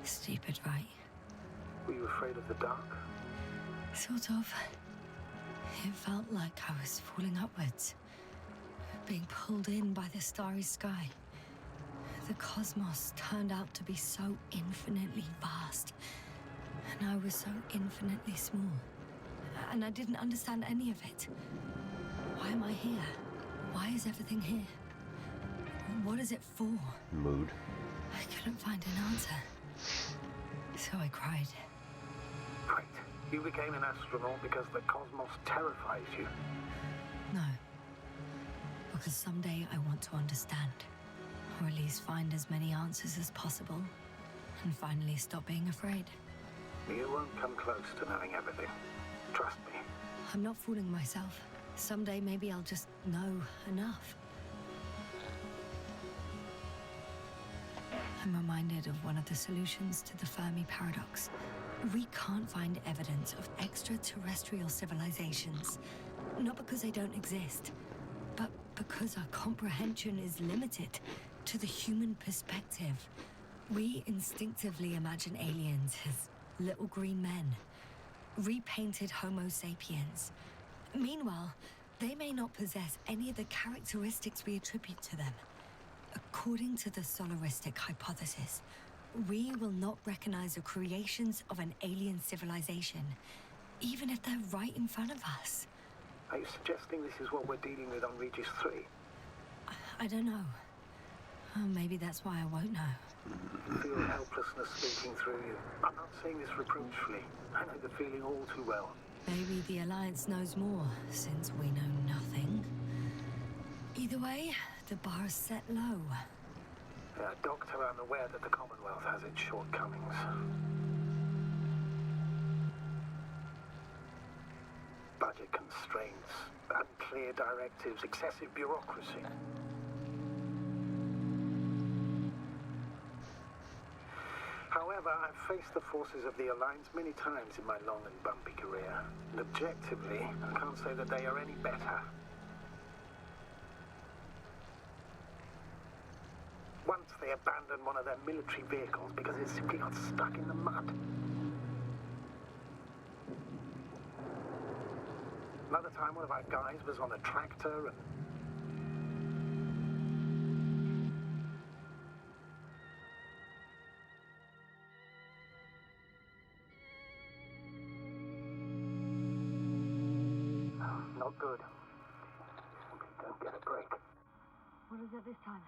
Stupid, right? Were you afraid of the dark? Sort of. It felt like I was falling upwards, being pulled in by the starry sky. The cosmos turned out to be so infinitely vast, and I was so infinitely small. And I didn't understand any of it. Why am I here? Why is everything here? What is it for? Mood. I couldn't find an answer. So I cried. Right. You became an astronaut because the cosmos terrifies you. No. Because someday I want to understand. Or at least find as many answers as possible. And finally stop being afraid. You won't come close to knowing everything. Trust me. I'm not fooling myself. Someday maybe I'll just know enough. I'm reminded of one of the solutions to the Fermi paradox. We can't find evidence of extraterrestrial civilizations. Not because they don't exist, but because our comprehension is limited to the human perspective. We instinctively imagine aliens as little green men, repainted Homo sapiens. Meanwhile, they may not possess any of the characteristics we attribute to them. According to the solaristic hypothesis, we will not recognize the creations of an alien civilization, even if they're right in front of us. Are you suggesting this is what we're dealing with on Regis 3? I don't know. Oh, maybe that's why I won't know. You feel helplessness sweeping through you. I'm not saying this reproachfully. I know the feeling all too well. Maybe the Alliance knows more, since we know nothing. Either way, the bar's set low. Doctor, I'm aware that the Commonwealth has its shortcomings. Budget constraints, unclear directives, excessive bureaucracy. However, I've faced the forces of the Alliance many times in my long and bumpy career. And objectively, I can't say that they are any better. Once they abandoned one of their military vehicles because it simply got stuck in the mud. Another time, one of our guys was on a tractor and... Not good. Simply don't get a break. What is it this time?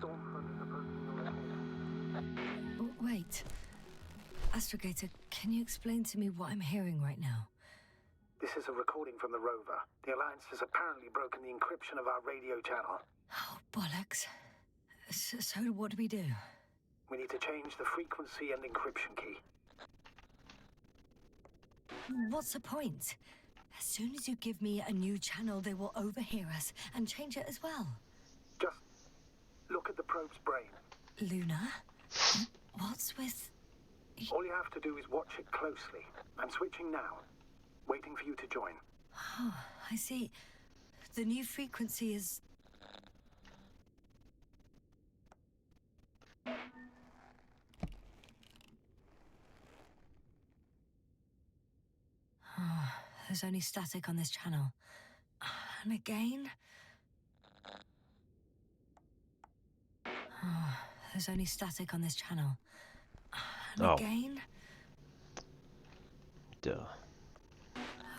Stormfront is approaching your location. Oh, wait. Astrogator, can you explain to me what I'm hearing right now? This is a recording from the rover. The Alliance has apparently broken the encryption of our radio channel. Oh, bollocks. So what do we do? We need to change the frequency and encryption key. What's the point? As soon as you give me a new channel, they will overhear us and change it as well. Just look at the probe's brain. Luna? What's with... All you have to do is watch it closely. I'm switching now. Waiting for you to join. Oh, I see. The new frequency is... Oh, there's only static on this channel. And again... Oh, there's only static on this channel. And again... Duh.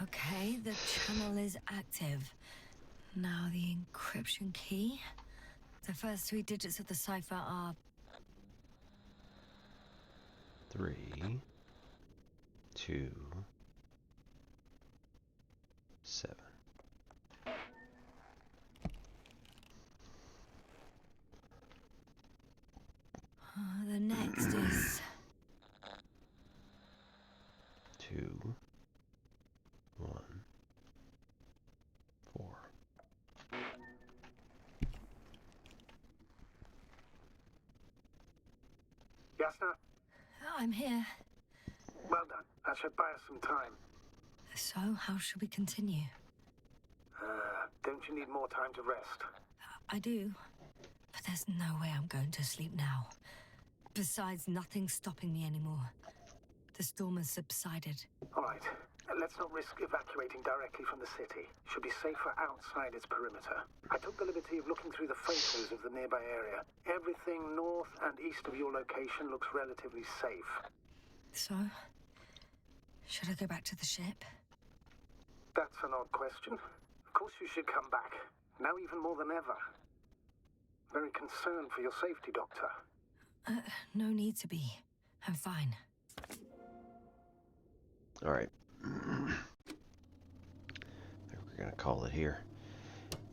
Okay, the channel is active. Now the encryption key. The first 3 digits of the cipher are... 3, 2, 7. The next is... 2, 1, 4. Yasna, I'm here. well done. That should buy us some time. So, how should we continue? Don't you need more time to rest? I do. But there's no way I'm going to sleep now. Besides, nothing's stopping me anymore. The storm has subsided. All right. Let's not risk evacuating directly from the city. Should be safer outside its perimeter. I took the liberty of looking through the photos of the nearby area. Everything north and east of your location looks relatively safe. So, should I go back to the ship? That's an odd question. Of course you should come back. Now even more than ever. Very concerned for your safety, Doctor. No need to be. I'm fine. All right. We're gonna call it here.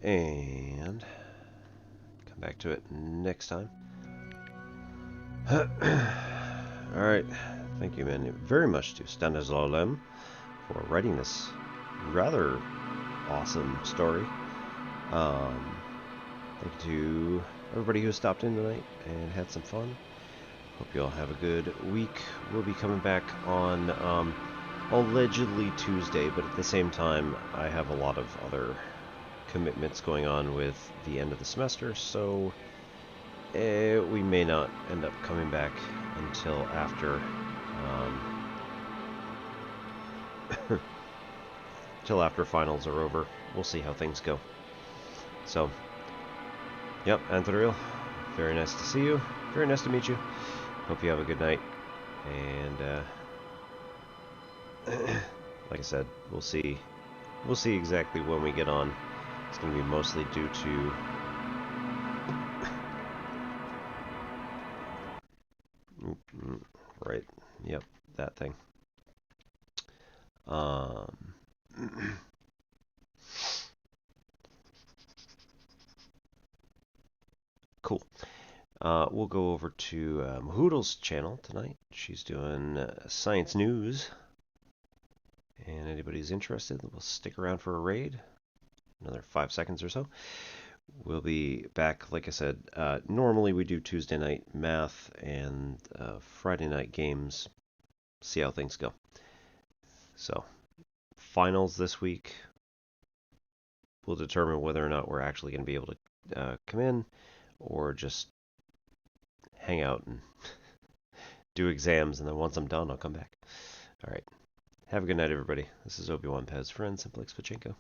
and come back to it next time. Alright, thank you, man, very much to Stanisław Lem for writing this rather awesome story. Thank you to everybody who stopped in tonight and had some fun. Hope you all have a good week. We'll be coming back on allegedly Tuesday, but at the same time, I have a lot of other commitments going on with the end of the semester, so we may not end up coming back until after till after finals are over. We'll see how things go. So, yep, Anthuriel, very nice to see you. Very nice to meet you. Hope you have a good night. And like I said, we'll see exactly when we get on. It's going to be mostly due to right. Yep, that thing. Cool. We'll go over to Hoodle's channel tonight. She's doing science news. And anybody who's interested, will stick around for a raid. Another 5 seconds or so. We'll be back, like I said. Normally we do Tuesday night math and Friday night games. See how things go. So, finals this week will determine whether or not we're actually going to be able to come in or just hang out and do exams, and then once I'm done, I'll come back. All right. Have a good night, everybody. This is Obi-Wan Pez for N Simplex Pachinko.